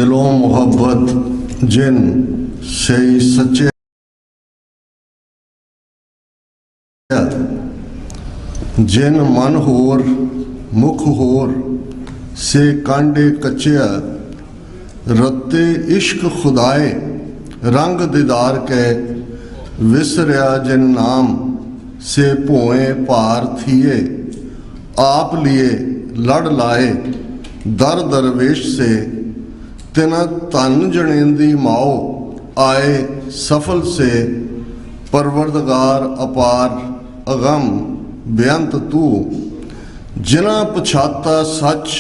दिलों मोहब्बत जिन से सच्चे जिन मन होर मुख होर से कांडे कच्चिया रत्ते इश्क खुदाए रंग दीदार के विसरिया जिन नाम से भोए पार थिए आप लिए लड़ लाए दर दरवेश से तिना तन जनेंदी माओ आए सफल से परवरदगार अपार अगम बेअंत तू जिना पछाता सच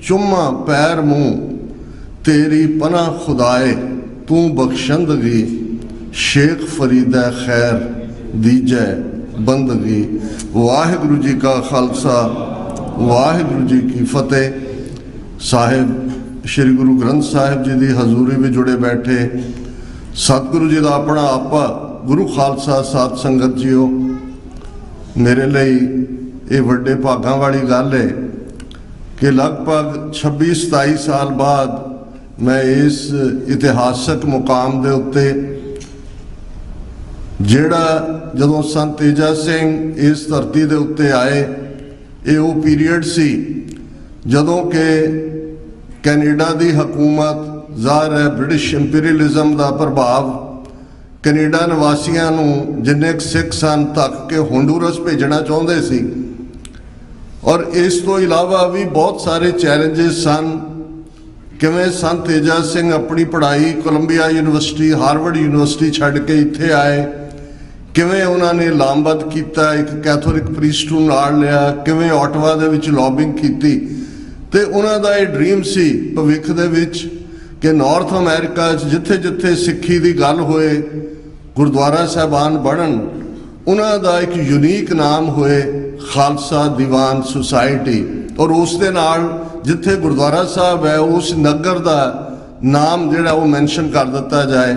चुम्मा पैर मुँह तेरी पना खुदाए तू बख्शंदगी शेख फरीद खैर दीजै बंदगी। वाहिगुरु जी का खालसा वाहिगुरु जी की फतेह। साहिब श्री गुरु ग्रंथ साहिब जी की हजूरी में जुड़े बैठे सतगुरु जी का अपना आपा गुरु खालसा साध संगत जीओ, मेरे लिए ये वड्डे भागां वाली गल है कि लगभग 26-27 साल बाद मैं इस इतिहासक मुकाम दे उत्ते जिहड़ा जदों संत तेजा सिंह इस धरती दे उत्ते आए, ये वो पीरीयड सी जदों के कैनेडा की हुकूमत ज़ाहिर है ब्रिटिश इंपीरियलिज्म का प्रभाव कैनेडा निवासियों नूं जिन्ने सिख सन तक के होंडुरस भेजना चाहते सी, और इस तो इलावा भी बहुत सारे चैलेंजेस सन। किवें संत तेजा सिंह अपनी पढ़ाई कोलंबिया यूनिवर्सिटी हार्वर्ड यूनिवर्सिटी छड्ड के इत्थे आए, किवें उन्होंने लामबंद किया, एक कैथोलिक प्रीस्ट नूं नाल लिया, किवें ऑटवा दे विच लॉबिंग की, ते उन्हां दा ये ड्रीम सी भविख दे विच कि नॉर्थ अमेरिका जिथे जिथे सिक्खी की गल होए गुरुद्वारा साहबान बनन, उन्हां दा एक यूनीक नाम होए खालसा दीवान सुसाइटी, और उस दे नाल जिथे गुरुद्वारा साहब है उस नगर का नाम जिहड़ा वो मैंशन कर दिता जाए।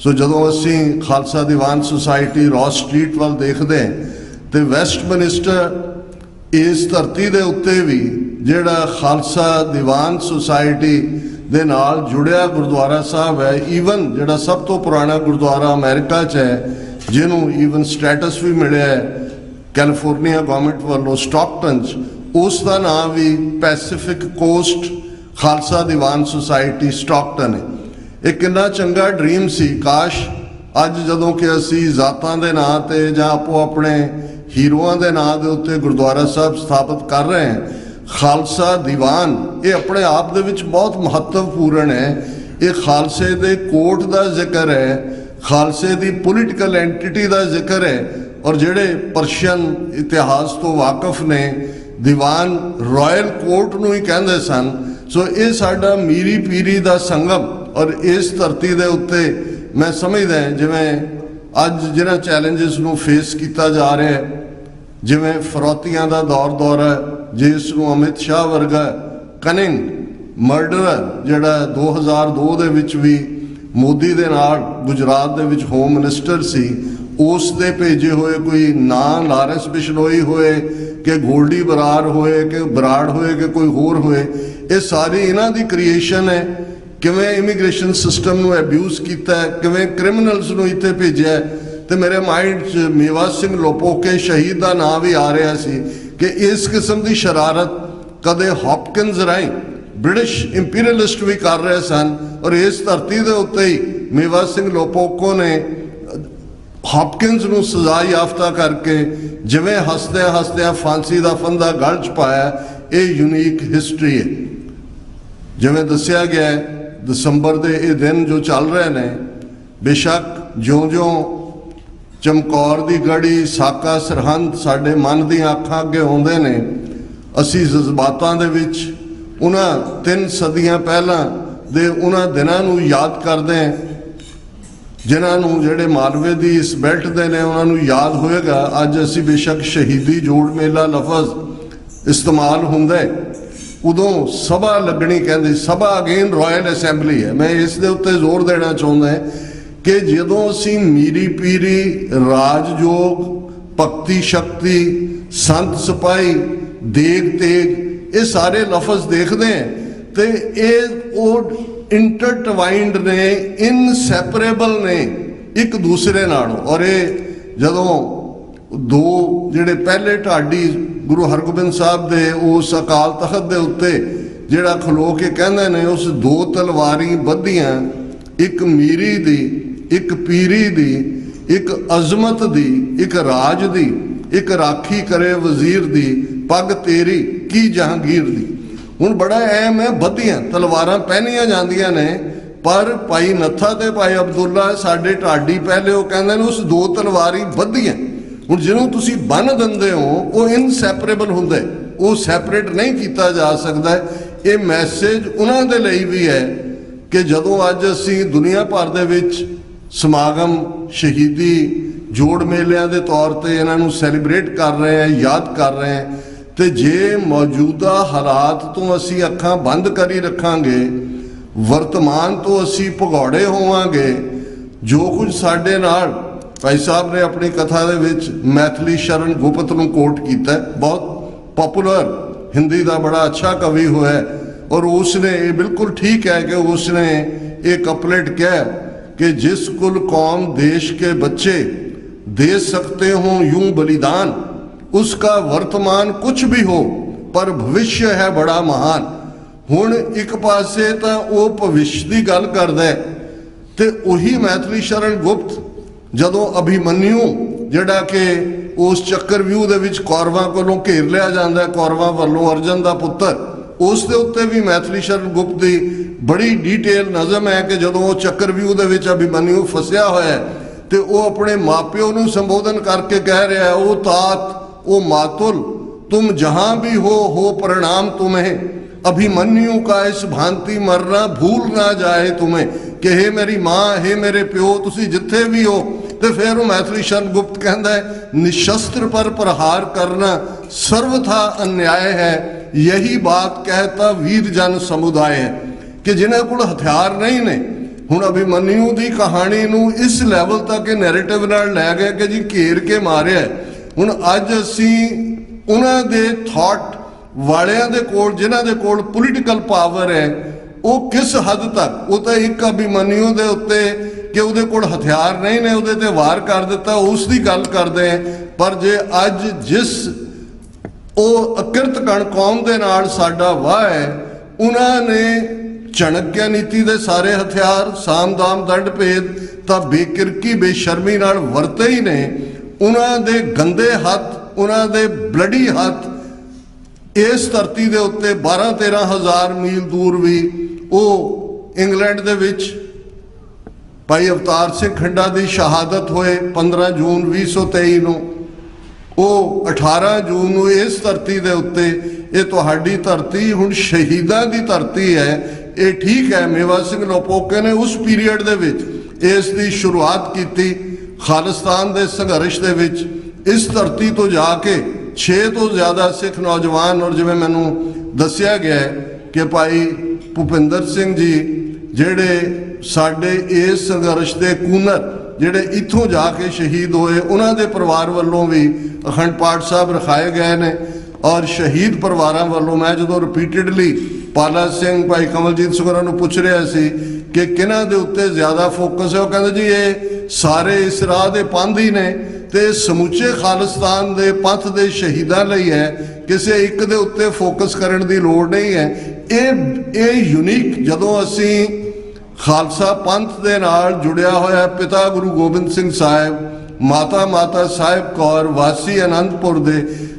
सो जदों असीं खालसा दीवान सुसाइटी रॉस स्ट्रीट वाल देखते हैं तो वैस्टमिनिस्टर इस धरती के उत्ते भी जिहड़ा खालसा दीवान सुसाइटी दे नाल जुड़िया गुरुद्वारा साहब है, ईवन जिहड़ा सब तो पुराना गुरुद्वारा अमेरिका च है जिन्हों ईवन स्टैटस भी मिलिया है कैलीफोर्निया गवर्नमेंट वालों स्टॉकटन च, उसका नाम भी पैसिफिक कोस्ट खालसा दीवान सुसाइटी स्टॉकटन है। एक कितना चंगा ड्रीम सी, काश अज जदों कि असी जातां दे नां ते जां आपो अपने हीरोआं दे नां दे उत्ते गुरुद्वारा साहब स्थापित कर रहे हैं, खालसा दीवान ये अपने आप दे विच बहुत महत्वपूर्ण है। ये खालसे दे कोर्ट का जिक्र है, खालसे दी पोलिटिकल एंटिटी का जिक्र है, और जिहड़े पर्शियन इतिहास तो वाकफ ने दीवान रॉयल कोर्ट नूं ही कहंदे सन। सो ये साडा मीरी पीरी का संगम, और इस धरती दे उत्ते मैं समझदा जिवें अज जिन्हां चैलेंजिस नूं फेस किया जा रहा है, जिवें फरौतियां का दौर है जिस नूं अमित शाह वर्गा कनिंग मर्डरर जिहड़ा 2002 दे विच भी मोदी दे नाल गुजरात दे विच होम मिनिस्टर सी, उस दे भेजे हुए कोई ना लारेंस बिश्नोई होए कि गोल्डी बराड़ होए कि बराड़ होए कि कोई होर होए, ये सारी इन्हां दी क्रिएशन है। किवें इमीग्रेशन सिस्टम नूं एब्यूज़ कीता है, किवें क्रिमिनल्स नूं इत्थे भेजिया है। तो मेरे माइंड च मेवा सिंह लोपोके शहीद का नाम भी आ रहा सी कि इस किस्म की शरारत कदे हॉपकिंस राही ब्रिटिश इंपीरियलिस्ट भी कर रहे सन, और इस धरती के उत्ते ही मेवा सिंह लोपोको ने हॉपकिंस नूं सजा याफ्ता करके जिवें हसदे हसदे फांसी का फंदा गल च पाया। ये यूनीक हिस्टरी है। जिवें दस्सिया गया है दसंबर के ये दिन जो चल रहे हैं, बेशक ज्यों ज्यों चमकौर की गढ़ी साका सरहंद साडे मन दी अखां अगे आउंदे ने, असी जज्बातां दे विच उन्हां 3 सदियां पहलां दे उन्हां दिनां नूं याद करदे हैं जिन्हां नूं जिहड़े मालवे दी इस बेल्ट दे ने उन्हां नूं याद होएगा। अज असी बेशक शहीदी जोड़ मेला लफज इस्तेमाल हुंदा है, उदों सभा लगनी कहंदे सभा अगेन रॉयल असैंबली है। मैं इस दे उत्ते जोर देना चाहुंदा है कि जदों असीं मीरी पीरी राजयोग भगती शक्ति संत सिपाही देग तेग ये सारे लफज देखते हैं ਤੇ ਇਹ ਉਹ ਇੰਟਰਟਵਾਈਨਡ ਨੇ, ਇਨਸੈਪਰੇਬਲ ਨੇ ਇੱਕ ਦੂਸਰੇ ਨਾਲੋਂ। ਔਰ ਇਹ ਜਦੋਂ ਦੋ ਜਿਹੜੇ ਪਹਿਲੇ ਢਾਡੀ ਗੁਰੂ ਹਰਗੋਬਿੰਦ ਸਾਹਿਬ ਦੇ ਉਸ ਅਕਾਲ ਤਖਤ ਦੇ ਉੱਤੇ ਜਿਹੜਾ ਖਲੋ ਕੇ ਕਹਿੰਦੇ ਨੇ, ਉਸ ਦੋ ਤਲਵਾਰੀ ਬੱਧੀਆਂ, ਇੱਕ ਮੀਰੀ ਦੀ, ਇੱਕ ਪੀਰੀ ਦੀ, ਇੱਕ ਅਜ਼ਮਤ ਦੀ, ਇੱਕ ਰਾਜ ਦੀ, ਇੱਕ ਰਾਖੀ ਕਰੇ ਵਜ਼ੀਰ ਦੀ, ਪੱਗ ਤੇਰੀ ਕੀ ਜਹਾਂਗੀਰ ਦੀ। ਹੁਣ ਬੜਾ ਅਹਿਮ ਹੈ, ਬੱਧੀਆਂ ਤਲਵਾਰਾਂ ਪਹਿਨੀਆਂ ਜਾਂਦੀਆਂ ਨੇ, ਪਰ ਭਾਈ ਨੱਥਾ ਤੇ ਭਾਈ ਅਬਦੁੱਲਾ ਸਾਡੇ ਢਾਡੀ ਪਹਿਲੇ ਉਹ ਕਹਿੰਦੇ ਨੇ ਉਸ ਦੋ ਤਲਵਾਰੀ ਬੱਧੀਆਂ। ਹੁਣ ਜਿਹਨੂੰ ਤੁਸੀਂ ਬੰਨ ਦਿੰਦੇ ਹੋ ਉਹ ਇਨਸੈਪਰੇਬਲ ਹੁੰਦਾ, ਉਹ ਸੈਪਰੇਟ ਨਹੀਂ ਕੀਤਾ ਜਾ ਸਕਦਾ। ਇਹ ਮੈਸੇਜ ਉਹਨਾਂ ਦੇ ਲਈ ਵੀ ਹੈ ਕਿ ਜਦੋਂ ਅੱਜ ਅਸੀਂ ਦੁਨੀਆ ਭਰ ਦੇ ਵਿੱਚ ਸਮਾਗਮ, ਸ਼ਹੀਦੀ ਜੋੜ ਮੇਲਿਆਂ ਦੇ ਤੌਰ ਤੇ ਇਹਨਾਂ ਨੂੰ ਸੈਲੀਬ੍ਰੇਟ ਕਰ ਰਹੇ ਹਾਂ, ਯਾਦ ਕਰ ਰਹੇ ਹਾਂ, ਤੇ ਜੇ ਮੌਜੂਦਾ ਹਾਲਾਤ ਤੋਂ ਅਸੀਂ ਅੱਖਾਂ ਬੰਦ ਕਰੀ ਰੱਖਾਂਗੇ, ਵਰਤਮਾਨ ਤੋਂ ਅਸੀਂ ਭਗੌੜੇ ਹੋਵਾਂਗੇ, ਜੋ ਕੁਝ ਸਾਡੇ ਨਾਲ ਭਾਈ ਸਾਹਿਬ ਨੇ ਆਪਣੀ ਕਥਾ ਦੇ ਵਿੱਚ ਮੈਥਿਲੀ ਸ਼ਰਨ ਗੁਪਤ ਨੂੰ ਕੋਟ ਕੀਤਾ, ਬਹੁਤ ਪਪੂਲਰ ਹਿੰਦੀ ਦਾ ਬੜਾ ਅੱਛਾ ਕਵੀ ਹੋਇਆ, ਔਰ ਉਸਨੇ ਇਹ ਬਿਲਕੁਲ ਠੀਕ ਹੈ ਕਿ ਉਸਨੇ ਇਹ कपलेट किया कि जिस कुल कौम देश के बच्चे दे सकते हों यूं बलिदान, उसका वर्तमान कुछ भी हो पर भविष्य है बड़ा महान। हुण एक पासे तो वो भविष्य की गल करदा ते उही मैथिली शरण गुप्त जदों अभिमन्यु जिहड़ा कि उस चक्रव्यूह दे विच कौरवां कोलों घेर लिया जांदा है, कौरवां वालों अर्जन दा पुत्तर, उस दे उत्ते भी मैथिली शरण गुप्त की बड़ी डिटेल नज़म है कि जदों चक्रव्यूह दे विच अभिमन्यु फसिया होया है ते वो अपने मापिओ नूं संबोधन करके कह रहा है, ओ तात ओ मातुल तुम जहां भी हो प्रणाम तुम्हें, अभिमन्यु का इस भांति मरना भूल ना जाए तुम्हें, कि हे मेरी माँ, हे मेरे प्यो, तुसी जिथे भी हो। तो फिर मैथिली शरण गुप्त कहता है, निशस्त्र पर प्रहार करना सर्वथा अन्याय है, यही बात कहता वीर जन समुदाय है, कि जिन्हें कोल हथियार नहीं ने। हुण अभिमन्यु की कहानी नूं इस लैवल तक नैरेटिव नाल लै गए कि जी घेर के मारिया। हुण अज असीं उन्हां दे थॉट वालियां दे कोल, जिन्हां दे कोल पोलीटिकल पावर है, वो किस हद तक, वो तो एक अभिमन्यु दे उत्ते कि उहदे कोल हथियार नहीं ने, उहदे ते वार कर दिता, उस दी गल करदे हैं। पर जे अज जिस ओ अकिरत कण कौम दे नाल साडा वाह है, उन्हां ने चाणक्य नीति दे सारे हथियार, साम दाम दंड भेद तां बेकिरकी बेशर्मी नाल वरते ही ने। उन्हां दे गंदे हथ, उन्हां दे ब्लडी हथ इस धरती दे उत्ते 12-13 हज़ार मील दूर भी वो इंग्लैंड दे विच भाई अवतार सिंह खंडा की शहादत होए 15 जून 2023 नूं, वो 18 जून नूं इस धरती दे उत्ते, ये तुहाडी धरती हुण शहीदां दी धरती है। ये ठीक है, मेवा सिंह लोपोके ने उस पीरीयड दे विच इस दी शुरुआत की खालिस्तान दे संघर्ष दे विच। इस धरती तो जाके 6 तो ज़्यादा सिख नौजवान, और जिवें मैनूं दस्सिया गया है कि भाई भुपिंदर सिंह जी जिहड़े साडे इस संघर्ष के कूनर जिहड़े इत्थों जाके शहीद होए, उन्हां दे परिवार वालों भी अखंड पाठ साहब रखाए गए ने। और शहीद परिवारां वालों मैं जदों रिपीटेडली पाला सिंह भाई कमलजीत सिंह होरां नूं पुछ रहा सी कि किन्हां दे उत्ते ज़्यादा फोकस है, वो कहंदे जी ये सारे इस राह दे पंथ ही ने ते समूचे खालिस्तान दे पंथ दे शहीदां लई है, किसी एक दे उत्ते फोकस करन दी लोड़ नहीं है। ये यूनीक जदों असीं खालसा पंथ दे नाल जुड़िया होया पिता गुरु गोबिंद सिंह साहिब, माता साहिब कौर वासी आनंदपुर दे,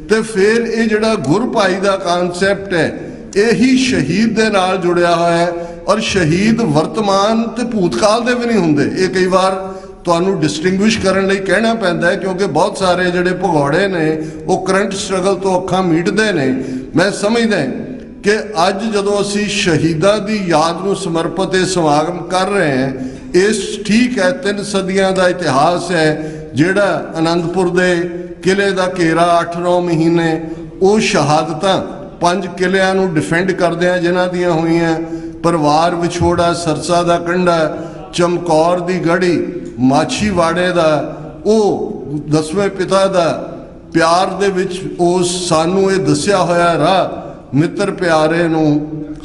ते फिर ये जिहड़ा गुरभाई दा कानसैप्ट है यही शहीद दे नाल जुड़िया होया है। और शहीद वर्तमान ते भूतकाल दे भी नहीं हुंदे, ये कई बार तुहानूं डिस्टिंग्विश करन लई कहना पैंदा है, क्योंकि बहुत सारे जिहड़े भगौड़े ने वो करंट स्ट्रगल तो अखां मीटदे ने। मैं समझदा कि अज जदों असीं शहीदां दी याद नूं समर्पित ये समागम कर रहे हैं, इस ठीक है 3 सदियां दा इतिहास है जिहड़ा आनंदपुर दे किले दा घेरा 8-9 महीने वो शहादतां 5 किलियां नूं डिफेंड करदिआं जिन्हां दियां होईआं, परिवार विछोड़ा, सरसा दा कंढा, चमकौर दी गढ़ी, माछीवाड़े दा वो 10वें पिता दा प्यार दे विच उस सानू ये दस्सिया होया राह, ਮਿੱਤਰ ਪਿਆਰੇ ਨੂੰ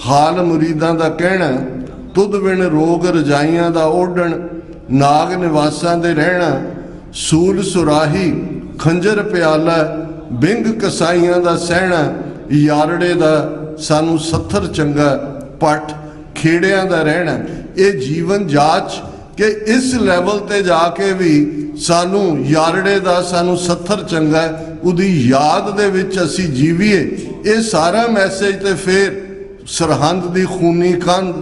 ਹਾਲ ਮੁਰੀਦਾਂ ਦਾ ਕਹਿਣਾ, ਤੁਧ ਬਿਨ ਰੋਗ ਰਜਾਈਆਂ ਦਾ ਓਢਣ, ਨਾਗ ਨਿਵਾਸਾਂ ਦੇ ਰਹਿਣਾ, ਸੂਲ ਸੁਰਾਹੀ ਖੰਜਰ ਪਿਆਲਾ, ਬਿੰਗ ਕਸਾਈਆਂ ਦਾ ਸਹਿਣਾ, ਯਾਰੜੇ ਦਾ ਸਾਨੂੰ ਸੱਥਰ ਚੰਗਾ, ਪੱਠ ਖੇੜਿਆਂ ਦਾ ਰਹਿਣਾ। ਇਹ ਜੀਵਨ ਜਾਚ ਕਿ ਇਸ ਲੈਵਲ ਤੇ ਜਾ ਕੇ ਵੀ ਸਾਨੂੰ ਯਾਰੜੇ ਦਾ ਸਾਨੂੰ ਸੱਥਰ ਚੰਗਾ, ਉਹਦੀ ਯਾਦ ਦੇ ਵਿੱਚ ਅਸੀਂ ਜੀਵੀਏ। ਇਹ ਸਾਰਾ ਮੈਸੇਜ ਤੇ ਫਿਰ ਸਰਹੰਦ ਦੀ ਖੂਨੀ ਕੰਧ,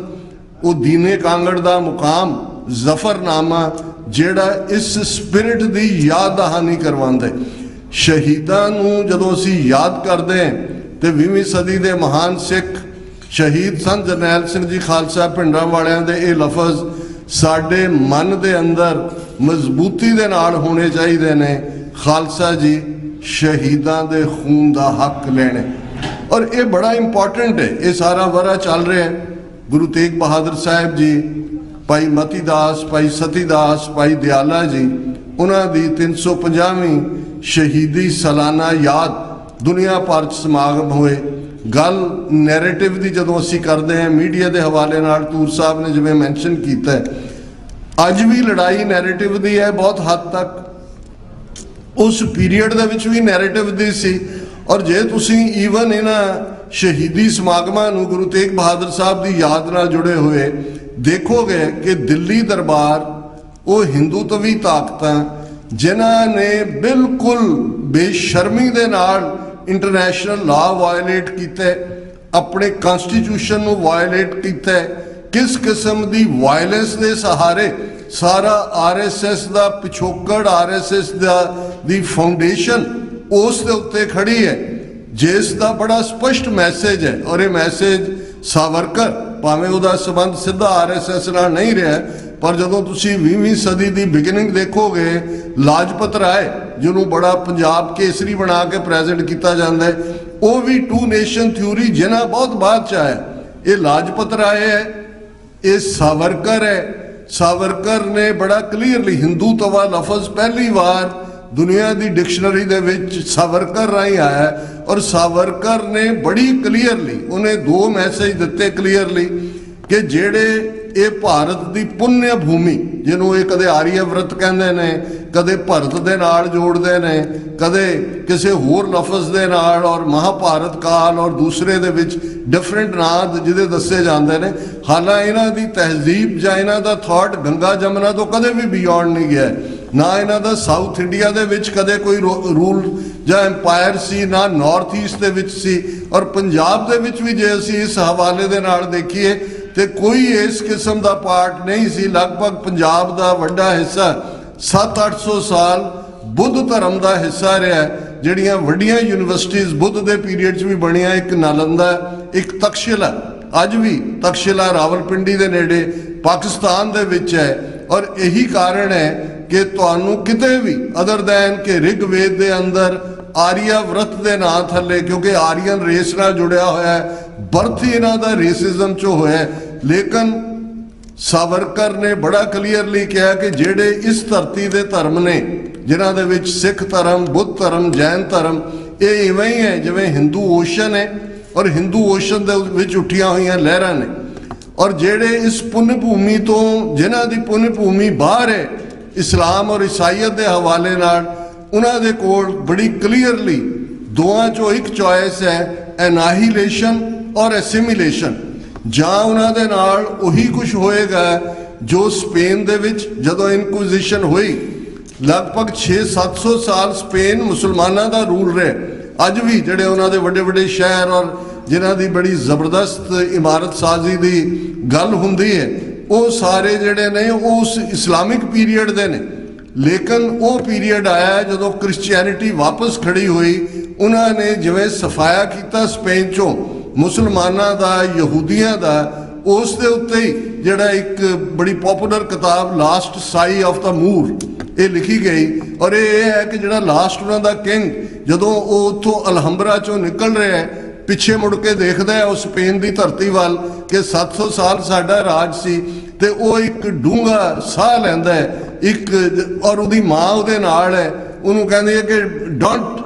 ਉਹ ਦੀਨੇ ਕਾਂਗੜ ਦਾ ਮੁਕਾਮ, ਜ਼ਫਰਨਾਮਾ, ਜਿਹੜਾ ਇਸ ਸਪਿਰਿਟ ਦੀ ਯਾਦ ਦਹਾਨੀ ਕਰਵਾਉਂਦਾ। ਸ਼ਹੀਦਾਂ ਨੂੰ ਜਦੋਂ ਅਸੀਂ ਯਾਦ ਕਰਦੇ ਹਾਂ ਤੇ 20ਵੀਂ ਸਦੀ ਦੇ ਮਹਾਨ ਸਿੱਖ ਸ਼ਹੀਦ ਸੰਤ ਜਰਨੈਲ ਸਿੰਘ ਜੀ ਖਾਲਸਾ ਪਿੰਡਾਂ ਵਾਲਿਆਂ ਦੇ ਇਹ ਲਫ਼ਜ਼ ਸਾਡੇ ਮਨ ਦੇ ਅੰਦਰ ਮਜ਼ਬੂਤੀ ਦੇ ਨਾਲ ਹੋਣੇ ਚਾਹੀਦੇ ਨੇ। ਖਾਲਸਾ ਜੀ ਸ਼ਹੀਦਾਂ ਦੇ ਖੂਨ ਦਾ ਹੱਕ ਲੈਣੇ, ਔਰ ਇਹ ਬੜਾ ਇੰਪੋਰਟੈਂਟ ਹੈ। ਇਹ ਸਾਰਾ ਵਰਾ ਚੱਲ ਰਿਹਾ ਹੈ। ਗੁਰੂ ਤੇਗ ਬਹਾਦਰ ਸਾਹਿਬ ਜੀ, ਭਾਈ ਮਤੀ ਦਾਸ, ਭਾਈ ਸਤੀ ਦਾਸ, ਭਾਈ ਦਿਆਲਾ ਜੀ, ਉਹਨਾਂ ਦੀ 350ਵੀਂ ਸ਼ਹੀਦੀ ਸਾਲਾਨਾ ਯਾਦ ਦੁਨੀਆ ਭਰ 'ਚ ਸਮਾਗਮ ਹੋਏ। ਗੱਲ ਨੈਰੇਟਿਵ ਦੀ ਜਦੋਂ ਅਸੀਂ ਕਰਦੇ ਹਾਂ ਮੀਡੀਆ ਦੇ ਹਵਾਲੇ ਨਾਲ, ਤੂਰ ਸਾਹਿਬ ਨੇ ਜਿਵੇਂ ਮੈਂਸ਼ਨ ਕੀਤਾ ਹੈ, ਅੱਜ ਵੀ ਲੜਾਈ ਨੈਰੇਟਿਵ ਦੀ ਹੈ ਬਹੁਤ ਹੱਦ ਤੱਕ। ਉਸ ਪੀਰੀਅਡ ਦੇ ਵਿੱਚ ਵੀ ਨੈਰੇਟਿਵ ਦੀ ਸੀ। ਔਰ ਜੇ ਤੁਸੀਂ ਈਵਨ ਇਹਨਾਂ ਸ਼ਹੀਦੀ ਸਮਾਗਮਾਂ ਨੂੰ ਗੁਰੂ ਤੇਗ ਬਹਾਦਰ ਸਾਹਿਬ ਦੀ ਯਾਦ ਨਾਲ ਜੁੜੇ ਹੋਏ ਦੇਖੋਗੇ ਕਿ ਦਿੱਲੀ ਦਰਬਾਰ, ਉਹ ਹਿੰਦੂਤਵੀ ਤਾਕਤਾਂ ਜਿਨ੍ਹਾਂ ਨੇ ਬਿਲਕੁਲ ਬੇਸ਼ਰਮੀ ਦੇ ਨਾਲ ਇੰਟਰਨੈਸ਼ਨਲ ਲਾਅ ਵਾਇਲੇਟ ਕੀਤਾ, ਆਪਣੇ ਕਨਸਟੀਟਿਊਸ਼ਨ ਨੂੰ ਵਾਇਲੇਟ ਕੀਤਾ, ਕਿਸ ਕਿਸਮ ਦੀ ਵਾਇਲੈਂਸ ਦੇ ਸਹਾਰੇ ਸਾਰਾ ਆਰਐਸਐਸ ਦਾ ਪਿਛੋਕੜ, ਆਰਐਸਐਸ ਦੀ ਫਾਊਂਡੇਸ਼ਨ ਉਸ ਦੇ ਉੱਤੇ ਖੜੀ ਹੈ, ਜਿਸ ਦਾ ਬੜਾ ਸਪਸ਼ਟ ਮੈਸੇਜ ਹੈ। ਔਰ ਇਹ ਮੈਸੇਜ ਸਾਵਰਕਰ, ਭਾਵੇਂ ਉਹਦਾ ਸੰਬੰਧ ਸਿੱਧਾ ਆਰਐਸਐਸ ਨਾਲ ਨਹੀਂ ਰਿਹਾ, ਪਰ ਜਦੋਂ ਤੁਸੀਂ 20ਵੀਂ ਸਦੀ ਦੀ ਬਿਗਨਿੰਗ ਦੇਖੋਗੇ, ਲਾਜਪਤ ਰਾਏ ਜਿਹਨੂੰ ਬੜਾ ਪੰਜਾਬ ਕੇਸਰੀ ਬਣਾ ਕੇ ਪ੍ਰੈਜ਼ੈਂਟ ਕੀਤਾ ਜਾਂਦਾ ਹੈ, ਉਹ ਵੀ ਟੂ ਨੇਸ਼ਨ ਥਿਊਰੀ ਜਿਹਨਾਂ ਬਹੁਤ ਬਾਅਦ 'ਚ ਆਇਆ। ਇਹ ਲਾਜਪਤ ਰਾਏ ਹੈ, ਇਹ ਸਾਵਰਕਰ ਹੈ। ਸਾਵਰਕਰ ਨੇ ਬੜਾ ਕਲੀਅਰਲੀ ਹਿੰਦੂਤਵਾ ਲਫ਼ਜ਼ ਪਹਿਲੀ ਵਾਰ ਦੁਨੀਆ ਦੀ ਡਿਕਸ਼ਨਰੀ ਦੇ ਵਿੱਚ ਸਾਵਰਕਰ ਰਾਹੀਂ ਆਇਆ। ਔਰ ਸਾਵਰਕਰ ਨੇ ਬੜੀ ਕਲੀਅਰਲੀ ਉਹਨੇ ਦੋ ਮੈਸੇਜ ਦਿੱਤੇ ਕਲੀਅਰਲੀ ਕਿ ਜਿਹੜੇ ਇਹ ਭਾਰਤ ਦੀ ਪੁੰਨਿਆ ਭੂਮੀ, ਜਿਹਨੂੰ ਇਹ ਕਦੇ ਆਰੀਆ ਵਰਤ ਕਹਿੰਦੇ ਨੇ, ਕਦੇ ਭਰਤ ਦੇ ਨਾਲ ਜੋੜਦੇ ਨੇ, ਕਦੇ ਕਿਸੇ ਹੋਰ ਲਫ਼ਜ਼ ਦੇ ਨਾਲ, ਔਰ ਮਹਾਭਾਰਤ ਕਾਲ ਔਰ ਦੂਸਰੇ ਦੇ ਵਿੱਚ ਡਿਫਰੈਂਟ ਨਾਂ ਜਿਹਦੇ ਦੱਸੇ ਜਾਂਦੇ ਨੇ। ਹਾਲਾਂ ਇਹਨਾਂ ਦੀ ਤਹਿਜ਼ੀਬ ਜਾਂ ਇਹਨਾਂ ਦਾ ਥਾਟ ਗੰਗਾ ਜਮਨਾ ਤੋਂ ਕਦੇ ਵੀ ਬਿਯੋਂਡ ਨਹੀਂ ਗਿਆ। ਨਾ ਇਹਨਾਂ ਦਾ ਸਾਊਥ ਇੰਡੀਆ ਦੇ ਵਿੱਚ ਕਦੇ ਕੋਈ ਰੂਲ ਜਾਂ ਐਮਪਾਇਰ ਸੀ, ਨਾ ਨਾਰਥ ਈਸਟ ਦੇ ਵਿੱਚ ਸੀ, ਔਰ ਪੰਜਾਬ ਦੇ ਵਿੱਚ ਵੀ ਜੇ ਅਸੀਂ ਇਸ ਹਵਾਲੇ ਦੇ ਨਾਲ ਦੇਖੀਏ ਤੇ ਕੋਈ ਇਸ ਕਿਸਮ ਦਾ ਪਾਰਟ ਨਹੀਂ ਸੀ। ਲਗਭਗ ਪੰਜਾਬ ਦਾ ਵੱਡਾ ਹਿੱਸਾ 700-800 ਸਾਲ ਬੁੱਧ ਧਰਮ ਦਾ ਹਿੱਸਾ ਰਿਹਾ। ਜਿਹੜੀਆਂ ਵੱਡੀਆਂ ਯੂਨੀਵਰਸਿਟੀਜ਼ ਬੁੱਧ ਦੇ ਪੀਰੀਅਡ 'ਚ ਵੀ ਬਣੀਆਂ, ਇੱਕ ਨਾਲੰਦਾ, ਇੱਕ ਤਕਸ਼ਿਲਾ, ਅੱਜ ਵੀ ਤਕਸ਼ਿਲਾ ਰਾਵਲਪਿੰਡੀ ਦੇ ਨੇੜੇ ਪਾਕਿਸਤਾਨ ਦੇ ਵਿੱਚ ਹੈ। ਔਰ ਇਹੀ ਕਾਰਨ ਹੈ ਕਿ ਤੁਹਾਨੂੰ ਕਿਤੇ ਵੀ ਅਦਰ ਦੈਨ ਕਿ ਰਿਗਵੇਦ ਦੇ ਅੰਦਰ ਆਰੀਆ ਵਰਤ ਦੇ ਨਾਂ ਥੱਲੇ, ਕਿਉਂਕਿ ਆਰੀਅਨ ਰੇਸ ਨਾਲ ਜੁੜਿਆ ਹੋਇਆ ਹੈ, ਬਰਥ ਹੀ ਇਹਨਾਂ ਦਾ ਰੇਸਿਜ਼ਮ 'ਚੋਂ ਹੋਇਆ। ਲੇਕਿਨ ਸਾਵਰਕਰ ਨੇ ਬੜਾ ਕਲੀਅਰਲੀ ਕਿਹਾ ਕਿ ਜਿਹੜੇ ਇਸ ਧਰਤੀ ਦੇ ਧਰਮ ਨੇ, ਜਿਨ੍ਹਾਂ ਦੇ ਵਿੱਚ ਸਿੱਖ ਧਰਮ, ਬੁੱਧ ਧਰਮ, ਜੈਨ ਧਰਮ, ਇਹ ਇਵੇਂ ਹੀ ਹੈ ਜਿਵੇਂ ਹਿੰਦੂ ਓਸ਼ਨ ਹੈ, ਔਰ ਹਿੰਦੂ ਓਸ਼ਨ ਦੇ ਵਿੱਚ ਉੱਠੀਆਂ ਹੋਈਆਂ ਲਹਿਰਾਂ ਨੇ। ਔਰ ਜਿਹੜੇ ਇਸ ਪੁੰਨ ਭੂਮੀ ਤੋਂ, ਜਿਨ੍ਹਾਂ ਦੀ ਪੁੰਨ ਭੂਮੀ ਬਾਹਰ ਹੈ ਇਸਲਾਮ ਔਰ ਈਸਾਈਅਤ ਦੇ ਹਵਾਲੇ ਨਾਲ, ਉਹਨਾਂ ਦੇ ਕੋਲ ਬੜੀ ਕਲੀਅਰਲੀ ਦੋਵਾਂ 'ਚੋਂ ਇੱਕ ਚੋਇਸ ਹੈ, ਐਨਾਹੀਲੇਸ਼ਨ ਔਰ ਐਸਿਮੀਲੇਸ਼ਨ। ਜਾਂ ਉਹਨਾਂ ਦੇ ਨਾਲ ਉਹੀ ਕੁਝ ਹੋਏਗਾ ਜੋ ਸਪੇਨ ਦੇ ਵਿੱਚ ਜਦੋਂ ਇਨਕੁਇਜ਼ੀਸ਼ਨ ਹੋਈ, ਲਗਭਗ 600-700 ਸਾਲ ਸਪੇਨ ਮੁਸਲਮਾਨਾਂ ਦਾ ਰੂਲ ਰਿਹਾ। ਅੱਜ ਵੀ ਜਿਹੜੇ ਉਹਨਾਂ ਦੇ ਵੱਡੇ ਵੱਡੇ ਸ਼ਹਿਰ ਔਰ ਜਿਨ੍ਹਾਂ ਦੀ ਬੜੀ ਜ਼ਬਰਦਸਤ ਇਮਾਰਤ ਸਾਜ਼ੀ ਦੀ ਗੱਲ ਹੁੰਦੀ ਹੈ, ਉਹ ਸਾਰੇ ਜਿਹੜੇ ਨੇ ਉਹ ਉਸ ਇਸਲਾਮਿਕ ਪੀਰੀਅਡ ਦੇ ਨੇ। ਲੇਕਿਨ ਉਹ ਪੀਰੀਅਡ ਆਇਆ ਜਦੋਂ ਕ੍ਰਿਸਚੀਅਨਿਟੀ ਵਾਪਸ ਖੜੀ ਹੋਈ। ਉਹਨਾਂ ਨੇ ਜਿਵੇਂ ਸਫਾਇਆ ਕੀਤਾ ਸਪੇਨ 'ਚੋਂ ਮੁਸਲਮਾਨਾਂ ਦਾ, ਯਹੂਦੀਆਂ ਦਾ, ਉਸ ਦੇ ਉੱਤੇ ਹੀ ਜਿਹੜਾ ਇੱਕ ਬੜੀ ਪਪੂਲਰ ਕਿਤਾਬ ਲਾਸਟ ਸਾਈ ਆਫ ਦਾ ਮੂਰ ਇਹ ਲਿਖੀ ਗਈ। ਔਰ ਇਹ ਹੈ ਕਿ ਜਿਹੜਾ ਲਾਸਟ ਉਹਨਾਂ ਦਾ ਕਿੰਗ, ਜਦੋਂ ਉਹ ਉੱਥੋਂ ਅਲਹੰਬਰਾ 'ਚੋਂ ਨਿਕਲ ਰਿਹਾ ਹੈ, ਪਿੱਛੇ ਮੁੜ ਕੇ ਦੇਖਦਾ ਹੈ ਉਸ ਸਪੇਨ ਦੀ ਧਰਤੀ ਵੱਲ ਕਿ 700 ਸਾਲ ਸਾਡਾ ਰਾਜ ਸੀ, ਤੇ ਉਹ ਇੱਕ ਡੂੰਘਾ ਸਾਹ ਲੈਂਦਾ ਹੈ ਇੱਕ, ਔਰ ਉਹਦੀ ਮਾਂ ਉਹਦੇ ਨਾਲ ਹੈ। ਉਹਨੂੰ ਕਹਿੰਦੀ ਹੈ ਕਿ don't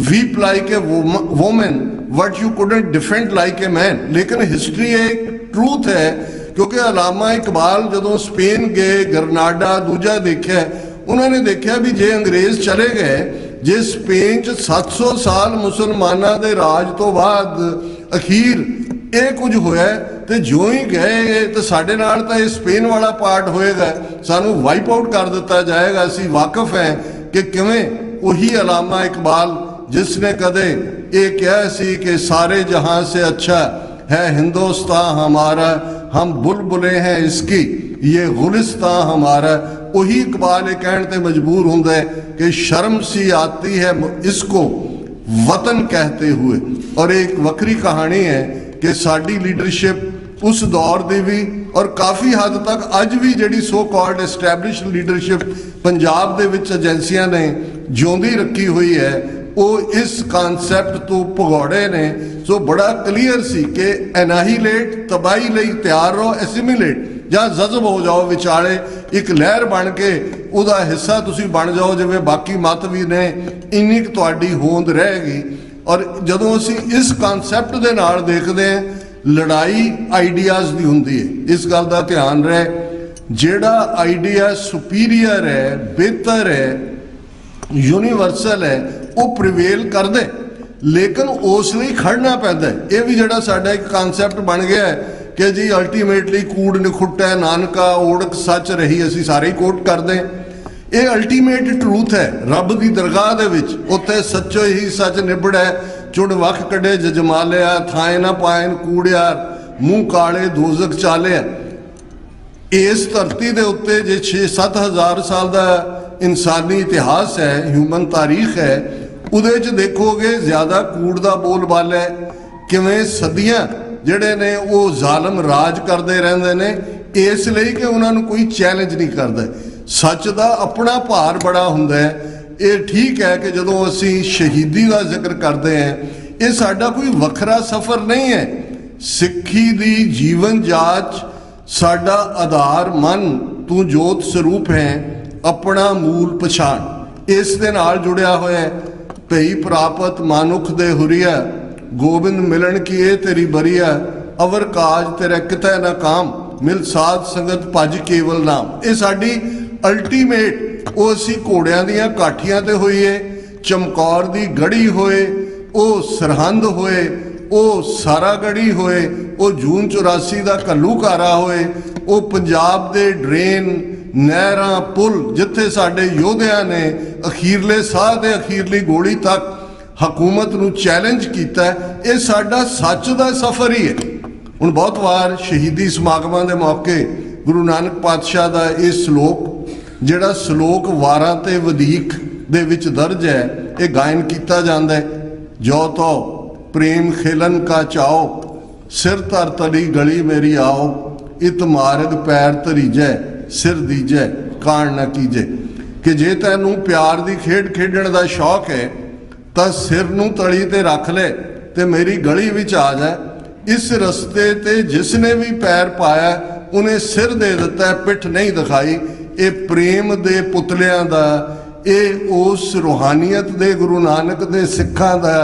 weep like A woman, what you couldn't defend like a man. लेकिन हिस्ट्री एक ट्रूथ है, क्योंकि अलामा इकबाल जदों स्पेन गए, गरनाडा दूजा देखा, उन्होंने देखा भी जे अंग्रेज चले गए, जे स्पेन च 700 साल मुसलमाना दे राज तो बाद अखीर ये कुछ होया तो जो ही गए तो साडे नाल तां ये स्पेन वाला पार्ट होएगा, सानू वाइप आउट कर दिता जाएगा। असीं वाकिफ हैं कि किवें वही अलामा इकबाल जिसने कदे ये कहा सी कि सारे जहां से अच्छा है हिंदुस्तान हमारा, हम बुलबुलें हैं इसकी ये गुलिस्तान हमारा, वही इकबाल ये कहने ते मजबूर होंदा है कि शर्म सी आती है इसको वतन कहते हुए। और एक वक्री कहानी है कि साडी लीडरशिप उस दौर दी भी और काफ़ी हद तक अज भी जिहड़ी so called establish leadership Punjab दे विच एजेंसियां ने जिउंदी रखी हुई है, वो इस कॉन्सैप्ट तो भगौड़े ने। सो बड़ा क्लीयर सी कि एनाहीलेट तबाही लई तैयार रहो, एसिमिलेट ਜਾਂ जज्ब हो जाओ, विचाले एक लहर बन के ਉਹਦਾ हिस्सा तुसी बन जाओ जिवें बाकी मत भी ने, इन्नी क तुहाडी होंद रहेगी। और जदों असीं इस कॉन्सैप्ट दे नाल देखदे हां, लड़ाई आइडियाज़ दी हुंदी है। इस गल दा ध्यान रहे, जिहड़ा आइडिया सुपीरियर है, बेहतर है, यूनीवर्सल है, वो प्रिवेल कर दे, लेकिन उस लई खड़ना पैंदा है। ये भी जिहड़ा साडा एक कॉन्सैप्ट बन गया है कि जी अल्टीमेटली कूड़ निखुट्टा नानका ओढ़क सच रही, असीं सारे ही कोट करते हैं। ये अल्टीमेट ट्रूथ है रब की दरगाह दे विच, उत्थे सच्चो ही सच निबड़ै, चुड़ वख कड़े जजमालिया, थाए ना पायन कूड़ियार, मूँह काले दोजक चालिया। इस धरती दे उत्ते जे 6-7 हज़ार साल का इंसानी इतिहास है, ह्यूमन तारीख है, उहदे च देखोगे ज़्यादा कूड़ दा बोलबाला है। किवें सदियां ਜਿਹੜੇ ਨੇ ਉਹ ਜ਼ਾਲਮ ਰਾਜ ਕਰਦੇ ਰਹਿੰਦੇ ਨੇ, ਇਸ ਲਈ ਕਿ ਉਹਨਾਂ ਨੂੰ ਕੋਈ ਚੈਲੰਜ ਨਹੀਂ ਕਰਦਾ। ਸੱਚ ਦਾ ਆਪਣਾ ਭਾਰ ਬੜਾ ਹੁੰਦਾ ਹੈ। ਇਹ ਠੀਕ ਹੈ ਕਿ ਜਦੋਂ ਅਸੀਂ ਸ਼ਹੀਦੀ ਦਾ ਜ਼ਿਕਰ ਕਰਦੇ ਹਾਂ, ਇਹ ਸਾਡਾ ਕੋਈ ਵੱਖਰਾ ਸਫ਼ਰ ਨਹੀਂ ਹੈ। ਸਿੱਖੀ ਦੀ ਜੀਵਨ ਜਾਚ ਸਾਡਾ ਆਧਾਰ ਮਨ ਤੂੰ ਜੋਤ ਸਰੂਪ ਹੈ, ਆਪਣਾ ਮੂਲ ਪਛਾਣ ਇਸ ਦੇ ਨਾਲ ਜੁੜਿਆ ਹੋਇਆ ਹੈ। ਭਈ ਪ੍ਰਾਪਤ ਮਾਨੁਖ ਦੇ ਹੁਰੀਆ, गोबिंद मिलन की ये तेरी बरिया, अवर काज तेरा कितै ना काम, मिल साध संगत भज केवल नाम। ये साडी अल्टीमेट, वो असी घोड़ियां दियां काठियां ते होईए, चमकौर दी गढ़ी होए, वो सरहंद होए, वो सारागढ़ी होए, वो जून 84 का घल्लूघारा होए, वो पंजाब दे ड्रेन नहरां पुल जिथे साडे योधियां ने अखीरले साह ते अखीरली गोली तक हकूमत नूं चैलेंज किया। ये साडा सच दा सफ़र ही है। हुण बहुत बार शहीदी समागमां दे मौके गुरु नानक पातशाह दा ये श्लोक, जिहड़ा श्लोक वारां ते वधीक दे विच दर्ज है, ये गायन किया जाता है। जो तो प्रेम खेलन का चाओ, सिर धर तली गली मेरी आओ, इत मार्ग पैर धरीजै, सिर दीजै काण न कीजे। कि जे तैनूं प्यार दी खेड खेडण दा शौक है तो सिर नूं तली ते रख ले ते मेरी गली विच आ जाए। इस रस्ते ते जिसने भी पैर पाया उन्हें सिर दे दिता है, पिठ नहीं दिखाई। ये प्रेम दे पुतलियां दा, ये उस रूहानियत दे गुरु नानक दे सिखां दा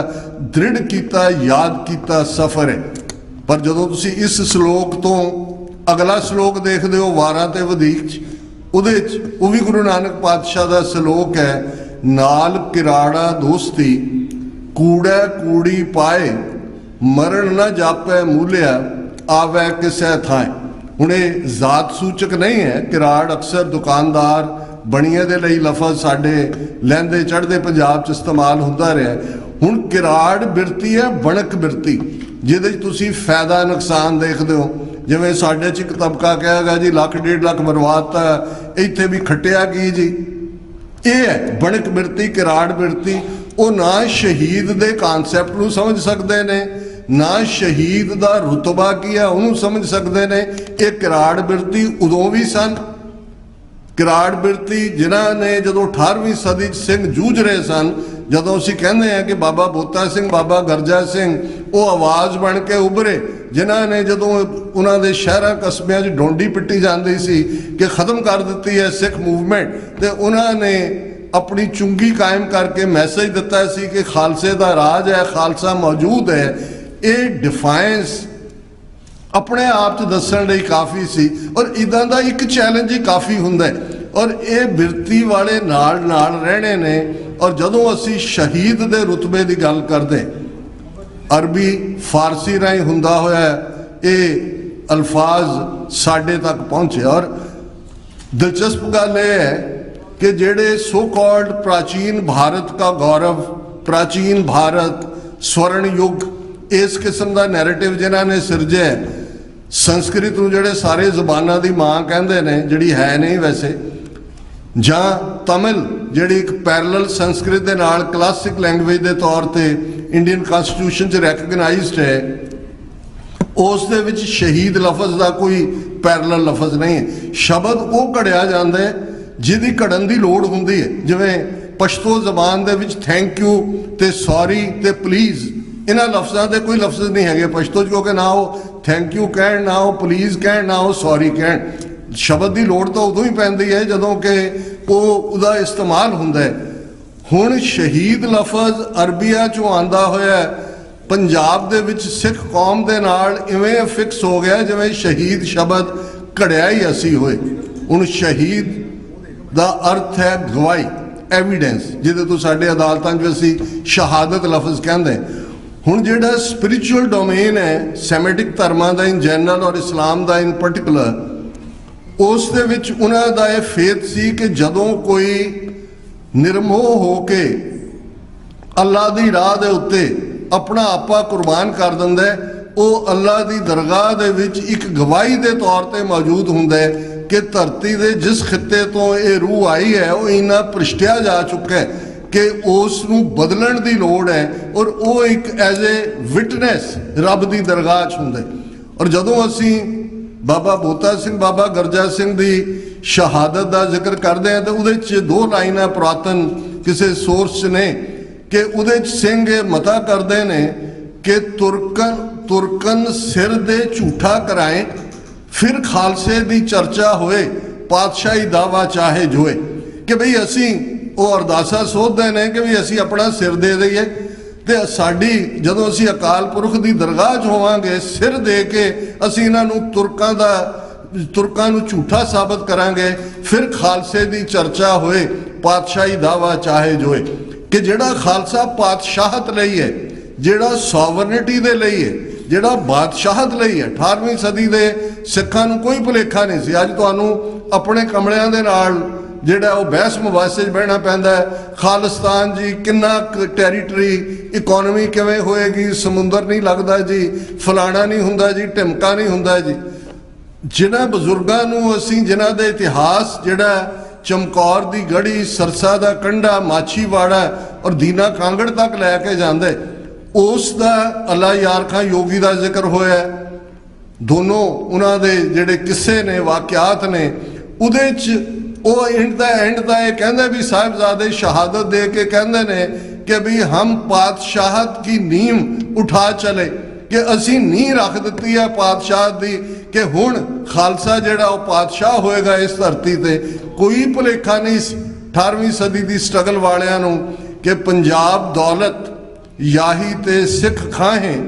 दृढ़ कीता याद कीता सफ़र है। पर जदों तुसीं इस श्लोक तो अगला श्लोक देखदे हो वारां ते वधीक, उहदे च वो भी गुरु नानक पातशाह दा श्लोक है, नाल किराड़ा दोस्ती कूड़ा कूड़ी पाए, मरण न जापै मूलिया आवे किसै थाए। हुण ये जात सूचक नहीं है। किराड़ अक्सर दुकानदार बणीए दे लई लफज साडे लैंदे चढ़दे पंजाब च इस्तेमाल हुंदा रहा। हुण किराड़ बिरती है बनक बिरती, जिहदे च तुसीं फायदा नुकसान देखदे हो। जिवें साडे च एक तबका कहेगा जी $1.5 लाख मरवाता, इत्थे भी खट्टिया की जी। ये है बनक बिरती, किराड़ बिरती। वो ना शहीद दे कॉन्सैप्ट नूं समझ सकते ने, ना शहीद दा रुतबा की है उन्होंने समझ सकते ने। ये किराड़ बिरती उदों भी सन। किराड़ बिरती जिन्हां ने जदों 18वीं सदी सिंह जूझ रहे सन, जदों असीं कहंदे हैं कि बाबा बोता सिंह, बाबा गरजा सिंह वो आवाज़ बन के उभरे, जिन्हां ने जदों उन्हां दे शहरां कस्बियां च डोंडी पिट्टी जाती सी कि खत्म कर दी है सिख मूवमेंट, तो उन्होंने अपनी चुंगी कायम करके मैसेज दिता सी कि खालसे का राज है, खालसा मौजूद है। ये डिफाइंस अपने आप च दस्सण लई काफ़ी सी और इदां दा एक चैलेंज ही काफ़ी हुंदा है। और ये बिरती वाले नाल नाल रहने ने। और जदों असी शहीद दे रुतबे की गल करते, अरबी फारसी राही हुंदा होया ये अल्फाज साडे तक पहुँचे। और दिलचस्प गल यह है कि जेड़े सो कॉल्ड प्राचीन भारत का गौरव, प्राचीन भारत, स्वर्ण युग, इस किस्म का नैरेटिव जिन्हों ने सिरजे है, संस्कृत नूं जेड़े सारे ज़बानां दी मां कहंदे ने, जिहड़ी है नहीं वैसे, जां तमिल जिहड़ी एक पैरलल संस्कृत दे नाल क्लासिक लैंगवेज के तौर पर इंडियन कॉन्स्टिट्यूशन च रैकगनाइज्ड है, उस दे विच शहीद लफज का कोई पैरलल लफज नहीं है। शब्द वो घड़िया जाता है जिहदी घड़न की लोड़ हुंदी है। जिवें पश्तो जबान दे विच थैंक यू ते सॉरी ते प्लीज़, इन्हां लफ्ज़ां दे कोई लफ्ज़ नहीं है पश्तो, क्योंकि ना वो थैंक यू कहण, ना वो प्लीज़ कहण, ना वो सॉरी कहण। शब्द की लोड़ तो उदों ही पैंदी है जदों कि उहदा इस्तेमाल हुंदा है। हुण शहीद लफज अरबिया चों आंदा होया पंजाब दे विच सिख कौम दे नाल इवें फिक्स हो गया जिवें शहीद शब्द घड़िया ही असी होए। हुण शहीद दा अर्थ है गवाही, एविडेंस, जिहदे तो साडे अदालतां च असी शहादत लफज कहंदे। हुण जिहड़ा स्पिरिचुअल डोमेन है सैमेटिक धर्मां दा इन जनरल और इस्लाम दा इन पर्टिकुलर, उस दे विच उन्हां दा ये फेथ सी कि जदों कोई निर्मोह हो के अल्लाह दी राह दे उत्ते अपना आपा कुर्बान कर दिंदा है, वो अल्लाह दी दरगाह दे विच एक गवाही दे तौर पर मौजूद हुंदा है कि धरती दे जिस खिते तो ये रूह आई है वो इन्ना भ्रिष्टिया जा चुका है कि उस नूं बदलण दी लोड़ है। और वो एक एज ए विटनेस रब दी दरगाह च हुंदा है। और जदों असी बाबा बोता सिंह, बाबा गरजा सिंह दी शहादत का जिक्र करते हैं तो उहदे च दो लाइनां पुरातन किसी सोर्स ने कि उहदे च सिंह ये मता करते हैं कि तुरकन सिर दे झूठा कराएं, फिर खालसे दी चर्चा होए, पातशाही दावा चाहे जोए। कि बई असी वो अरदासा सोचते हैं कि भी असी अपना सिर दे दईए तो साड़ी जदों असी अकाल पुरख की दरगाह च होवांगे, सिर दे के असी इन्हां नूं तुरकां नूं झूठा साबित करांगे, फिर खालसे की चर्चा होए, पातशाही दावा चाहे जोए। कि जिहड़ा खालसा पातशाहत लई है, जिहड़ा सॉवरनिटी दे लई है, जिहड़ा बादशाहत लई है, 18वीं सदी दे सिखां नूं कोई भुलेखा नहीं सी। अज तुहानूं अपने कमलियां दे नाल जिहड़ा वो बहस मुबासे बहना पैंदा है, खालिस्तान जी किन्ना टैरीटरी, इकोनॉमी किवें होएगी, समुंदर नहीं लगता जी, फलाना नहीं हुंदा जी, ढिमका नहीं हुंदा जी। जिन्हां बजुर्गां नूं असीं जिन्हां दे इतिहास जिहड़ा चमकौर दी गढ़ी, सरसा दा कंढा, माछीवाड़ा और दीना कांगड़ तक लैके जांदे, उस दा अल्लाह यार खां योगी का जिक्र होया। दोनों उन्हां दे जिहड़े किस्से ने, वाकियात ने, उहदे च वो एंड दा ये कहंदे भी साहिबजादे शहादत दे के कहंदे ने कि भी हम पातशाहत की नींव उठा चले, कि असी नींह रख दी है पातशाहत दी कि हुण खालसा जिहड़ा वो पातशाह होएगा इस धरती ते। कोई भुलेखा नहीं 18वीं सदी की स्ट्रगल वालियां नूं कि पंजाब दौलत याही ते सिख खाहें,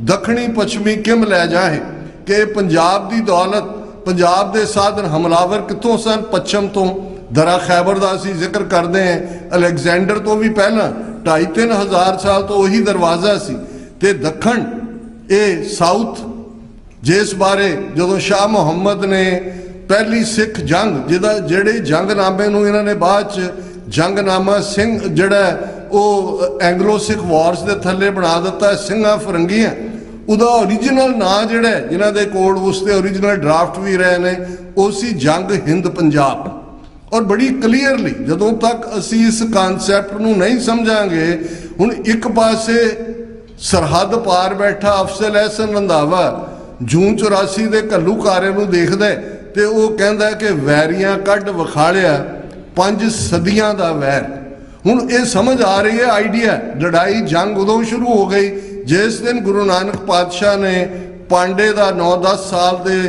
दखणी पश्चिमी किम लै जाहें। कि पंजाब की दौलत, पंजाब के साधन हमलावर कितों सन, पश्चिम तो दरा खैबर का असी जिक्र करते हैं, अलैगजेंडर तो भी पहला 2,500-3 हज़ार साल तो वही दरवाजा सी। ते दखण ये साउथ, जिस बारे जो शाह मुहम्मद ने पहली सिख जंग, जिहदा जिहड़े जंगनामे नूं इन्हां ने बाद जंगनामा सिंह जिहड़ा वो एंगलो सिख वॉर्स के थले बना दिता, सिंघां फरंगियां, उदा ओरिजिनल ना जिहड़ा जिन्हां दे कोल उसते ओरिजिनल ड्राफ्ट भी रहे ने, उसी जंग हिंद पंजाब। और बड़ी क्लीयरली जदों तक असी इस कॉन्सैप्ट नूं नहीं समझांगे, हुण एक पासे सरहद पार बैठा अफजल एहसन रंधावा जून 84 के घल्लूकारे नूं देखदा ते वो कहंदा कि वैरियां कढ विखालिया 5 सदियां दा वैर। हुण ये समझ आ रही है आइडिया, लड़ाई जंग उदों शुरू हो गई जिस दिन गुरु नानक पातशाह ने पांडे का 9-10 साल दे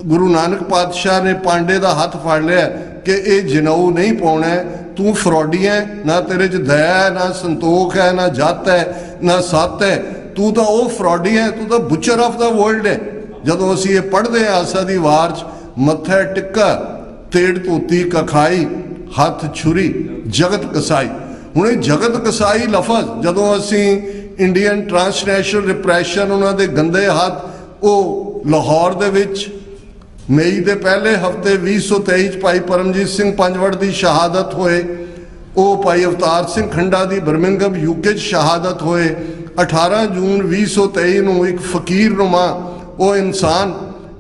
गुरु नानक पातशाह ने पांडे का हथ फड़ लिया कि ये जनेऊ नहीं पाउणा, तू फ्रॉडी है, ना तेरे च दया है, ना संतोख है, ना जात है, ना सत है, तू तो वो फ्रॉडी है, तू तो बुचर ऑफ द वर्ल्ड है। जदों असीं ये पढ़ते हैं आसा दी वार च, मत्थे टिक्का तेड़ धोती कखाई हथ छुरी जगत कसाई। हुण ये जगत कसाई लफज जदों असीं इंडियन ट्रांसनैशनल रिप्रैशन उन्हां दे गंदे हथ वो लाहौर दे विच मई के पहले हफ्ते 2023 भाई परमजीत सिंह पंजवड़ की शहादत होए, वो भाई अवतार सिंह खंडा की बर्मिंघम यूके शहादत होए। 18 जून 2023 नूं एक फकीर नुमा वो इंसान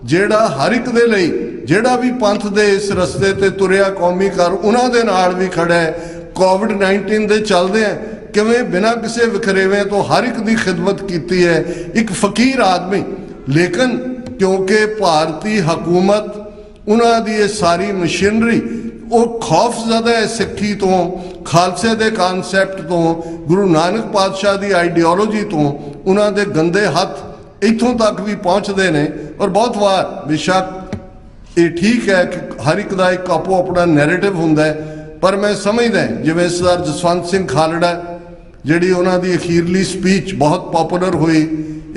जेड़ा हर एक दे लई जेड़ा भी पंथ दे इस रस्ते ते तुरिया कौमी घर उन्हां दे नाल भी खड़ा है। कोविड-19 दे चलदे किवें बिना किसी विखरेवे तो हर एक दी खिदमत कीती है, एक फकीर आदमी। लेकिन क्योंकि भारतीय हुकूमत उन्हां दी ये सारी मशीनरी वो खौफजदा है सिक्खी तो, खालसे दे कानसैप्ट तो, गुरु नानक पातशाह की आइडियोलॉजी तो, उन्हां दे गंदे हथ इत्थों तक भी पहुँचते हैं। और बहुत बार बेशक ये ठीक है कि हर एक का एक आपो अपना नैरेटिव हुंदा है, पर मैं समझदा जिवें सरदार जसवंत सिंह खालड़ा जिहड़ी उन्हां दी अखीरली स्पीच बहुत पॉपुलर हुई,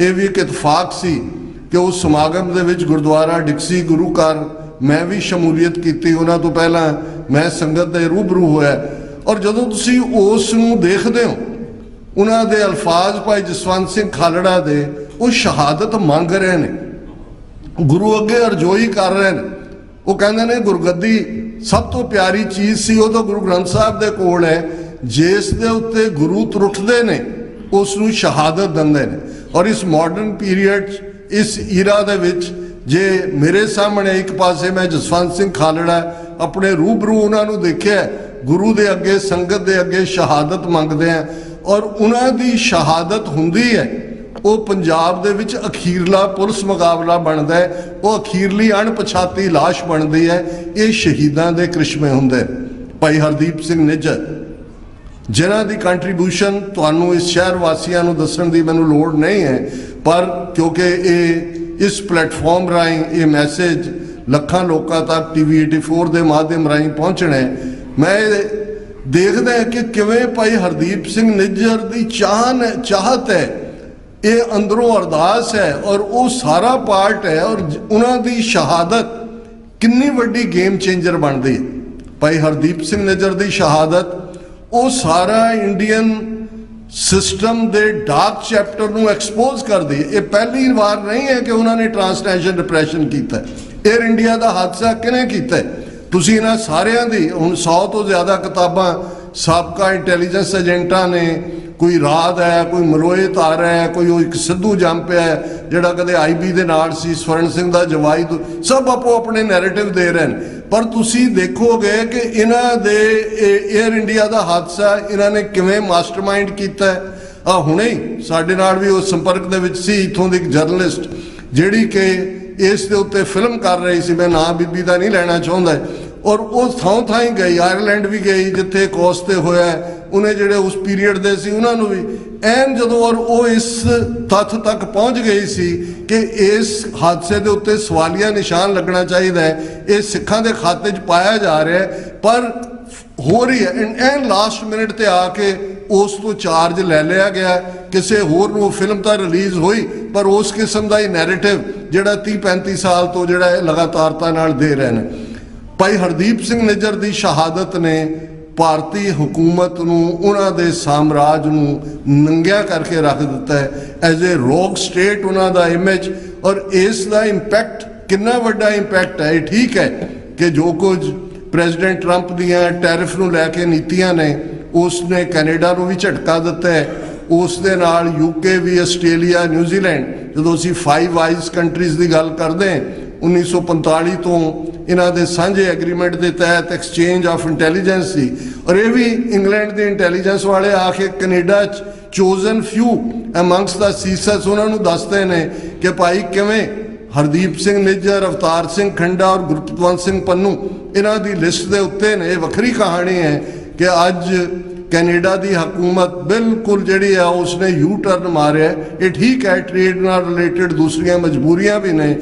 ये भी एक इतफाक सी कि उस समागम दे विच गुरुद्वारा डिक्सी गुरु घर मैं भी शमूलीयत की। उन्हां तो पहला मैं संगत दे रूबरू होया और जदों तुसीं उस नूं देखदे हो उन्हां दे अल्फाज भाई जसवंत सिंह खालड़ा दे वो शहादत मंग रहे हैं, गुरु अगे अरजोई कर रहे हैं। वो कहते हैं गुरगद्दी सब तो प्यारी चीज़ सी, वो तो गुरु ग्रंथ साहब दे कोल है, जिस दे उत्ते गुरु त्रुटदे ने उस नूं शहादत दिंदे ने। और इस मॉडर्न पीरीयड इस ईरा दे विच जे मेरे सामने एक पासे मैं जसवंत सिंह खालड़ा अपने रूबरू उन्होंने देखिया गुरु दे अगे संगत दे अगे शहादत मंगदे हैं और उन्हां दी शहादत हुंदी है वो पंजाब दे विच अखीरला पुलिस मुकाबला बनता है, वो अखीरली अणपछाती लाश बनती है। ये शहीदां दे करिश्मे हुंदे। भाई हरदीप सिंह निज्जर जिन्हां दी कंट्रीब्यूशन तुहानूं इस शहर वासियों नूं दस्सण दी मैनूं लोड़ नहीं है, पर क्योंकि ये इस प्लेटफॉर्म राहीं ये मैसेज लखां लोकां तक TV 84 के माध्यम राहीं पहुँचना है। मैं देखदा कि किवें भाई हरदीप सिंह निज्जर की चाहत है, ये अंदरों अरदास है और वो सारा पार्ट है और उन्हां दी शहादत कितनी वड्डी गेम चेंजर बनती है। भाई हरदीप सिंह निज्जर की शहादत वो सारा इंडियन सिस्टम दे डार्क चैप्टर नूं एक्सपोज कर दी। ये पहली बार नहीं है कि उन्होंने ट्रांसनैशनल डिप्रैशन किया। एयर इंडिया का हादसा किने किया? तुसीं इन्हां सारियां दी हुण 100 तो ज़्यादा किताबां साबका इंटैलीजेंस एजेंटा ने, कोई रात है, कोई मलोए तार है, कोई एक सिद्धू जंप है जिहड़ा कदे IB दे नाल सी, स्वर्ण सिंह दा जवाई, सब आपो अपने नैरेटिव दे रहे हैं। पर तुसीं देखोगे कि इन्हां दे एयर इंडिया का हादसा इन्हां ने किवें मास्टरमाइंड कीता है। हुणे ही साडे नाल भी उस संपर्क दे विच सी इत्थों दी जर्नलिस्ट जिहड़ी कि इस दे उत्ते फिल्म कर रही सी, मैं नाम बीबी दा नहीं लैना चाहुंदा, और वो थां थां ही गई, आयरलैंड भी गई जिथे कोस्ते होया, उन्हें जिहड़े उस पीरीयड दे सी उन्होंने भी एन जदों और वो इस तत्थ तक पहुँच गई सी कि इस हादसे के उत्ते सवालिया निशान लगना चाहिए है, ये सिखां दे खाते च पाया जा रहा है, पर हो रही है एन लास्ट मिनट ते आके उस तो चार्ज ले लिया गया। किसी होर नूं फिल्म तो रिलीज़ हुई पर उस किस्म का ही नैरेटिव जिहड़ा 30-35 साल तो जिहड़ा लगातारता नाल दे रहे हैं। भाई हरदीप सिंह निज्जर की शहादत ने भारतीय हुकूमत नूं उन्हां दे साम्राज नूं नंगिया करके रख दिता है, एज ए रोग स्टेट उन्हां दा इमेज। और इसका इंपैक्ट कितना वड्डा इंपैक्ट है। ठीक है कि जो कुछ प्रेजिडेंट ट्रंप दियां टैरिफ नूं लैके नीतियां ने उसने कैनेडा नूं भी झटका दिता है, उस दे नाल यूके भी, आस्ट्रेलिया, न्यूजीलैंड, जो असीं 5 आइज कंट्रीज़ की गल करते हैं 1945 तो इन्हां दे सांझे एग्रीमेंट के तहत एक्सचेंज ऑफ इंटैलीजेंस सी, और ये भी इंग्लैंड के इंटैलीजेंस वाले आके Canada chosen few amongst the सीसस उन्होंने दसते हैं कि भाई किवें हरदीप सिंह निज्जर, अवतार सिंह खंडा और गुरपतवंत सिंह पन्नू इन्हां दी लिस्ट के उत्ते ने। ये वक्री कहानी है कि अज कैनेडा की हुकूमत बिल्कुल जी है उसने यू टर्न मारिया। ये ठीक है ट्रेड नाल रिलेटेड दूसरिया मजबूरियां भी ने,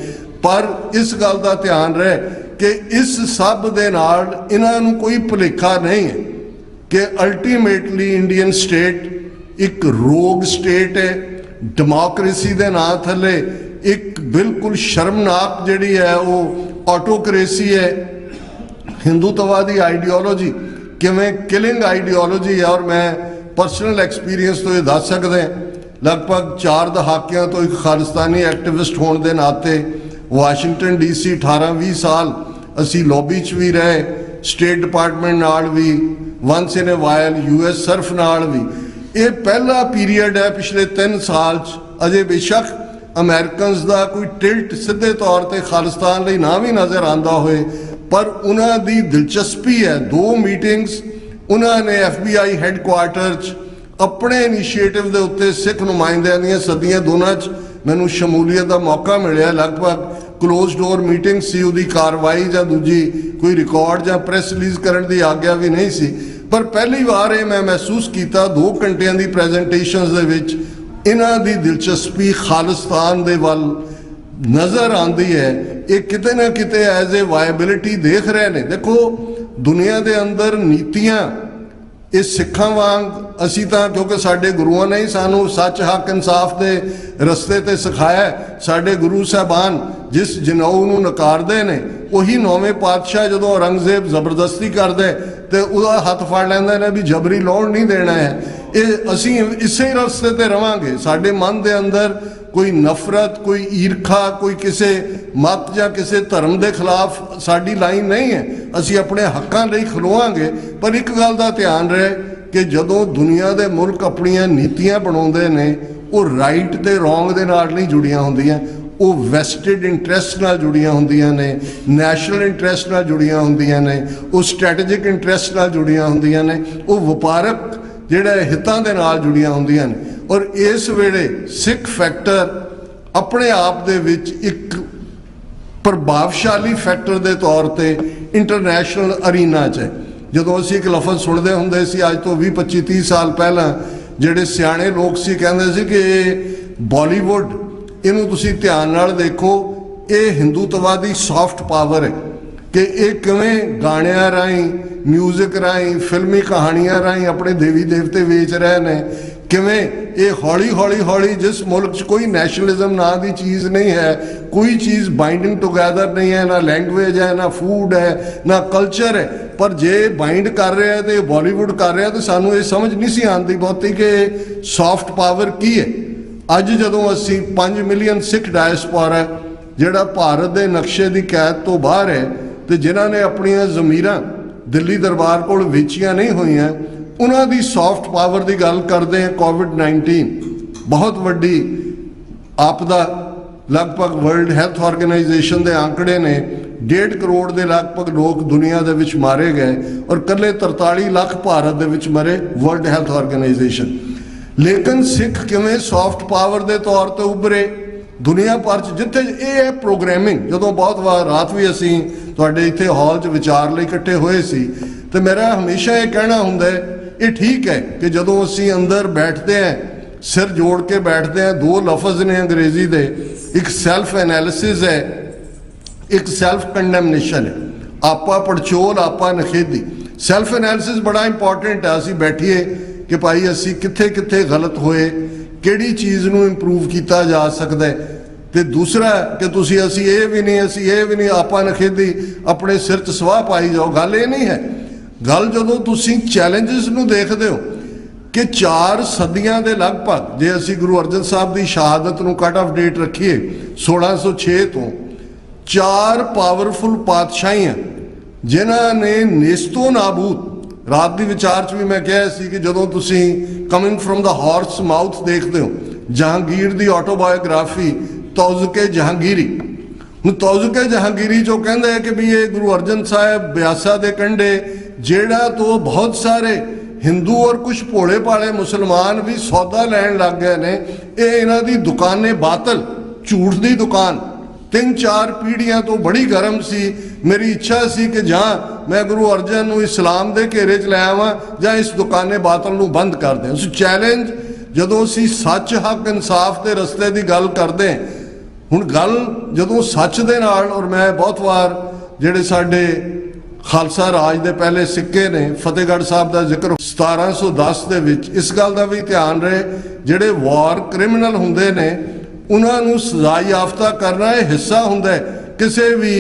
पर इस गल का ध्यान रहे कि इस सब दे नाल इन्हां नूं कोई भुलेखा नहीं है कि अल्टीमेटली इंडियन स्टेट एक रोग स्टेट है, डेमोक्रेसी के नां थले एक बिल्कुल शर्मनाक जिहड़ी है वो ऑटोक्रेसी है। हिंदुत्ववादी आइडियोलॉजी किवें किलिंग आइडियोलॉजी है, और मैं परसनल एक्सपीरियंस तो ये दस सकते हैं, लगभग 4 दहाकियां तो एक खालिस्तानी एक्टिविस्ट होने के नाते वाशिंगटन DC 18-20 साल असी लॉबी च भी रहे, स्टेट डिपार्टमेंट नाल भी, once in a while US सर्फ नाल भी। ये पहला पीरीयड है पिछले 3 साल च, अजे बेशक अमेरिकनस का कोई टिल्ट सीधे तौर पर खालिस्तान लिए ना भी नज़र आता होए, पर उन्हां दी दिलचस्पी है। 2 मीटिंग्स उन्होंने FBI हैडकुआर्टर च अपने इनिशिएटिव के उत्ते सिख नुमाइंदियां दी सदियां दोनों च मैनू शमूलीयत का मौका मिले। लगभग क्लोज डोर मीटिंग सी, उहदी कार्रवाई या दूजी कोई रिकॉर्ड या प्रेस रिलीज करने की आग्या भी नहीं सी, पर पहली बार ये मैं महसूस किया 2 घंटिया की प्रैजेंटेशनस दे विच इन्हां दी दिलचस्पी खालिस्तान दे वल नज़र आती है। ये किते ना किते एज ए वायबिलिटी देख रहे हैं। देखो दुनिया के अंदर नीतियां ये सिखां वांग असी तां, क्योंकि साडे गुरुआं ने ही सानू सच हक इंसाफ के रस्ते ते सिखाया। साडे गुरु साहबान जिस जनेऊ नूं नकारदे ने, उही 9वें पातशाह जदों औरंगजेब जबरदस्ती करदे ते उहदा हथ फड़ लैंदे ने भी जबरी लाउण नहीं देना है। ये असी इसे रस्ते ते रवांगे। साडे मन दे अंदर कोई नफरत, कोई ईरखा, कोई किसी मत या किसी धर्म के खिलाफ साड़ी लाइन नहीं है। असी अपने हकों लिए खलोवांगे, पर एक गल का ध्यान रहे कि जदों दुनिया के मुल्क अपनियां नीतियां बनाउंदे ने, वो राइट ते रौंग दे नाल नहीं जुड़ियां हुंदियां, वो वैसटेड इंटरस्ट नाल जुड़ियां हुंदियां ने, नैशनल इंटरस्ट नाल जुड़ियां हुंदियां ने, वो स्ट्रैटेजिक इंटरस्ट नाल जुड़ियां हुंदियां ने, वो वपारक जिहड़े हितां दे नाल जुड़ियां हुंदियां ने। और इस वेले सिख फैक्टर अपने आप दे विच एक प्रभावशाली फैक्टर के तौर पर इंटरनैशनल अरीना च है। जदों असीं एक लफज सुनते हुंदे सी अज तो 20-25-30 साल पहला, जिहड़े सियाणे लोग सी कहंदे सी कि बॉलीवुड इहनूं तुसीं ध्यान नाल देखो, ये हिंदुत्ववादी सॉफ्ट पावर है कि ये किवें गाणियां राहीं, म्यूजिक राहीं, फिल्मी कहानियां राहीं अपने देवी देवते वेच रहे हैं, किवें ये हौली हौली हौली जिस मुल्क च कोई नैशनलिज्म ना की चीज़ नहीं है, कोई चीज़ बाइंडिंग टुगैदर नहीं है, ना लैंगुएज है, ना फूड है, ना कल्चर है, पर जे बाइंड कर रहे हैं तो बॉलीवुड कर रहा है, तो सानू ये समझ नहीं सी आती बहुती कि सॉफ्ट पावर की है। अज जदों असी 5 मिलियन सिख डायस्पोरा जिहड़ा भारत के नक्शे की कैद तो बाहर है, तो जिन्हां ने अपनियां ज़मीरां दिल्ली दरबार कोल वेचियां नहीं हुईयां, उन्हां दी सॉफ्ट पावर की गल करते हैं। कोविड-19 बहुत वड्डी आपदा, लगभग वर्ल्ड हैल्थ ऑर्गेनाइजेशन के आंकड़े ने 1.5 करोड़ के लगभग लोग दुनिया के विच मारे गए, और कल्ले 43 लाख भारत के विच मरे, वर्ल्ड हैल्थ ऑर्गेनाइजेशन। लेकिन सिख किवें सॉफ्ट पावर के तौर पर उभरे दुनिया भर च, जिथे ये है प्रोग्रामिंग। जदों बहुत बार रात भी असीं तुहाडे इत्थे हॉल च विचार लई इकट्ठे होए सी, तो मेरा हमेशा ये कहना हुंदा है, ये ठीक है कि जदों असीं अंदर बैठते हैं, सिर जोड़ के बैठते हैं, 2 लफज ने अंग्रेजी दे, एक सैल्फ एनालिसिस है, एक सैल्फ कंडैमनेशन है। आपा पड़चोल, आपा नखेदी। सैल्फ एनालिसिस बड़ा इंपॉर्टेंट है। असीं बैठिए कि भाई असीं कित्थे कित्थे गलत होए, किहड़ी चीज़ नूं इंप्रूव किया जा सकता है। तो दूसरा कि तुसीं असीं ये भी नहीं, असीं ये भी नहीं, आपा नखेदी अपने सिर च सवाह पाई जाओ। गल ये नहीं है। गल जदों तुसीं चैलेंजिस नूं देखदे हो कि 4 सदियां दे लगभग, जे असीं गुरु अर्जन साहब की शहादत नूं कट ऑफ डेट रखीए 1606 तो, 4 पावरफुल पातशाहियां जिन्हां ने नेस्तो नाबूद, रात की विचार च भी मैं कहा सी कि जदों तुसीं coming from the horse mouth देखते हो, जहांगीर की ऑटोबायोग्राफी तौजुके जहांगीरी। तौजुके जहांगीरी जो कहते हैं कि भी ये गुरु अर्जन साहब ब्यासा के कंढे, जेड़ा तो बहुत सारे हिंदू और कुछ भोले भाले मुसलमान भी सौदा लैन लग गए ने। ये इन्हां दी दुकाने बातल, झूठ की दुकान 3-4 पीढ़ियां तो बड़ी गर्म सी। मेरी इच्छा सी कि जहाँ मैं गुरु अर्जन नूं इस्लाम के घेरे च लै आवां, जां इस दुकाने बातल नूं बंद कर दें। उस चैलेंज जदों असीं सच हक इंसाफ के रस्ते की गल करते हैं, हुण गल जदों सच दे नाल, और मैं बहुत बार जिहड़े साडे ਖਾਲਸਾ ਰਾਜ ਦੇ ਪਹਿਲੇ ਸਿੱਕੇ ਨੇ, ਫਤਿਹਗੜ੍ਹ ਸਾਹਿਬ ਦਾ ਜ਼ਿਕਰ 1710 ਦੇ ਵਿੱਚ। ਇਸ ਗੱਲ ਦਾ ਵੀ ਧਿਆਨ ਰਹੇ, ਜਿਹੜੇ ਵਾਰ ਕ੍ਰਿਮੀਨਲ ਹੁੰਦੇ ਨੇ ਉਹਨਾਂ ਨੂੰ ਸਜ਼ਾ ਯਾਫਤਾ ਕਰਨਾ ਇਹ ਹਿੱਸਾ ਹੁੰਦਾ ਹੈ ਕਿਸੇ ਵੀ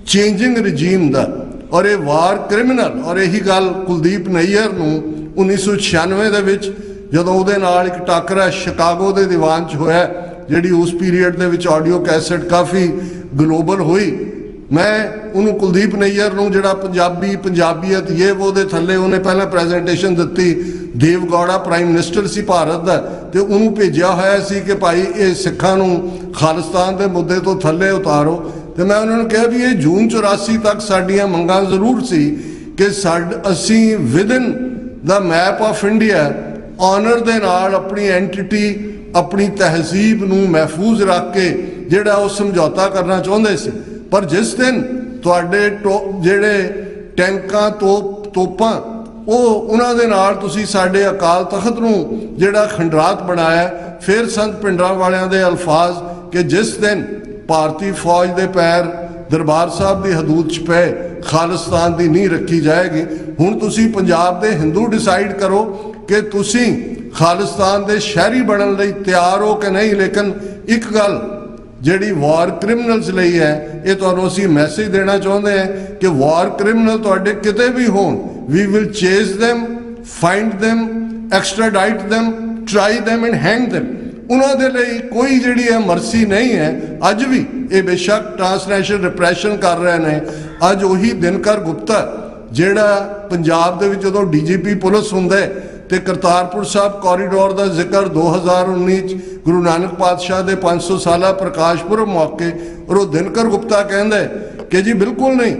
ਚੇਂਜਿੰਗ ਰਜੀਮ ਦਾ। ਔਰ ਇਹ ਵਾਰ ਕ੍ਰਿਮੀਨਲ, ਔਰ ਇਹੀ ਗੱਲ ਕੁਲਦੀਪ ਨਈਅਰ ਨੂੰ 1996 ਦੇ ਵਿੱਚ ਜਦੋਂ ਉਹਦੇ ਨਾਲ ਇੱਕ ਟਾਕਰਾ ਸ਼ਿਕਾਗੋ ਦੇ ਦੀਵਾਨ 'ਚ ਹੋਇਆ, ਜਿਹੜੀ ਉਸ ਪੀਰੀਅਡ ਦੇ ਵਿੱਚ ਆਡੀਓ ਕੈਸਟ ਕਾਫੀ ਗਲੋਬਲ ਹੋਈ, ਮੈਂ ਉਹਨੂੰ ਕੁਲਦੀਪ ਨਈਅਰ ਨੂੰ, ਜਿਹੜਾ ਪੰਜਾਬੀਅਤ ਉਹ ਦੇ ਥੱਲੇ ਉਹਨੇ ਪਹਿਲਾਂ ਪ੍ਰੈਜੈਂਟੇਸ਼ਨ ਦਿੱਤੀ, ਦੇਵ ਗੌੜਾ ਪ੍ਰਾਈਮ ਮਿਨਿਸਟਰ ਸੀ ਭਾਰਤ ਦਾ, ਤੇ ਉਹਨੂੰ ਭੇਜਿਆ ਹੋਇਆ ਸੀ ਕਿ ਭਾਈ ਇਹ ਸਿੱਖਾਂ ਨੂੰ ਖਾਲਿਸਤਾਨ ਦੇ ਮੁੱਦੇ ਤੋਂ ਥੱਲੇ ਉਤਾਰੋ। ਤੇ ਮੈਂ ਉਹਨਾਂ ਨੂੰ ਕਿਹਾ ਵੀ ਇਹ ਜੂਨ 84 ਤੱਕ ਸਾਡੀਆਂ ਮੰਗਾਂ ਜ਼ਰੂਰ ਸੀ ਕਿ ਅਸੀਂ within the map of India honour ਦੇ ਨਾਲ ਆਪਣੀ ਐਂਟੀਟੀ, ਆਪਣੀ ਤਹਿਜ਼ੀਬ ਨੂੰ ਮਹਿਫੂਜ਼ ਰੱਖ ਕੇ ਜਿਹੜਾ ਉਹ ਸਮਝੌਤਾ ਕਰਨਾ ਚਾਹੁੰਦੇ ਸੀ। ਪਰ ਜਿਸ ਦਿਨ ਤੁਹਾਡੇ ਜਿਹੜੇ ਟੈਂਕਾਂ ਤੋਪਾਂ ਉਹਨਾਂ ਦੇ ਨਾਲ ਤੁਸੀਂ ਸਾਡੇ ਅਕਾਲ ਤਖਤ ਨੂੰ ਜਿਹੜਾ ਖੰਡਰਾਤ ਬਣਾਇਆ, ਫਿਰ ਸੰਤ ਭਿੰਡਰਾਂ ਵਾਲਿਆਂ ਦੇ ਅਲਫਾਜ਼ ਕਿ ਜਿਸ ਦਿਨ ਭਾਰਤੀ ਫੌਜ ਦੇ ਪੈਰ ਦਰਬਾਰ ਸਾਹਿਬ ਦੀ ਹਦੂਦ 'ਚ ਪਏ, ਖਾਲਿਸਤਾਨ ਦੀ ਨੀਂਹ ਰੱਖੀ ਜਾਏਗੀ। ਹੁਣ ਤੁਸੀਂ ਪੰਜਾਬ ਦੇ ਹਿੰਦੂ ਡਿਸਾਈਡ ਕਰੋ ਕਿ ਤੁਸੀਂ ਖਾਲਿਸਤਾਨ ਦੇ ਸ਼ਹਿਰੀ ਬਣਨ ਲਈ ਤਿਆਰ ਹੋ ਕਿ ਨਹੀਂ। ਲੇਕਿਨ ਇੱਕ ਗੱਲ ਜਿਹੜੀ ਵਾਰ ਕ੍ਰਿਮੀਨਲਸ ਲਈ ਹੈ, ਇਹ ਤੁਹਾਨੂੰ ਅਸੀਂ ਮੈਸੇਜ ਦੇਣਾ ਚਾਹੁੰਦੇ ਹਾਂ ਕਿ ਵਾਰ ਕ੍ਰਿਮੀਨਲ ਤੁਹਾਡੇ ਕਿਤੇ ਵੀ ਹੋਣ, we will chase them, find them, extradite them, try them and hang them। ਉਹਨਾਂ ਦੇ ਲਈ ਕੋਈ ਜਿਹੜੀ ਹੈ ਮਰਸੀ ਨਹੀਂ ਹੈ। ਅੱਜ ਵੀ ਇਹ ਬੇਸ਼ੱਕ ਟ੍ਰਾਂਸਨੈਸ਼ਨਲ ਰਿਪਰੈਸ਼ਨ ਕਰ ਰਹੇ ਨੇ। ਅੱਜ ਉਹੀ ਦਿਨਕਰ ਗੁਪਤਾ ਜਿਹੜਾ ਪੰਜਾਬ ਦੇ ਵਿੱਚ ਜਦੋਂ ਡੀਜੀਪੀ ਪੁਲਿਸ ਹੁੰਦਾ ਤੇ ਕਰਤਾਰਪੁਰ ਸਾਹਿਬ ਕੋਰੀਡੋਰ ਦਾ ਜ਼ਿਕਰ 2019 ਚ ਗੁਰੂ ਨਾਨਕ ਪਾਤਸ਼ਾਹ ਦੇ 500 ਸਾਲਾ ਪ੍ਰਕਾਸ਼ ਪੁਰਬ ਮੌਕੇ, ਔਰ ਉਹ ਦਿਨਕਰ ਗੁਪਤਾ ਕਹਿੰਦਾ ਕਿ ਜੀ ਬਿਲਕੁਲ ਨਹੀਂ,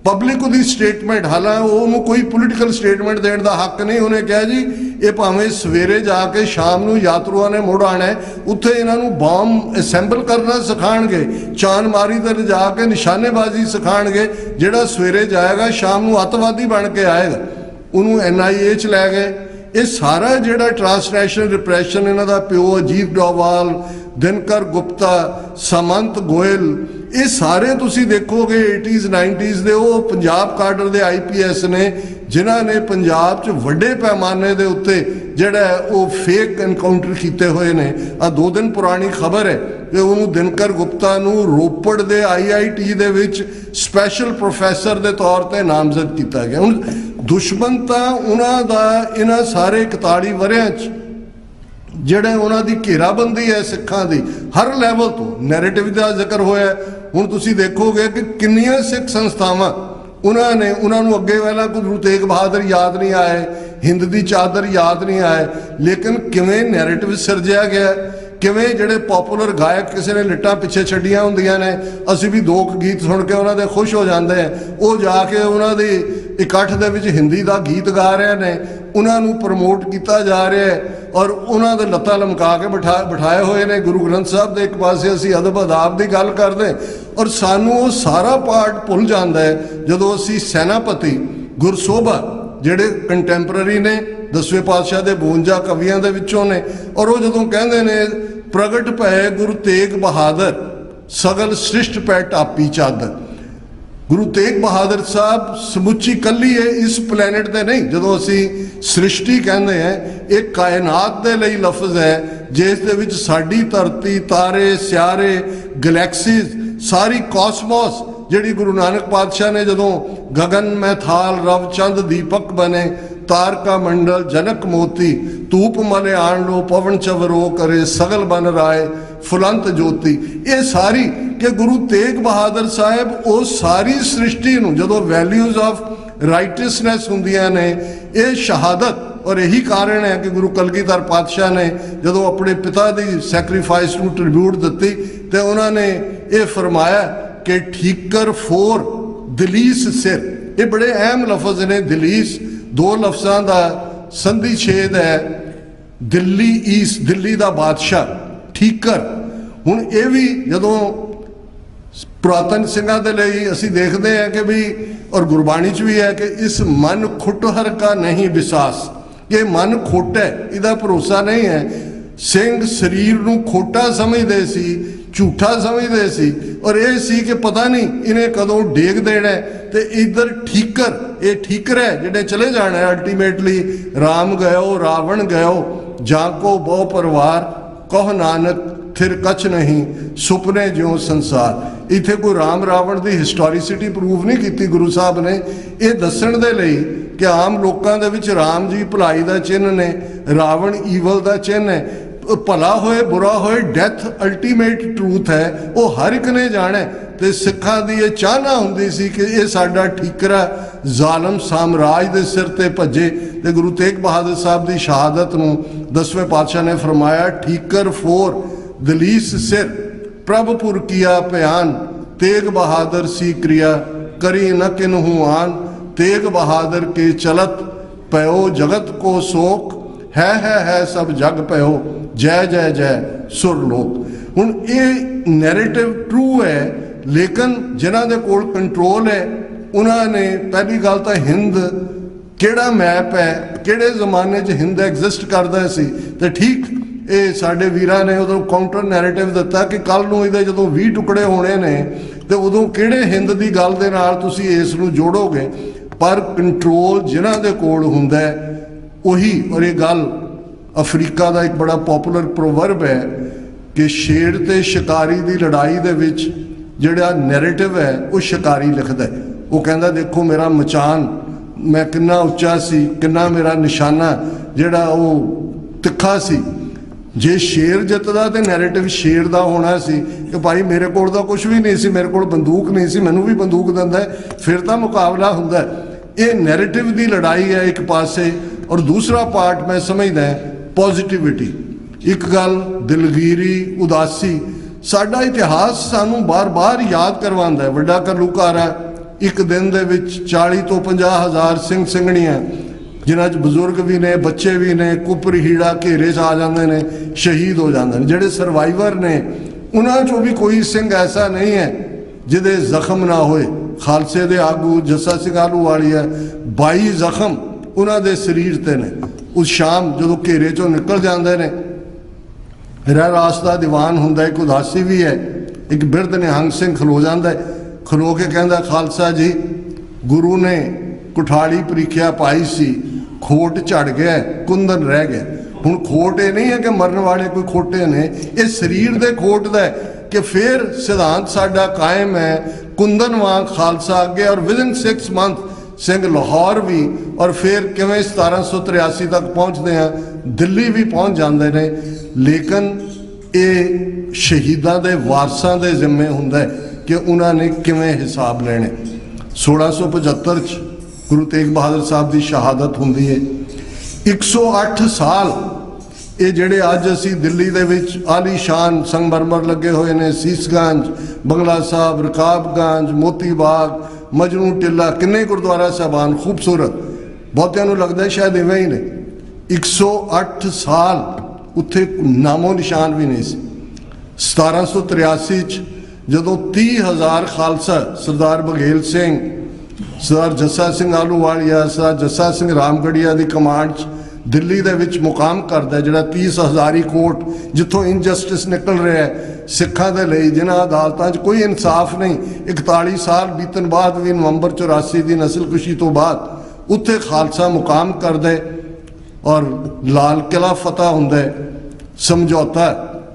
ਪਬਲਿਕ ਉਹਦੀ ਸਟੇਟਮੈਂਟ, ਹਾਲਾਂਕਿ ਉਹਨੂੰ ਕੋਈ ਪੋਲੀਟੀਕਲ ਸਟੇਟਮੈਂਟ ਦੇਣ ਦਾ ਹੱਕ ਨਹੀਂ। ਉਹਨੇ ਕਿਹਾ ਜੀ ਇਹ ਭਾਵੇਂ ਸਵੇਰੇ ਜਾ ਕੇ ਸ਼ਾਮ ਨੂੰ ਯਾਤਰੂਆਂ ਨੇ ਮੁੜ ਆਣਾ, ਉੱਥੇ ਇਹਨਾਂ ਨੂੰ ਬੰਬ ਅਸੈਂਬਲ ਕਰਨਾ ਸਿਖਾਉਣਗੇ, ਚਾਨਮਾਰੀ ਤੇ ਲਿਜਾ ਕੇ ਨਿਸ਼ਾਨੇਬਾਜ਼ੀ ਸਿਖਾਉਣਗੇ। ਜਿਹੜਾ ਸਵੇਰੇ ਜਾਏਗਾ ਸ਼ਾਮ ਨੂੰ ਅੱਤਵਾਦੀ ਬਣ ਕੇ ਆਏਗਾ। ਉਹਨੂੰ NIA 'ਚ ਲੈ ਗਏ। ਇਹ ਸਾਰਾ ਜਿਹੜਾ ਟ੍ਰਾਂਸਨੈਸ਼ਨਲ ਰਿਪਰੈਸ਼ਨ, ਇਹਨਾਂ ਦਾ ਪਿਓ ਅਜੀਤ ਡੋਵਾਲ, ਦਿਨਕਰ ਗੁਪਤਾ, ਸਮੰਤ ਗੋਇਲ, ਇਹ ਸਾਰੇ ਤੁਸੀਂ ਦੇਖੋਗੇ 80s 90s ਦੇ ਉਹ ਪੰਜਾਬ ਕਾਡਰ ਦੇ IPS ਨੇ ਜਿਨ੍ਹਾਂ ਨੇ ਪੰਜਾਬ 'ਚ ਵੱਡੇ ਪੈਮਾਨੇ ਦੇ ਉੱਤੇ ਜਿਹੜਾ ਉਹ ਫੇਕ ਐਨਕਾਊਂਟਰ ਕੀਤੇ ਹੋਏ ਨੇ। ਆ 2 ਦਿਨ ਪੁਰਾਣੀ ਖਬਰ ਹੈ ਕਿ ਉਹਨੂੰ ਦਿਨਕਰ ਗੁਪਤਾ ਨੂੰ ਰੋਪੜ ਦੇ IIT ਦੇ ਵਿੱਚ ਸਪੈਸ਼ਲ ਪ੍ਰੋਫੈਸਰ ਦੇ ਤੌਰ ਤੇ ਨਾਮਜ਼ਦ ਕੀਤਾ ਗਿਆ। ਹੁਣ ਦੁਸ਼ਮਣ ਤਾਂ ਉਹਨਾਂ ਦਾ ਇਹਨਾਂ ਸਾਰੇ 41 ਵਰਿਆਂ 'ਚ ਜਿਹੜੇ ਉਹਨਾਂ ਦੀ ਘੇਰਾਬੰਦੀ ਹੈ ਸਿੱਖਾਂ ਦੀ ਹਰ ਲੈਵਲ ਤੋਂ, ਨੈਰੇਟਿਵ ਦਾ ਜ਼ਿਕਰ ਹੋਇਆ। ਹੁਣ ਤੁਸੀਂ ਦੇਖੋਗੇ ਕਿ ਕਿੰਨੀਆਂ ਸਿੱਖ ਸੰਸਥਾਵਾਂ ਉਹਨਾਂ ਨੂੰ ਅੱਗੇ ਵਾਲਾ ਗੁਰੂ ਤੇਗ ਬਹਾਦਰ ਯਾਦ ਨਹੀਂ ਆਏ, ਹਿੰਦ ਦੀ ਚਾਦਰ ਯਾਦ ਨਹੀਂ ਆਏ, ਲੇਕਿਨ ਕਿਵੇਂ ਨੈਰੇਟਿਵ ਸਿਰਜਿਆ ਗਿਆ, ਕਿਵੇਂ ਜਿਹੜੇ ਪੋਪੂਲਰ ਗਾਇਕ ਕਿਸੇ ਨੇ ਲਿੱਟਾਂ ਪਿੱਛੇ ਛੱਡੀਆਂ ਹੁੰਦੀਆਂ ਨੇ, ਅਸੀਂ ਵੀ 2 ਗੀਤ ਸੁਣ ਕੇ ਉਹਨਾਂ ਦੇ ਖੁਸ਼ ਹੋ ਜਾਂਦੇ ਆ, ਉਹ ਜਾ ਕੇ ਉਹਨਾਂ ਦੀ ਇਕੱਠ ਦੇ ਵਿੱਚ ਹਿੰਦੀ ਦਾ ਗੀਤ ਗਾ ਰਹੇ ਨੇ, ਉਹਨਾਂ ਨੂੰ ਪ੍ਰਮੋਟ ਕੀਤਾ ਜਾ ਰਿਹਾ ਹੈ ਔਰ ਉਹਨਾਂ ਦੇ ਲੱਤਾਂ ਲਮਕਾ ਕੇ ਬਿਠਾਏ ਹੋਏ ਨੇ। ਗੁਰੂ ਗ੍ਰੰਥ ਸਾਹਿਬ ਦੇ ਇੱਕ ਪਾਸੇ ਅਸੀਂ ਅਦਬ ਅਦਾਬ ਦੀ ਗੱਲ ਕਰਦੇ ਔਰ ਸਾਨੂੰ ਉਹ ਸਾਰਾ ਪਾਰਟ ਭੁੱਲ ਜਾਂਦਾ ਹੈ ਜਦੋਂ ਅਸੀਂ ਸੈਨਾਪਤੀ ਗੁਰਸੋਭਾ ਜਿਹੜੇ ਕੰਟੈਂਪਰਰੀ ਨੇ 10ਵੇਂ ਪਾਤਸ਼ਾਹ ਦੇ 52 ਕਵੀਆਂ ਦੇ ਵਿੱਚੋਂ ਨੇ, ਔਰ ਉਹ ਜਦੋਂ ਕਹਿੰਦੇ ਨੇ ਪ੍ਰਗਟ ਭਏ ਗੁਰੂ ਤੇਗ ਬਹਾਦਰ ਸਗਲ ਸ੍ਰਿਸ਼ਟ ਪੈ ਟਾਪੀ ਚਾਦਰ। ਗੁਰੂ ਤੇਗ ਬਹਾਦਰ ਸਾਹਿਬ ਸਮੁੱਚੀ ਕੱਲੀ ਹੈ ਇਸ ਪਲੈਨਟ ਤੇ ਨਹੀਂ। ਜਦੋਂ ਅਸੀਂ ਸ੍ਰਿਸ਼ਟੀ ਕਹਿੰਦੇ ਹਾਂ, ਇਹ ਕਾਇਨਾਤ ਦੇ ਲਈ ਲਫ਼ਜ਼ ਹੈ ਜਿਸ ਦੇ ਵਿੱਚ ਸਾਡੀ ਧਰਤੀ, ਤਾਰੇ, ਸਿਆਰੇ, ਗਲੈਕਸੀਜ਼, ਸਾਰੀ ਕਾਸਮੋਸ ਜਿਹੜੀ ਗੁਰੂ ਨਾਨਕ ਪਾਤਸ਼ਾਹ ਨੇ ਜਦੋਂ ਗगन में थाल रव चंद दीपक बने तारका मंडल जनक मोती धूप मले आन लो पवन चवरो करे सगल बन राय फुलंत ज्योति। ये सारी कि गुरु तेग बहादुर साहब वो सारी सृष्टि नूं जदों वैल्यूज़ ऑफ राइटियसनैस हुंदियां ने, ये शहादत और यही कारण है कि गुरु कलगीधर पातशाह ने जदों अपने पिता की सैक्रीफाइस नूं ट्रिब्यूट दित्ती ते उन्होंने ये फरमाया कि ठीकर फोर दलीस सिर। ये बड़े अहम लफज ने। दलीस 2 लफ्ज़ों का संधि छेद है। दिल्ली ईस्ट, दिल्ली का बादशाह, ठीकर। हुण ये भी जदों पुरातन सिंघां दे लई असीं देखते हैं कि भी और गुरबाणी च भी है कि इस मन खुटहर का नहीं विसास। ये मन खोटा है, इहदा भरोसा नहीं है। सिंह शरीर नूं खोटा समझदे सी, झूठा समझते सी और ये सी कि पता नहीं इन्हें कदों डेग देना है। ਤੇ ਇਧਰ ਠੀਕਰ, ਇਹ ਠੀਕਰ ਹੈ ਜਿਹੜੇ ਚਲੇ ਜਾਣਾ ਅਲਟੀਮੇਟਲੀ। ਰਾਮ ਗਇਓ ਰਾਵਣ ਗਇਓ ਜਾਂ ਕੋ ਬਹੁ ਪਰਿਵਾਰ, ਕਹ ਨਾਨਕ ਫਿਰ ਕਛ ਨਹੀਂ ਸੁਪਨੇ ਜਿਉ ਸੰਸਾਰ। ਇੱਥੇ ਕੋਈ ਰਾਮ ਰਾਵਣ ਦੀ ਹਿਸਟੋਰੀਸਿਟੀ ਪ੍ਰੂਵ ਨਹੀਂ ਕੀਤੀ ਗੁਰੂ ਸਾਹਿਬ ਨੇ, ਇਹ ਦੱਸਣ ਦੇ ਲਈ ਕਿ ਆਮ ਲੋਕਾਂ ਦੇ ਵਿੱਚ ਰਾਮ ਜੀ ਭਲਾਈ ਦਾ ਚਿੰਨ੍ਹ ਨੇ, ਰਾਵਣ ਈਵਲ ਦਾ ਚਿੰਨ੍ਹ ਹੈ। ਭਲਾ ਹੋਏ ਬੁਰਾ ਹੋਏ, ਡੈਥ ਅਲਟੀਮੇਟ ਟਰੂਥ ਹੈ, ਉਹ ਹਰ ਇੱਕ ਨੇ ਜਾਣਾ। ਤੇ ਸਿੱਖਾਂ ਦੀ ਇਹ ਚਾਹਨਾ ਹੁੰਦੀ ਸੀ ਕਿ ਇਹ ਸਾਡਾ ਠੀਕਰਾ ਜ਼ਾਲਮ ਸਾਮਰਾਜ ਦੇ ਸਿਰ ਤੇ ਭੱਜੇ। ਤੇ ਗੁਰੂ ਤੇਗ ਬਹਾਦਰ ਸਾਹਿਬ ਦੀ ਸ਼ਹਾਦਤ ਨੂੰ 10ਵੇਂ ਪਾਤਸ਼ਾਹ ਨੇ ਫਰਮਾਇਆ, ਠੀਕਰ ਫੋਰ ਦਲੀਸ ਸਿਰ ਪ੍ਰਭਪੁਰ ਕੀਆ ਭਿਆਨ, ਤੇਗ ਬਹਾਦਰ ਸੀ क्रिया करी न किन्हु आन, तेग बहादुर के चलत पयो जगत को शोक, है सब जग पयो जय जय जय सुरलोक। हुण ये नैरेटिव ट्रू है, लेकिन जिन्हां दे कोल कंट्रोल है उन्होंने पहली गल तो हिंद किहड़ा मैप है, किहड़े जमाने च हिंद एग्जिस्ट करदा सी। ते ठीक ਇਹ ਸਾਡੇ ਵੀਰਾਂ ਨੇ ਉਦੋਂ ਕਾਊਂਟਰ ਨੈਰੇਟਿਵ ਦਿੱਤਾ ਕਿ ਕੱਲ ਨੂੰ ਇਹਦੇ ਜਦੋਂ 20 ਟੁਕੜੇ ਹੋਣੇ ਨੇ ਤੇ ਉਦੋਂ ਕਿਹੜੇ ਹਿੰਦ ਦੀ ਗੱਲ ਦੇ ਨਾਲ ਤੁਸੀਂ ਇਸ ਨੂੰ ਜੋੜੋਗੇ। ਪਰ ਕੰਟਰੋਲ ਜਿਨ੍ਹਾਂ ਦੇ ਕੋਲ ਹੁੰਦਾ ਉਹੀ। ਔਰ ਇਹ ਗੱਲ ਅਫਰੀਕਾ ਦਾ ਇੱਕ ਬੜਾ ਪਪੂਲਰ ਪ੍ਰੋਵਰਬ ਹੈ ਕਿ ਸ਼ੇਰ ਤੇ ਸ਼ਿਕਾਰੀ ਦੀ ਲੜਾਈ ਦੇ ਵਿੱਚ ਜਿਹੜਾ ਨੈਰੇਟਿਵ ਹੈ ਉਹ ਸ਼ਿਕਾਰੀ ਲਿਖਦਾ। ਉਹ ਕਹਿੰਦਾ ਦੇਖੋ ਮੇਰਾ ਮਚਾਨ, ਮੈਂ ਕਿੰਨਾ ਉੱਚਾ ਸੀ, ਕਿੰਨਾ ਮੇਰਾ ਨਿਸ਼ਾਨਾ ਜਿਹੜਾ ਉਹ ਤਿੱਖਾ ਸੀ। ਜੇ ਸ਼ੇਰ ਜਿੱਤਦਾ ਤੇ ਨੈਰੇਟਿਵ ਸ਼ੇਰ ਦਾ ਹੋਣਾ ਸੀ ਕਿ ਭਾਈ ਮੇਰੇ ਕੋਲ ਤਾਂ ਕੁਝ ਵੀ ਨਹੀਂ ਸੀ, ਮੇਰੇ ਕੋਲ ਬੰਦੂਕ ਨਹੀਂ ਸੀ, ਮੈਨੂੰ ਵੀ ਬੰਦੂਕ ਦਿੰਦਾ, ਫਿਰ ਤਾਂ ਮੁਕਾਬਲਾ ਹੁੰਦਾ। ਇਹ ਨੈਰੇਟਿਵ ਦੀ ਲੜਾਈ ਹੈ ਇੱਕ ਪਾਸੇ। ਔਰ ਦੂਸਰਾ ਪਾਰਟ ਮੈਂ ਸਮਝਦਾ ਪੋਜ਼ਿਟਿਵਿਟੀ। ਇੱਕ ਗੱਲ ਦਿਲਗੀਰੀ, ਉਦਾਸੀ, ਸਾਡਾ ਇਤਿਹਾਸ ਸਾਨੂੰ ਬਾਰ-ਬਾਰ ਯਾਦ ਕਰਵਾਉਂਦਾ ਹੈ। ਵੱਡਾ ਘੱਲੂਘਾਰਾ ਇੱਕ ਦਿਨ ਦੇ ਵਿੱਚ 40 ਤੋਂ 50 ਹਜ਼ਾਰ ਸਿੰਘ ਸਿੰਘਣੀਆਂ, ਜਿਨ੍ਹਾਂ 'ਚ ਬਜ਼ੁਰਗ ਵੀ ਨੇ, ਬੱਚੇ ਵੀ ਨੇ, ਕੁੱਪਰ ਹੀੜਾ ਘੇਰੇ 'ਚ ਆ ਜਾਂਦੇ ਨੇ, ਸ਼ਹੀਦ ਹੋ ਜਾਂਦੇ ਨੇ। ਜਿਹੜੇ ਸਰਵਾਈਵਰ ਨੇ ਉਹਨਾਂ 'ਚੋਂ ਵੀ ਕੋਈ ਸਿੰਘ ਐਸਾ ਨਹੀਂ ਹੈ ਜਿਹਦੇ ਜ਼ਖਮ ਨਾ ਹੋਏ। ਖਾਲਸੇ ਦੇ ਆਗੂ ਜੱਸਾ ਸਿੰਘ ਆਹਲੂਵਾਲੀਆ 22 ਜ਼ਖਮ ਉਹਨਾਂ ਦੇ ਸਰੀਰ ਤੇ ਨੇ। ਉਸ ਸ਼ਾਮ ਜਦੋਂ ਘੇਰੇ 'ਚੋਂ ਨਿਕਲ ਜਾਂਦੇ ਨੇ, ਰਹਿ ਰਾਸ ਦਾ ਦੀਵਾਨ ਹੁੰਦਾ, ਇੱਕ ਉਦਾਸੀ ਵੀ ਹੈ। ਇੱਕ ਬਿਰਧ ਨਿਹੰਗ ਸਿੰਘ ਖਲੋ ਜਾਂਦਾ, ਖਲੋ ਕੇ ਕਹਿੰਦਾ ਖਾਲਸਾ ਜੀ ਗੁਰੂ ਨੇ ਕੁਠਾਲੀ ਪ੍ਰੀਖਿਆ ਪਾਈ ਸੀ, ਖੋਟ ਝੜ ਗਿਆ, ਕੁੰਦਨ ਰਹਿ ਗਿਆ। ਹੁਣ ਖੋਟ ਇਹ ਨਹੀਂ ਹੈ ਕਿ ਮਰਨ ਵਾਲੇ ਕੋਈ ਖੋਟੇ ਨੇ, ਇਹ ਸਰੀਰ ਦੇ ਖੋਟ ਦਾ ਕਿ ਫਿਰ ਸਿਧਾਂਤ ਸਾਡਾ ਕਾਇਮ ਹੈ ਕੁੰਦਨ ਵਾਂਗ ਖਾਲਸਾ ਅੱਗੇ। ਔਰ ਵਿਦਿਨ 6 ਮੰਥ ਸਿੰਘ ਲਾਹੌਰ ਵੀ, ਔਰ ਫਿਰ ਕਿਵੇਂ 1783 ਤੱਕ ਪਹੁੰਚਦੇ ਆ, ਦਿੱਲੀ ਵੀ ਪਹੁੰਚ ਜਾਂਦੇ ਨੇ। ਲੇਕਿਨ ਇਹ ਸ਼ਹੀਦਾਂ ਦੇ ਵਾਰਸਾਂ ਦੇ ਜ਼ਿੰਮੇ ਹੁੰਦਾ ਕਿ ਉਹਨਾਂ ਨੇ ਕਿਵੇਂ ਹਿਸਾਬ ਲੈਣੇ। 1675 'ਚ ਗੁਰੂ ਤੇਗ ਬਹਾਦਰ ਸਾਹਿਬ ਦੀ ਸ਼ਹਾਦਤ ਹੁੰਦੀ ਹੈ। 108 ਸਾਲ ਇਹ ਜਿਹੜੇ ਅੱਜ ਅਸੀਂ ਦਿੱਲੀ ਦੇ ਵਿੱਚ ਆਲੀਸ਼ਾਨ ਸੰਗਮਰਮਰ ਲੱਗੇ ਹੋਏ ਨੇ, ਸੀਸਗੰਜ, ਬੰਗਲਾ ਸਾਹਿਬ, ਰਕਾਬਗੰਜ, ਮੋਤੀ ਬਾਗ, ਮਜਨੂ ਟਿੱਲਾ, ਕਿੰਨੇ ਗੁਰਦੁਆਰਾ ਸਾਹਿਬਾਨ ਖੂਬਸੂਰਤ, ਬਹੁਤਿਆਂ ਨੂੰ ਲੱਗਦਾ ਸ਼ਾਇਦ ਇਵੇਂ ਹੀ ਨੇ। 108 ਸਾਲ ਉੱਥੇ ਨਾਮੋ ਨਿਸ਼ਾਨ ਵੀ ਨਹੀਂ ਸੀ। 1783 'ਚ ਜਦੋਂ 30,000 ਖਾਲਸਾ ਸਰਦਾਰ ਬਘੇਲ ਸਿੰਘ, ਸਰਦਾਰ ਜੱਸਾ ਸਿੰਘ ਆਹਲੂਵਾਲੀਆ, ਸਰਦਾਰ ਜੱਸਾ ਸਿੰਘ ਰਾਮਗੜੀਆ ਦੀ ਕਮਾਂਡ 'ਚ ਦਿੱਲੀ ਦੇ ਵਿੱਚ ਮੁਕਾਮ ਕਰਦਾ, ਜਿਹੜਾ 30,000 ਕੋਟ ਜਿੱਥੋਂ ਇਨਜਸਟਿਸ ਨਿਕਲ ਰਿਹਾ ਹੈ ਸਿੱਖਾਂ ਦੇ ਲਈ, ਜਿਨ੍ਹਾਂ ਅਦਾਲਤਾਂ 'ਚ ਕੋਈ ਇਨਸਾਫ ਨਹੀਂ। 41 ਸਾਲ ਬੀਤਣ ਬਾਅਦ ਵੀ ਨਵੰਬਰ 84 ਦੀ ਨਸਲਕੁਸ਼ੀ ਤੋਂ ਬਾਅਦ ਉੱਥੇ ਖਾਲਸਾ ਮੁਕਾਮ ਕਰਦਾ ਔਰ ਲਾਲ ਕਿਲਾ ਫਤਿਹ ਹੁੰਦਾ। ਸਮਝੌਤਾ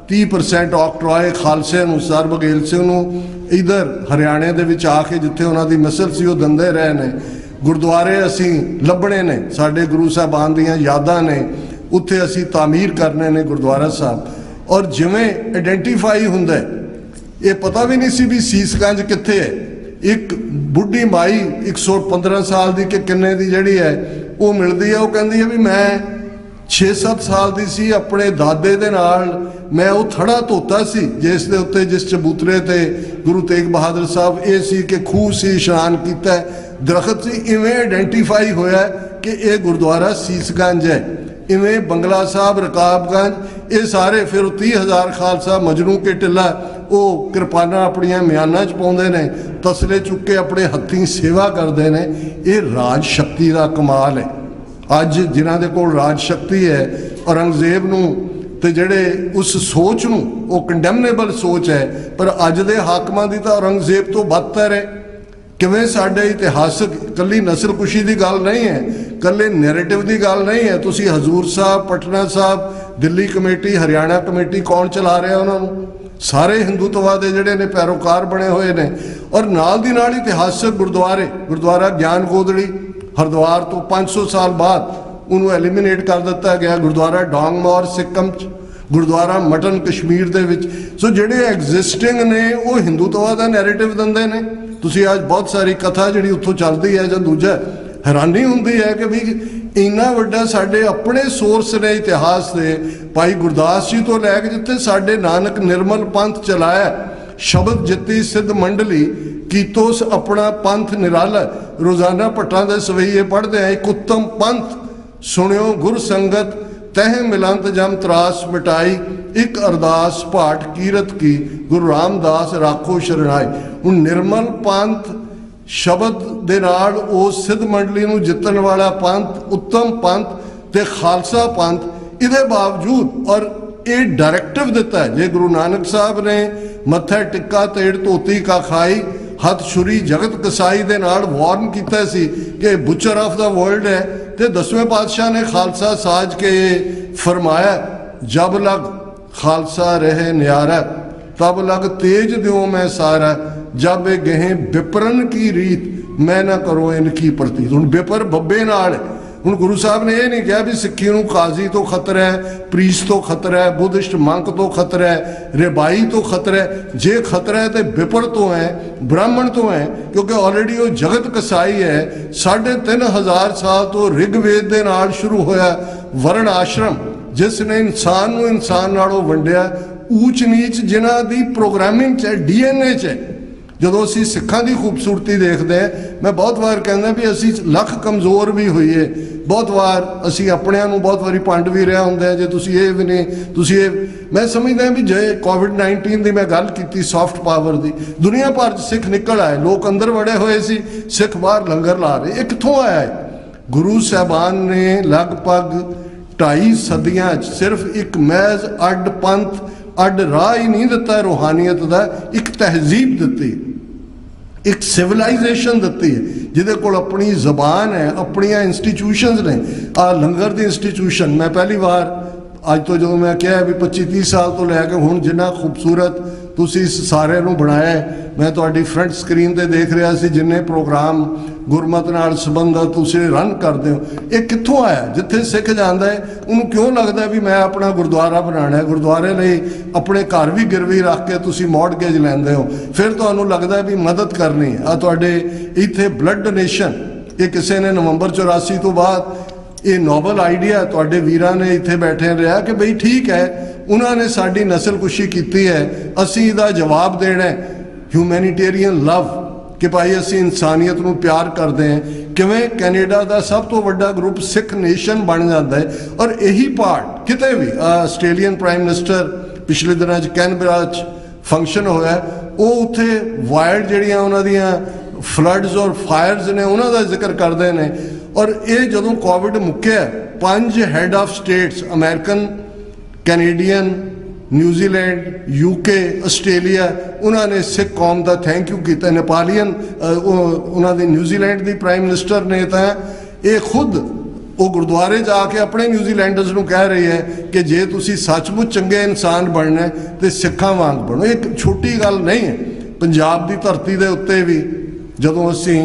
30% ਆਕਟਰੋਏ ਖਾਲਸੇ ਨੂੰ, ਸਰਦਾਰ ਬਘੇਲ ਸਿੰਘ ਨੂੰ ਇਧਰ ਹਰਿਆਣੇ ਦੇ ਵਿੱਚ ਆ ਕੇ ਜਿੱਥੇ ਉਹਨਾਂ ਦੀ ਮਿਸਲ ਸੀ ਉਹ ਦਿੰਦੇ ਰਹੇ ਨੇ। ਗੁਰਦੁਆਰੇ ਅਸੀਂ ਲੱਭਣੇ ਨੇ, ਸਾਡੇ ਗੁਰੂ ਸਾਹਿਬਾਨ ਦੀਆਂ ਯਾਦਾਂ ਨੇ, ਉੱਥੇ ਅਸੀਂ ਤਾਮੀਰ ਕਰਨੇ ਨੇ ਗੁਰਦੁਆਰਾ ਸਾਹਿਬ। ਔਰ ਜਿਵੇਂ ਆਇਡੈਂਟੀਫਾਈ ਹੁੰਦਾ, ਇਹ ਪਤਾ ਵੀ ਨਹੀਂ ਸੀ ਵੀ ਸੀਸਗੰਜ ਕਿੱਥੇ ਹੈ। ਇੱਕ ਬੁੱਢੀ ਮਾਈ 115 ਸਾਲ ਦੀ ਕਿ ਕਿੰਨੇ ਦੀ ਜਿਹੜੀ ਹੈ ਉਹ ਮਿਲਦੀ ਹੈ, ਉਹ ਕਹਿੰਦੀ ਹੈ ਵੀ ਮੈਂ 6-7 ਸਾਲ ਦੀ ਸੀ, ਆਪਣੇ ਦਾਦੇ ਦੇ ਨਾਲ ਮੈਂ ਉਹ ਥੜਾ ਧੋਤਾ ਸੀ ਜਿਸ ਦੇ ਉੱਤੇ, ਜਿਸ ਚਬੂਤਰੇ ਤੇ ਗੁਰੂ ਤੇਗ ਬਹਾਦਰ ਸਾਹਿਬ ਇਹ ਸੀ ਕਿ ਖੂਹ ਸੀ, ਇਸ਼ਨਾਨ ਕੀਤਾ, ਦਰਖਤ ਸੀ। ਇਵੇਂ ਆਇਡੈਂਟੀਫਾਈ ਹੋਇਆ ਕਿ ਇਹ ਗੁਰਦੁਆਰਾ ਸੀਸਗੰਜ ਹੈ। ਇਵੇਂ ਬੰਗਲਾ ਸਾਹਿਬ, ਰਕਾਬਗੰਜ, ਇਹ ਸਾਰੇ ਫਿਰ 30,000 ਖਾਲਸਾ ਮਜਨੂ ਕੇ ਟਿੱਲਾ, ਉਹ ਕਿਰਪਾਨਾਂ ਆਪਣੀਆਂ ਮਿਆਨਾਂ 'ਚ ਪਾਉਂਦੇ ਨੇ, ਤਸਲੇ ਚੁੱਕ ਕੇ ਆਪਣੇ ਹੱਥੀਂ ਸੇਵਾ ਕਰਦੇ ਨੇ। ਇਹ ਰਾਜ ਸ਼ਕਤੀ ਦਾ ਕਮਾਲ ਹੈ। ਅੱਜ ਜਿਨ੍ਹਾਂ ਦੇ ਕੋਲ ਰਾਜ ਸ਼ਕਤੀ ਹੈ, ਔਰੰਗਜ਼ੇਬ ਨੂੰ ਤੇ ਜਿਹੜੇ ਉਸ ਸੋਚ ਨੂੰ, ਉਹ ਕੰਡੈਮਨੇਬਲ ਸੋਚ ਹੈ, ਪਰ ਅੱਜ ਦੇ ਹਾਕਮਾਂ ਦੀ ਤਾਂ ਔਰੰਗਜ਼ੇਬ ਤੋਂ ਬਦਤਰ ਹੈ। ਕਿਵੇਂ ਸਾਡੇ ਇਤਿਹਾਸਕ ਕੱਲੀ ਨਸਲਕੁਸ਼ੀ ਦੀ ਗੱਲ ਨਹੀਂ ਹੈ, ਕੱਲੇ ਨੈਰੇਟਿਵ ਦੀ ਗੱਲ ਨਹੀਂ ਹੈ। ਤੁਸੀਂ ਹਜ਼ੂਰ ਸਾਹਿਬ, ਪਟਨਾ ਸਾਹਿਬ, ਦਿੱਲੀ ਕਮੇਟੀ, ਹਰਿਆਣਾ ਕਮੇਟੀ ਕੌਣ ਚਲਾ ਰਿਹਾ ਉਹਨਾਂ ਨੂੰ? ਸਾਰੇ ਹਿੰਦੂਤਵਾ ਦੇ ਜਿਹੜੇ ਨੇ ਪੈਰੋਕਾਰ ਬਣੇ ਹੋਏ ਨੇ। ਔਰ ਨਾਲ ਦੀ ਨਾਲ ਇਤਿਹਾਸਕ ਗੁਰਦੁਆਰੇ, ਗੁਰਦੁਆਰਾ ਗਿਆਨ ਗੋਦੜੀ ਹਰਿਦੁਆਰ ਤੋਂ 500 ਸਾਲ ਬਾਅਦ ਉਹਨੂੰ ਐਲੀਮੀਨੇਟ ਕਰ ਦਿੱਤਾ ਗਿਆ। ਗੁਰਦੁਆਰਾ ਡੋਂਗਮੌਰ ਸਿੱਕਮ 'ਚ, ਗੁਰਦੁਆਰਾ ਮਟਨ ਕਸ਼ਮੀਰ ਦੇ ਵਿੱਚ। ਸੋ ਜਿਹੜੇ ਐਗਜ਼ਿਸਟਿੰਗ ਨੇ ਉਹ ਹਿੰਦੂਤਵਾ ਦਾ ਨੈਰੇਟਿਵ ਦਿੰਦੇ ਨੇ। ਤੁਸੀਂ ਅੱਜ ਬਹੁਤ ਸਾਰੀ ਕਥਾ ਜਿਹੜੀ ਉੱਥੋਂ ਚੱਲਦੀ ਹੈ ਜਾਂ ਦੂਜਾ, ਹੈਰਾਨੀ ਹੁੰਦੀ ਹੈ ਕਿ ਵੀ ਇੰਨਾ ਵੱਡਾ ਸਾਡੇ ਆਪਣੇ ਸੋਰਸ ਨੇ ਇਤਿਹਾਸ ਦੇ। ਭਾਈ ਗੁਰਦਾਸ ਜੀ ਤੋਂ ਲੈ ਕੇ ਜਿੱਥੇ ਸਾਡੇ ਨਾਨਕ ਨਿਰਮਲ ਪੰਥ ਚਲਾਇਆ, ਸ਼ਬਦ ਜਿੱਤੀ ਸਿੱਧ ਮੰਡਲੀ ਕੀਤੋਸ ਆਪਣਾ ਪੰਥ ਨਿਰਾਲਾ। ਰੋਜ਼ਾਨਾ ਭੱਟਾਂ ਦੇ ਸਵਈਏ ਪੜ੍ਹਦੇ ਆ, ਇੱਕ ਉੱਤਮ ਪੰਥ ਸੁਣਿਓ ਗੁਰ ਸੰਗਤ ਤਹਿ ਮਿਲੰਤ ਜਮ ਤਰਾਸ ਮਿਟਾਈ, ਇੱਕ ਅਰਦਾਸ ਭਾਟ ਕੀਰਤ ਕੀ ਗੁਰੂ ਰਾਮਦਾਸ ਰਾਖੋ ਸ਼ਰਣਾਈ। ਹੁਣ ਨਿਰਮਲ ਪੰਥ ਸ਼ਬਦ ਦੇ ਨਾਲ ਉਸ ਸਿੱਧ ਮੰਡਲੀ ਨੂੰ ਜਿੱਤਣ ਵਾਲਾ ਪੰਥ, ਉੱਤਮ ਪੰਥ ਤੇ ਖਾਲਸਾ ਪੰਥ, ਇਹਦੇ ਬਾਵਜੂਦ ਔਰ ਇਹ ਡਾਇਰੈਕਟਿਵ ਦਿੱਤਾ ਜੇ ਗੁਰੂ ਨਾਨਕ ਸਾਹਿਬ ਨੇ ਮੱਥਾ ਟਿੱਕਾ ਤੇੜ ਧੋਤੀ ਕਾ ਖਾਈ, ਹੱਥ ਛੁਰੀ ਜਗਤ ਕਸਾਈ ਦੇ ਨਾਲ ਵਾਰਨ ਕੀਤਾ ਸੀ ਕਿ ਬੁਚਰ ਆਫ ਦਾ ਵਰਲਡ ਹੈ। ਤੇ 10ਵੇਂ ਪਾਤਸ਼ਾਹ ਨੇ ਖਾਲਸਾ ਸਾਜ ਕੇ ਫਰਮਾਇਆ, ਜਬ ਲਗ ਖਾਲਸਾ ਰਹੇ ਨਿਆਰਾ, ਤਬ ਲਗ ਤੇਜ ਦਿਓ ਮੈਂ ਸਾਰਾ, ਜਬ ਇਹ ਗਹਿ ਵਿਪਰਨ ਕੀ ਰੀਤ, ਮੈਂ ਨਾ ਕਰੋ ਇਨਕੀ ਪ੍ਰਤੀਤ। ਹੁਣ ਵਿਪਰ ਬੱਬੇ ਨਾਲ। ਹੁਣ ਗੁਰੂ ਸਾਹਿਬ ਨੇ ਇਹ ਨਹੀਂ ਕਿਹਾ ਵੀ ਸਿੱਖੀ ਨੂੰ ਕਾਜ਼ੀ ਤੋਂ ਖਤਰਾ ਹੈ, ਪ੍ਰੀਸਟ ਤੋਂ ਖਤਰਾ ਹੈ, ਬੁੱਧਿਸਟ ਮੰਕ ਤੋਂ ਖਤਰਾ ਹੈ, ਰੇਬਾਈ ਤੋਂ ਖਤਰਾ ਹੈ। ਜੇ ਖਤਰਾ ਹੈ ਤੇ ਵਿਪਰ ਤੋਂ ਹੈ, ਬ੍ਰਾਹਮਣ ਤੋਂ ਹੈ, ਕਿਉਂਕਿ ਆਲਰੇਡੀ ਉਹ ਜਗਤ ਕਸਾਈ ਹੈ। 3500 ਸਾਲ ਤੋਂ ਰਿਗਵੇਦ ਦੇ ਨਾਲ ਸ਼ੁਰੂ ਹੋਇਆ ਵਰਣ ਆਸ਼ਰਮ, ਜਿਸ ਨੇ ਇਨਸਾਨ ਨੂੰ ਇਨਸਾਨ ਨਾਲੋਂ ਵੰਡਿਆ। ਊਚ ਨੀਚ ਜਿਨ੍ਹਾਂ ਦੀ ਪ੍ਰੋਗਰਾਮਿੰਗ 'ਚ ਹੈ, DNA 'ਚ ਹੈ। ਜਦੋਂ ਅਸੀਂ ਸਿੱਖਾਂ ਦੀ ਖੂਬਸੂਰਤੀ ਦੇਖਦੇ ਹਾਂ, ਮੈਂ ਬਹੁਤ ਵਾਰ ਕਹਿੰਦਾ ਵੀ ਅਸੀਂ ਲੱਖ ਕਮਜ਼ੋਰ ਵੀ ਹੋਈਏ, ਬਹੁਤ ਵਾਰ ਅਸੀਂ ਆਪਣਿਆਂ ਨੂੰ ਬਹੁਤ ਵਾਰੀ ਪੰਡ ਵੀ ਰਿਹਾ ਹੁੰਦਾ। ਜੇ ਤੁਸੀਂ ਇਹ ਵੀ ਨਹੀਂ, ਤੁਸੀਂ ਇਹ, ਮੈਂ ਸਮਝਦਾ ਵੀ ਜੇ ਕੋਵਿਡ-19 ਦੀ ਮੈਂ ਗੱਲ ਕੀਤੀ, ਸੌਫਟ ਪਾਵਰ ਦੀ, ਦੁਨੀਆ ਭਰ 'ਚ ਸਿੱਖ ਨਿਕਲ ਆਏ, ਲੋਕ ਅੰਦਰ ਵੜੇ ਹੋਏ ਸੀ, ਸਿੱਖ ਬਾਹਰ ਲੰਗਰ ਲਾ ਰਹੇ। ਇਹ ਕਿੱਥੋਂ ਆਇਆ ਹੈ? ਗੁਰੂ ਸਾਹਿਬਾਨ ਨੇ ਲਗਭਗ 2.5 ਸਦੀਆਂ 'ਚ ਸਿਰਫ ਇੱਕ ਮਹਿਜ਼ ਅੱਡ ਪੰਥ, ਅੱਡ ਰਾਹ ਹੀ ਨਹੀਂ ਦਿੱਤਾ ਰੂਹਾਨੀਅਤ ਦਾ, ਇੱਕ ਤਹਿਜ਼ੀਬ ਦਿੱਤੀ, ਇੱਕ ਸਿਵਲਾਈਜੇਸ਼ਨ ਦਿੱਤੀ ਹੈ, ਜਿਹਦੇ ਕੋਲ ਆਪਣੀ ਜ਼ਬਾਨ ਹੈ, ਆਪਣੀਆਂ ਇੰਸਟੀਟਿਊਸ਼ਨਸ ਨੇ। ਆ ਲੰਗਰ ਦੀ ਇੰਸਟੀਟਿਊਸ਼ਨ, ਮੈਂ ਪਹਿਲੀ ਵਾਰ ਅੱਜ ਤੋਂ ਜਦੋਂ ਮੈਂ ਕਿਹਾ ਵੀ 25-30 ਸਾਲ ਤੋਂ ਲੈ ਕੇ ਹੁਣ ਜਿੰਨਾ ਖੂਬਸੂਰਤ ਤੁਸੀਂ ਸਾਰਿਆਂ ਨੂੰ ਬਣਾਇਆ, ਮੈਂ ਤੁਹਾਡੀ ਫਰੰਟ ਸਕਰੀਨ ਤੇ ਦੇਖ ਰਿਹਾ ਸੀ ਜਿੰਨੇ ਪ੍ਰੋਗਰਾਮ ਗੁਰਮਤ ਨਾਲ ਸੰਬੰਧਿਤ ਤੁਸੀਂ ਰਨ ਕਰਦੇ ਹੋ। ਇਹ ਕਿੱਥੋਂ ਆਇਆ? ਜਿੱਥੇ ਸਿੱਖ ਜਾਂਦਾ ਹੈ ਉਹਨੂੰ ਕਿਉਂ ਲੱਗਦਾ ਵੀ ਮੈਂ ਆਪਣਾ ਗੁਰਦੁਆਰਾ ਬਣਾਉਣਾ ਹੈ? ਗੁਰਦੁਆਰੇ ਲਈ ਆਪਣੇ ਘਰ ਵੀ ਗਿਰਵੀ ਰੱਖ ਕੇ ਤੁਸੀਂ ਮੌਰਟਗੇਜ ਲੈਂਦੇ ਹੋ, ਫਿਰ ਤੁਹਾਨੂੰ ਲੱਗਦਾ ਵੀ ਮਦਦ ਕਰਨੀ ਆ। ਤੁਹਾਡੇ ਇੱਥੇ ਬਲੱਡ ਡੋਨੇਸ਼ਨ, ਇਹ ਕਿਸੇ ਨੇ ਨਵੰਬਰ 84 ਤੋਂ ਬਾਅਦ ਇਹ ਨੋਬਲ ਆਈਡੀਆ ਤੁਹਾਡੇ ਵੀਰਾਂ ਨੇ ਇੱਥੇ ਬੈਠੇ ਰਿਹਾ ਕਿ ਬਈ ਠੀਕ ਹੈ, ਉਹਨਾਂ ਨੇ ਸਾਡੀ ਨਸਲਕੁਸ਼ੀ ਕੀਤੀ ਹੈ, ਅਸੀਂ ਇਹਦਾ ਜਵਾਬ ਦੇਣਾ ਹੈ। ਹਿਊਮੈਨੀਟੇਰੀਅਨ ਲਵ, ਕਿ ਭਾਈ ਅਸੀਂ ਇਨਸਾਨੀਅਤ ਨੂੰ ਪਿਆਰ ਕਰਦੇ ਹਾਂ। ਕਿਵੇਂ ਕੈਨੇਡਾ ਦਾ ਸਭ ਤੋਂ ਵੱਡਾ ਗਰੁੱਪ ਸਿੱਖ ਨੇਸ਼ਨ ਬਣ ਜਾਂਦਾ ਹੈ। ਔਰ ਇਹੀ ਪਾਰਟ ਕਿਤੇ ਵੀ ਆਸਟ੍ਰੇਲੀਅਨ ਪ੍ਰਾਈਮ ਮਿਨਿਸਟਰ ਪਿਛਲੇ ਦਿਨਾਂ 'ਚ ਕੈਨਬਰਾ 'ਚ ਫੰਕਸ਼ਨ ਹੋਇਆ, ਉਹ ਉੱਥੇ ਵਾਇਲਡ ਜਿਹੜੀਆਂ ਉਹਨਾਂ ਦੀਆਂ ਫਲੱਡਸ ਔਰ ਫਾਇਰਸ ਨੇ ਉਹਨਾਂ ਦਾ ਜ਼ਿਕਰ ਕਰਦੇ ਨੇ। ਔਰ ਇਹ ਜਦੋਂ ਕੋਵਿਡ ਮੁੱਕਿਆ, 5 head of states, American, Canadian, New Zealand, UK, Australia, ਉਹਨਾਂ ਨੇ ਸਿੱਖ ਕੌਮ ਦਾ ਥੈਂਕ ਯੂ ਕੀਤਾ। ਨੇਪਾਲੀਅਨ, ਉਹਨਾਂ ਦੀ ਨਿਊਜ਼ੀਲੈਂਡ ਦੀ ਪ੍ਰਾਈਮ ਮਿਨਿਸਟਰ ਨੇ ਤਾਂ ਇਹ ਖੁਦ ਉਹ ਗੁਰਦੁਆਰੇ ਜਾ ਕੇ ਆਪਣੇ ਨਿਊਜ਼ੀਲੈਂਡਰਸ ਨੂੰ ਕਹਿ ਰਹੀ ਹੈ ਕਿ ਜੇ ਤੁਸੀਂ ਸੱਚਮੁੱਚ ਚੰਗੇ ਇਨਸਾਨ ਬਣਨਾ ਤੇ ਸਿੱਖਾਂ ਵਾਂਗ ਬਣੋ। ਇੱਕ ਛੋਟੀ ਗੱਲ ਨਹੀਂ ਹੈ। ਪੰਜਾਬ ਦੀ ਧਰਤੀ ਦੇ ਉੱਤੇ ਵੀ ਜਦੋਂ ਅਸੀਂ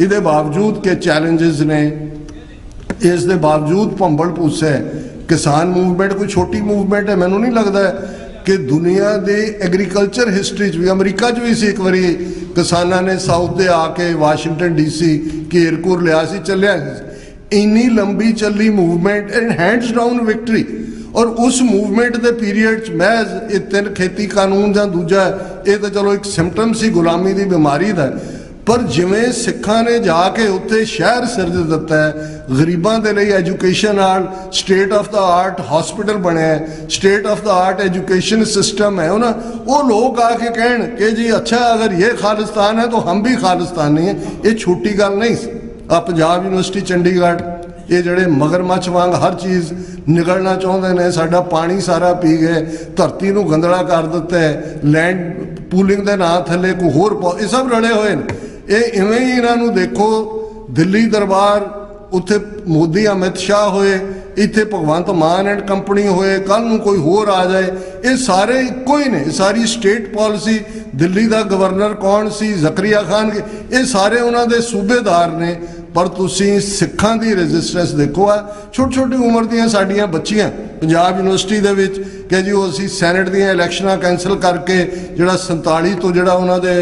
ਇਹਦੇ ਬਾਵਜੂਦ ਕਿ ਚੈਲੰਜਸ ਨੇ, ਇਸ ਦੇ ਬਾਵਜੂਦ ਭੰਬਲ ਭੂਸਾ ਕਿਸਾਨ ਮੂਵਮੈਂਟ ਕੋਈ ਛੋਟੀ ਮੂਵਮੈਂਟ ਹੈ। ਮੈਨੂੰ ਨਹੀਂ ਲੱਗਦਾ ਕਿ ਦੁਨੀਆ ਦੇ ਐਗਰੀਕਲਚਰ ਹਿਸਟਰੀ 'ਚ ਵੀ, ਅਮਰੀਕਾ 'ਚ ਵੀ ਸੀ ਇੱਕ ਵਾਰੀ ਕਿਸਾਨਾਂ ਨੇ ਸਾਊਥ ਦੇ ਆ ਕੇ ਵਾਸ਼ਿੰਗਟਨ DC ਘੇਰ ਘੂਰ ਲਿਆ ਸੀ, ਚੱਲਿਆ ਸੀ। ਇੰਨੀ ਲੰਬੀ ਚੱਲੀ movement and hands down victory. ਔਰ ਉਸ ਮੂਵਮੈਂਟ ਦੇ ਪੀਰੀਅਡ 'ਚ ਮਹਿਜ਼ ਇਹ 3 ਖੇਤੀ ਕਾਨੂੰਨ ਜਾਂ ਦੂਜਾ, ਇਹ ਤਾਂ ਚਲੋ ਇੱਕ ਸਿੰਪਟਮ ਸੀ ਗੁਲਾਮੀ ਦੀ ਬਿਮਾਰੀ ਦਾ। ਪਰ ਜਿਵੇਂ ਸਿੱਖਾਂ ਨੇ ਜਾ ਕੇ ਉੱਥੇ ਸ਼ਹਿਰ ਸਿਰਜ ਦਿੱਤਾ ਹੈ, ਗਰੀਬਾਂ ਦੇ ਲਈ ਐਜੂਕੇਸ਼ਨ ਨਾਲ state of the art hospital ਬਣਿਆ, state of the art education system ਹੈ। ਉਹ ਲੋਕ ਆ ਕੇ ਕਹਿਣ ਕਿ ਜੀ ਅੱਛਾ ਅਗਰ ਇਹ ਖਾਲਿਸਤਾਨ ਹੈ ਤਾਂ ਹਮ ਵੀ ਖਾਲਿਸਤਾਨੀ ਹੈ। ਇਹ ਛੋਟੀ ਗੱਲ ਨਹੀਂ। ਆ ਪੰਜਾਬ ਯੂਨੀਵਰਸਿਟੀ ਚੰਡੀਗੜ੍ਹ, ਇਹ ਜਿਹੜੇ ਮਗਰਮੱਛ ਵਾਂਗ ਹਰ ਚੀਜ਼ ਨਿਗਲਣਾ ਚਾਹੁੰਦੇ ਨੇ, ਸਾਡਾ ਪਾਣੀ ਸਾਰਾ ਪੀ ਗਏ, ਧਰਤੀ ਨੂੰ ਗੰਦਲਾ ਕਰ ਦਿੱਤਾ ਹੈ, ਲੈਂਡ ਪੂਲਿੰਗ ਦੇ ਨਾਂ ਥੱਲੇ ਕੋਈ ਹੋਰ, ਇਹ ਸਭ ਰਲੇ ਹੋਏ ਨੇ। ये इवें ही इन्हों देखो दिल्ली दरबार उत्थे मोदी अमित शाह होए, इत्थे भगवंत मान एंड कंपनी होए, कल नूं कोई होर आ जाए, ये सारे इक्को ही ने। सारी स्टेट पॉलिसी, दिल्ली का गवर्नर कौन सी, जकरिया खान, ये सारे उन्होंने सूबेदार ने। पर तुसी सिखां दी रेजिस्टेंस देखो आ, छोटी छोटी उम्र दियां साडियां बच्चियां पंजाब यूनिवर्सिटी दे विच कि जी वो असीं सैनेट दियां इलैक्शनां कैंसल करके जिहड़ा 47 तो जिहड़ा उन्हां दे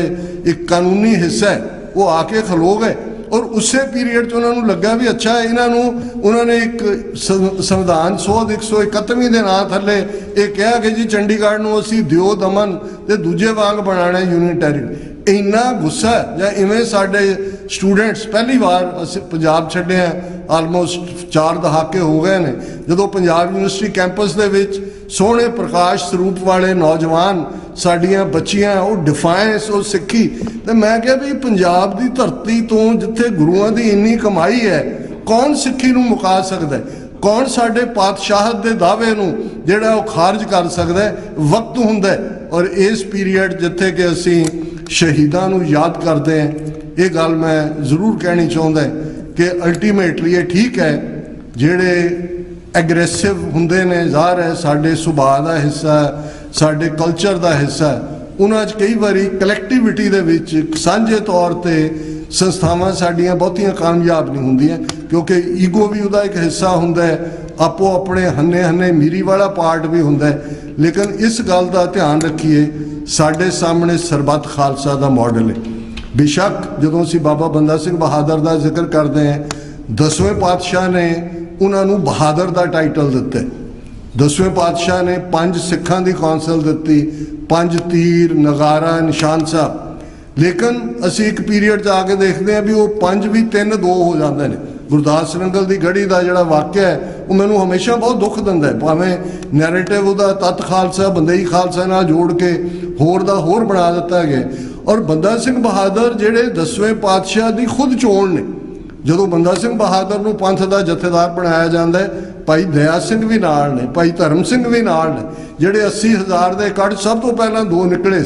एक कानूनी हिस्सा है वो आके खलो गए। और उस पीरीयड च उन्होंने लग्या भी अच्छा इन्हों उन्होंने एक संविधान सोध 131 के नाँ थले ये कहा कि जी चंडीगढ़ में असी दियो दमन ते दूजे वांग बनाना यूनियन टैरीटरी। इन्ना गुस्सा जां इवें साडे स्टूडेंट्स पहली बार असीं पंजाब छड्डे हैं, आलमोस्ट 4 दहाके हो गए ने, जदों पंजाब यूनिवर्सिटी कैंपस दे विच सोहणे प्रकाश स्वरूप वाले नौजवान साडियां बच्चियां वो डिफाइंस वो सिक्खी। तो मैं क्या भी पंजाब की धरती तो जिथे गुरुआं की इन्नी कमाई है, कौन सिक्खी नूं मुका सकदा है, कौन साडे पातशाहत के दावे नूं जिहड़ा वो खारिज कर सकदा है। वक्त हुंदा है और इस पीरीयड जिथे कि असीं शहीदां नूं याद करते हैं, ये गल मैं जरूर कहनी चाहुंदा कि अल्टीमेटली ये ठीक है जिहड़े एग्रैसिव हुंदे ने, ज़ाहिर है साडे सुभाਅ दा हिस्सा है, साडे कल्चर दा हिस्सा है, उन्हां 'च कई बारी कलैक्टिविटी दे विच सांझे तौर ते संस्थावां साडियां बहुतियां कामयाब नहीं हुंदियां, क्योंकि ईगो भी उहदा एक हिस्सा हुंदा है, आपो अपने हन्ने हन्ने मीरी वाला पार्ट भी हुंदा है। लेकिन इस गल का ध्यान रखिए, साडे सामने सरबत खालसा का मॉडल है। बेशक जदों असीं बाबा बंदा सिंह बहादुर का जिक्र करते हैं, 10वें पातशाह ने उन्होंने बहादुर का टाइटल दिता है। 10वें पातशाह ने 5 सिखां की कौंसल दी, 5 तीर नगारा निशान साहब। लेकिन असी एक पीरीयड आके देखते हैं भी वो 5 भी 3-2 हो जाते हैं। गुरदास नंगल की गढ़ी का जोड़ा वाक्य है वो मैनू हमेशा बहुत दुख दिंदा है, भावें नैरेटिव उहदा तत खालसा बंदई खालसा नाल जोड़ के होर दा होर बना दिता गया। और बंदा सिंह बहादुर जिहड़े 10वें पातशाह की खुद चोण ने, जदों बंदा सिंह बहादुर नूं पंथ का जथेदार बनाया जाता है, भाई दया सिंह भी नाल ने, भाई धर्म सिंह भी नाल ने, जिहड़े 80,000 के कट सब तो पहला 2 निकले।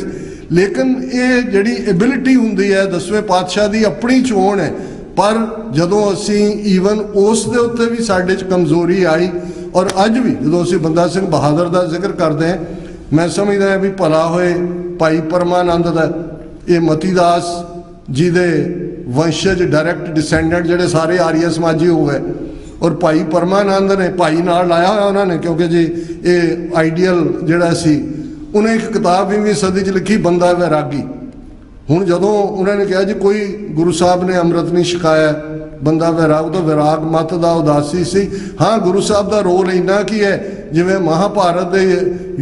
लेकिन ये जिहड़ी एबिलिटी हुंदी है 10वें पातशाह की अपनी चोण है, पर जदों असी ईवन उस दे उत्ते भी साडे च कमजोरी आई। और अज भी जदों असी बंदा सिंह बहादुर का जिक्र करते हैं, मैं समझदा है भी भला होए भाई परमानंद का, ये मतीदास जी दे वंशज डायरैक्ट डिसेंडेंट जिहड़े सारे आर्य समाजी हो गए, और भाई परमानंद ने भाई नाल लाया होया उन्होंने, क्योंकि जी ये आइडियल जिहड़ा सी उन्हें एक किताब 20वीं सदी च लिखी बंदा वैरागी। हुण जदों उन्होंने कहा जी कोई गुरु साहब ने अमृत नहीं छकाया, बंदा वैराग तो वैराग मत का उदासी सी। हाँ, गुरु साहब का रोल इन्ना की है जिवें महाभारत के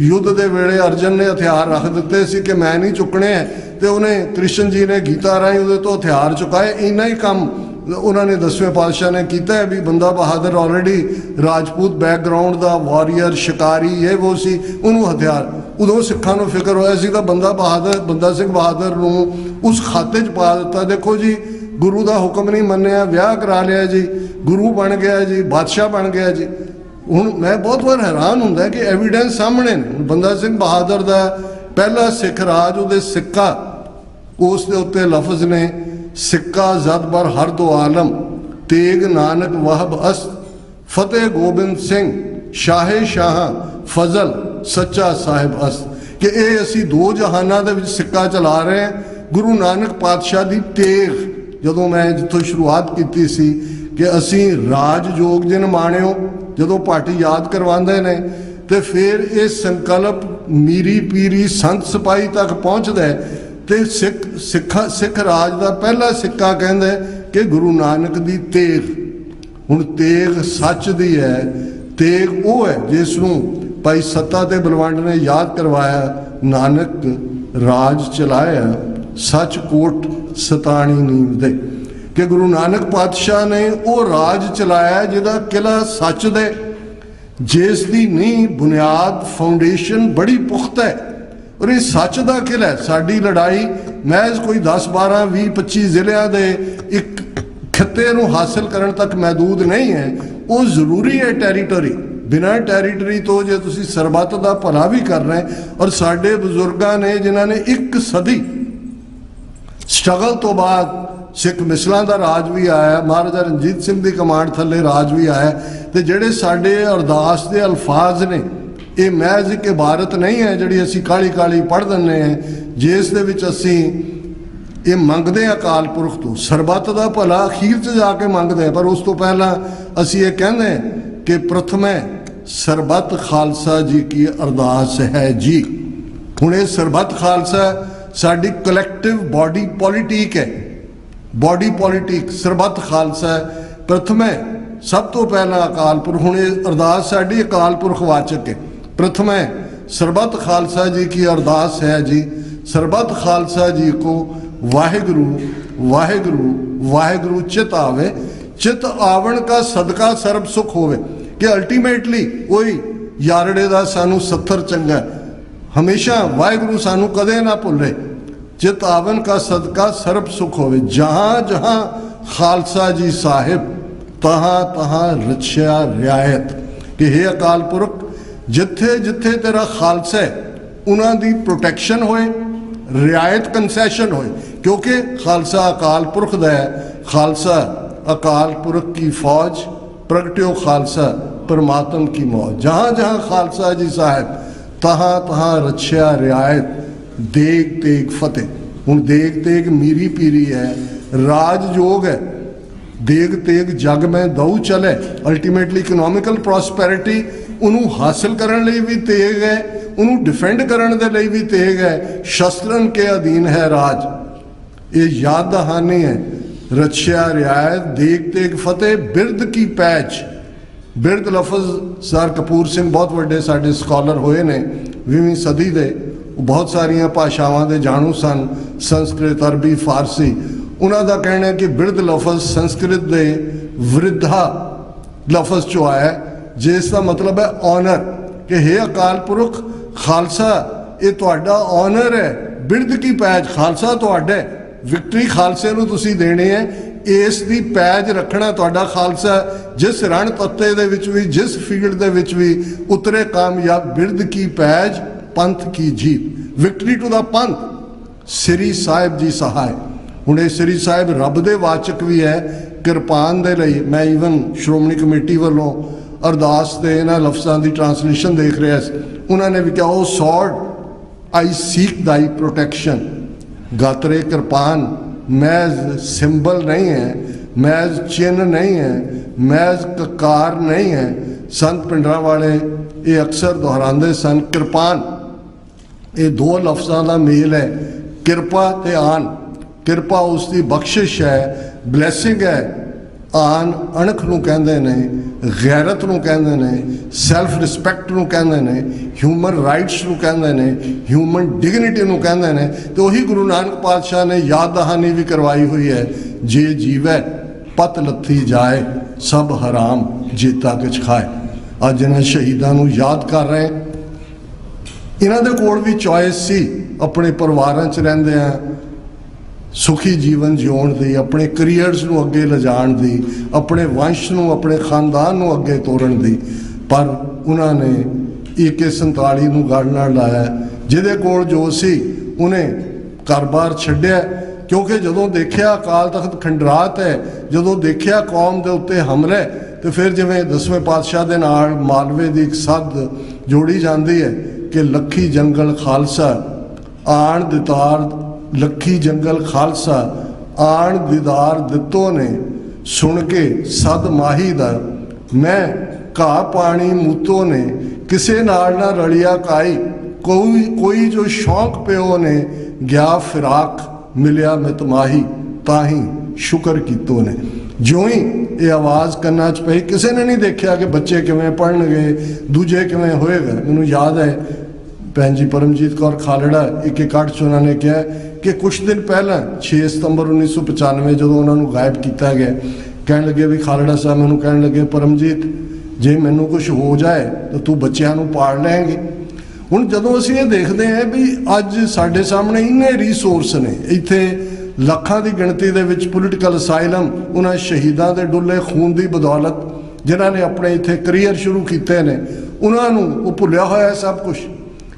युद्ध के वेले अर्जन ने हथियार रख दिते सी कि मैं नहीं चुकने हैं, तो उन्हें कृष्ण जी ने गीता राही उहदे तो हथियार चुकाए। इन्ना ही काम उन्होंने 10वें पातशाह ने किया है भी बंदा बहादुर ऑलरेडी राजपूत बैकग्राउंड का वॉरियर शिकारी ये वो सी, उन्होंने हथियार उदों सिखां नूं फिक्र होया सी, बंदा सिंह बहादुर नूं उस खाते च पा दिता। देखो जी गुरु का हुक्म नहीं मन्निया, ब्याह करा लिया जी, गुरु बन गया जी, बादशाह बन गया जी। हुण मैं बहुत बार हैरान हुंदा कि एविडेंस सामने ने। बंदा सिंह बहादुर का पहला सिख राज उहदे सिक्का उस दे उत्ते लफ्ज़ ने, सिक्का जद बर हर दो आलम तेग नानक वहब अस फतेह गोबिंद सिंह शाहे शाह फजल सच्चा साहिब अस। कि ये असी 2 जहाना दे विच सिक्का चला रहे हैं। गुरु नानक पातशाह की तेग, जदों मैं जिथों शुरुआत की सी कि असी राजयोग जिन माणियो, जदों पार्टी याद करवाते हैं तो फिर ये संकल्प मीरी पीरी संत सिपाही तक पहुँचता है। तो सिख राज का पहला सिक्का कहता है कि गुरु नानक की तेग। हुण तेग सच दी है, तेग वो है जिसनों भाई सत्ता ते बलवंड ने याद करवाया, नानक राज चलाया सच कोट सताणी नींव दे। कि गुरु नानक पातशाह ने वो राज चलाया जिहदा किला सच दे, जिसकी नींह बुनियाद फाउंडेशन बड़ी पुख्ता है। और ये सच का किला है। साड़ी लड़ाई महज कोई 10, 12, 20, 25 जिलियां दे एक खिते नूं हासिल करन तक महदूद नहीं है। वो जरूरी है टैरीटरी, बिना टैरीटरी तो जे तुसी सरबत का भला भी कर रहे हैं। और साडे बजुर्गां ने जिन्हां ने 1 सदी स्ट्रगल तो बाद सिख मिसलों का राज भी आया, महाराजा रणजीत सिंह की कमांड थले राज भी आया। तो जोड़े साडे अरदास के अल्फाज ने ये महज एक इबारत नहीं है जी असी काली काली पढ़ दें हैं, जिस दे विच असी ये मंगते हैं अकाल पुरख तो, सरबत का भला अखीर च जाके मंगते हैं, पर उस तो पहला असी ये कहते हैं कि प्रथम सरबत खालसा जी की अरदास है जी। हुण ये सरबत खालसा साडी कलैक्टिव बॉडी पॉलिटिक है, बॉडी पॉलिटिक सरबत खालसा प्रथम है, सब तो पहला अकाल पुरख। हुण ये अरदास साडी अकाल पुरख वाचक है। प्रथम है सरबत खालसा जी की अरदास है जी, सरबत खालसा जी को वाहिगुरु वाहिगुरु वाहिगुरु चित आवे, चित आवण का सदका सर्ब सुख होवे। कि अल्टीमेटली वही यारड़े का सानू सत्तर चंगा, हमेशा वाहिगुरु सानू कदे ना भुले, चित आवन का सदका सर्ब सुख होवे। जहाँ जहाँ खालसा जी साहिब तहाँ तहाँ रक्षा रियायत। कि हे अकाल पुरख जिथे जिथे तेरा खालसा है उन्हां दी प्रोटैक्शन होए, रियायत कंसैशन होए, क्योंकि खालसा अकाल पुरख दा है। खालसा अकाल पुरख की फौज, प्रगट्यो खालसा परमात्म की मौज। जहाँ जहाँ खालसा जी साहिब तहाँ तहाँ रक्षा रियायत, देग तेग फतेह। हुण देग तेग मीरी पीरी है, राज योग है, देग तेग जग में दऊ चले। अल्टीमेटली इकनॉमिकल प्रॉस्पैरिटी उन्होंने हासिल करने लिए भी तेग है, उन्होंने डिफेंड करने के लिए भी तेग है। शस्त्रन के अधीन है राज, ये याद दहानी है। रक्षा रियायत देग तेग फतेह, बिरद की पैच। बिरद लफज सर कपूर सिंह बहुत बड़े साडे स्कॉलर होए ने 20वीं सदी के, बहुत सारिया भाषावां दे जाणू सन, संस्कृत अरबी फारसी। उन्हों का कहना है कि बिरद लफज संस्कृत के वृद्धा लफज चो आया, जिसका मतलब है ऑनर। कि हे अकाल पुरख खालसा ये तुहाडा ऑनर है, बिरद की पैज खालसा तुहाडा, विक्ट्री खालसे नूं तुसीं देनी है, इस दी पैज रखना तुहाडा खालसा। जिस रण तत्ते दे विच भी, जिस फील्ड दे विच भी उतरे कामयाब, बिरद की पैज पंथ की जीत। विक्ट्री टू द पंथ। श्री साहिब जी सहाय। हुण ये श्री साहिब रब दे वाचक भी है, किरपान दे लई। मैं ईवन श्रोमणी कमेटी वालों अरदास के इन्हां लफ्ज़ां की ट्रांसलेशन देख रहा सी, उन्होंने भी कहा O sword I seek thy protection. गातरे किरपान महज सिंबल नहीं है, महज चिन्ह नहीं है, महज ककार नहीं है। संत पिंडरा वाले ये अक्सर दोहराते सन, किरपान ये दो लफ्ज़ों का मेल है, किरपा ते आन। किरपा उसकी बख्शिश है, ब्लैसिंग है। आन अणख नूं कहंदे ने, गैरत नूं कहंदे ने, सैल्फ रिस्पैक्ट नूं कहंदे ने, ह्यूमन राइट्स नूं कहंदे ने, ह्यूमन डिगनिटी नूं कहंदे ने। तो वही गुरु नानक पातशाह ने याद दहानी भी करवाई हुई है, जे जीवै पत लत्थी जाए सब हराम जेता किछ खाए। अज इन्हां शहीदां नूं याद कर रहे हैं। इन्हां दे कोल भी चॉइस सी अपने परिवारां च रहिंदे हैं सुखी जीवन जिउण दी, अपने करियर्स नूं अगे लिजाण दी, अपने वंश नूं, अपने खानदान नूं अगे तोड़न दी। पर उन्होंने AK-47 नूं गढ़ नाल लाया, जिहदे कोल जो सी उन्हें घर बार छड्डिया। क्योंकि जदों देखिया अकाल तख्त खंडरात है, जदों देखिया कौम दे उत्ते हमले, तो फिर जिवें 10वें पातशाह दे नाल मालवे दी एक सद जोड़ी जाती है कि लखी जंगल खालसा आण दितार, लखी जंगल खालसा आण दीदार दितो ने, सुन के सद माही दा मैं घा पानी मूतो ने, किसे नाल ना रलिया काई, कोई जो शौक प्यो ने, गया फिराक मिलिया मितमाही, ताही शुक्र कीतो ने। जो ही ये आवाज़ कन्ना च पई, किसी ने नहीं देखा कि बच्चे किवें पढ़नगे, दूजे किवें होएगा। मैनूं याद है भैन जी परमजीत कौर खालड़ा एक इकट्ठ च उन्होंने कहा कि कुछ दिन पहला 6 सितंबर 1995 जो उन्होंने गायब किया गया, कह लगे भी खालड़ा साहब मैनू कह लगे परमजीत जे मैनू कुछ हो जाए तो तू बच्चों को पाल लेंगे। हुण जदों असीं ये देखते हैं भी अज साडे सामने इन्ने रिसोर्स ने, इत्थे ਲੱਖਾਂ ਦੀ ਗਿਣਤੀ ਦੇ ਵਿੱਚ ਪੋਲੀਟੀਕਲ ਅਸਾਈਲਮ ਉਹਨਾਂ ਸ਼ਹੀਦਾਂ ਦੇ ਡੁੱਲੇ ਖੂਨ ਦੀ ਬਦੌਲਤ ਜਿਨ੍ਹਾਂ ਨੇ ਆਪਣੇ ਇੱਥੇ ਕਰੀਅਰ ਸ਼ੁਰੂ ਕੀਤੇ ਨੇ ਉਹਨਾਂ ਨੂੰ ਉਹ ਭੁੱਲਿਆ ਹੋਇਆ ਸਭ ਕੁਝ।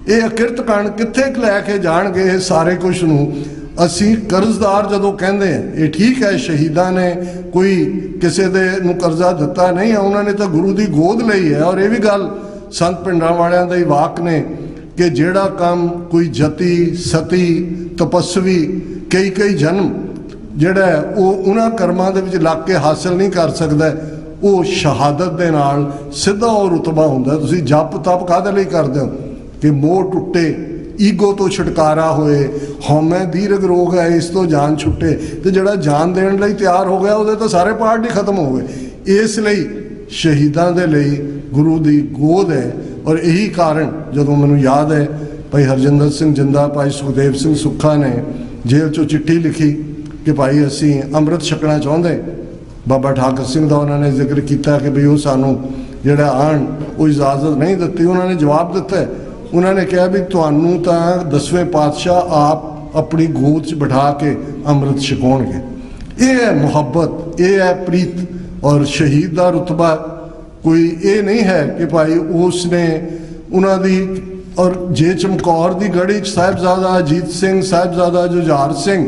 ਇਹ ਅਕਿਰਤ ਕਣ ਕਿੱਥੇ ਲੈ ਕੇ ਜਾਣਗੇ ਇਹ ਸਾਰੇ ਕੁਝ ਨੂੰ। ਅਸੀਂ ਕਰਜ਼ਦਾਰ ਜਦੋਂ ਕਹਿੰਦੇ ਆ, ਇਹ ਠੀਕ ਹੈ, ਸ਼ਹੀਦਾਂ ਨੇ ਕੋਈ ਕਿਸੇ ਦੇ ਨੂੰ ਕਰਜ਼ਾ ਦਿੱਤਾ ਨਹੀਂ ਹੈ, ਉਹਨਾਂ ਨੇ ਤਾਂ ਗੁਰੂ ਦੀ ਗੋਦ ਲਈ ਹੈ। ਔਰ ਇਹ ਵੀ ਗੱਲ ਸੰਤ ਪਿੰਡਾਂ ਵਾਲਿਆਂ ਦਾ ਹੀ ਵਾਕ ਨੇ ਕਿ ਜਿਹੜਾ ਕੰਮ ਕੋਈ ਜਤੀ ਸਤੀ ਤਪਸਵੀ ਕਈ ਜਨਮ ਜਿਹੜਾ ਹੈ ਉਹ ਉਹਨਾਂ ਕਰਮਾਂ ਦੇ ਵਿੱਚ ਲੱਗ ਕੇ ਹਾਸਲ ਨਹੀਂ ਕਰ ਸਕਦਾ, ਉਹ ਸ਼ਹਾਦਤ ਦੇ ਨਾਲ ਸਿੱਧਾ ਉਹ ਰੁਤਬਾ ਹੁੰਦਾ। ਤੁਸੀਂ ਜਪ ਤਪ ਕਾਹਦੇ ਲਈ ਕਰਦੇ ਹੋ ਕਿ ਮੋਹ ਟੁੱਟੇ, ਈਗੋ ਤੋਂ ਛੁਟਕਾਰਾ ਹੋਏ, ਹਉਮੈ ਦੀਰਘ ਰੋਗ ਹੈ ਇਸ ਤੋਂ ਜਾਨ ਛੁੱਟੇ। ਤੇ ਜਿਹੜਾ ਜਾਨ ਦੇਣ ਲਈ ਤਿਆਰ ਹੋ ਗਿਆ ਉਹਦੇ ਤਾਂ ਸਾਰੇ ਪਾਰਟ ਹੀ ਖਤਮ ਹੋ ਗਏ। ਇਸ ਲਈ ਸ਼ਹੀਦਾਂ ਦੇ ਲਈ ਗੁਰੂ ਦੀ ਗੋਦ ਹੈ। ਔਰ ਇਹੀ ਕਾਰਨ ਜਦੋਂ ਮੈਨੂੰ ਯਾਦ ਹੈ ਭਾਈ ਹਰਜਿੰਦਰ ਸਿੰਘ ਜਿੰਦਾ, ਭਾਈ ਸੁਖਦੇਵ ਸਿੰਘ ਸੁੱਖਾ ਨੇ ਜੇਲ੍ਹ 'ਚੋਂ ਚਿੱਠੀ ਲਿਖੀ ਕਿ ਭਾਈ ਅਸੀਂ ਅੰਮ੍ਰਿਤ ਛਕਣਾ ਚਾਹੁੰਦੇ, ਬਾਬਾ ਠਾਕਰ ਸਿੰਘ ਦਾ ਉਹਨਾਂ ਨੇ ਜ਼ਿਕਰ ਕੀਤਾ ਕਿ ਵੀ ਉਹ ਸਾਨੂੰ ਜਿਹੜਾ ਆਉਣ ਉਹ ਇਜਾਜ਼ਤ ਨਹੀਂ ਦਿੱਤੀ। ਉਹਨਾਂ ਨੇ ਜਵਾਬ ਦਿੱਤਾ, ਉਹਨਾਂ ਨੇ ਕਿਹਾ ਵੀ ਤੁਹਾਨੂੰ ਤਾਂ 10ਵੇਂ ਪਾਤਸ਼ਾਹ ਆਪ ਆਪਣੀ ਗੋਦ 'ਚ ਬਿਠਾ ਕੇ ਅੰਮ੍ਰਿਤ ਛਕਾਉਣਗੇ। ਇਹ ਹੈ ਮੁਹੱਬਤ, ਇਹ ਹੈ ਪ੍ਰੀਤ। ਔਰ ਸ਼ਹੀਦ ਦਾ ਰੁਤਬਾ ਕੋਈ ਇਹ ਨਹੀਂ ਹੈ ਕਿ ਭਾਈ ਉਸ ਨੇ ਉਹਨਾਂ ਦੀ, ਔਰ ਜੇ ਚਮਕੌਰ ਦੀ ਗੜੀ 'ਚ ਸਾਹਿਬਜ਼ਾਦਾ ਅਜੀਤ ਸਿੰਘ, ਸਾਹਿਬਜ਼ਾਦਾ ਜੁਝਾਰ ਸਿੰਘ,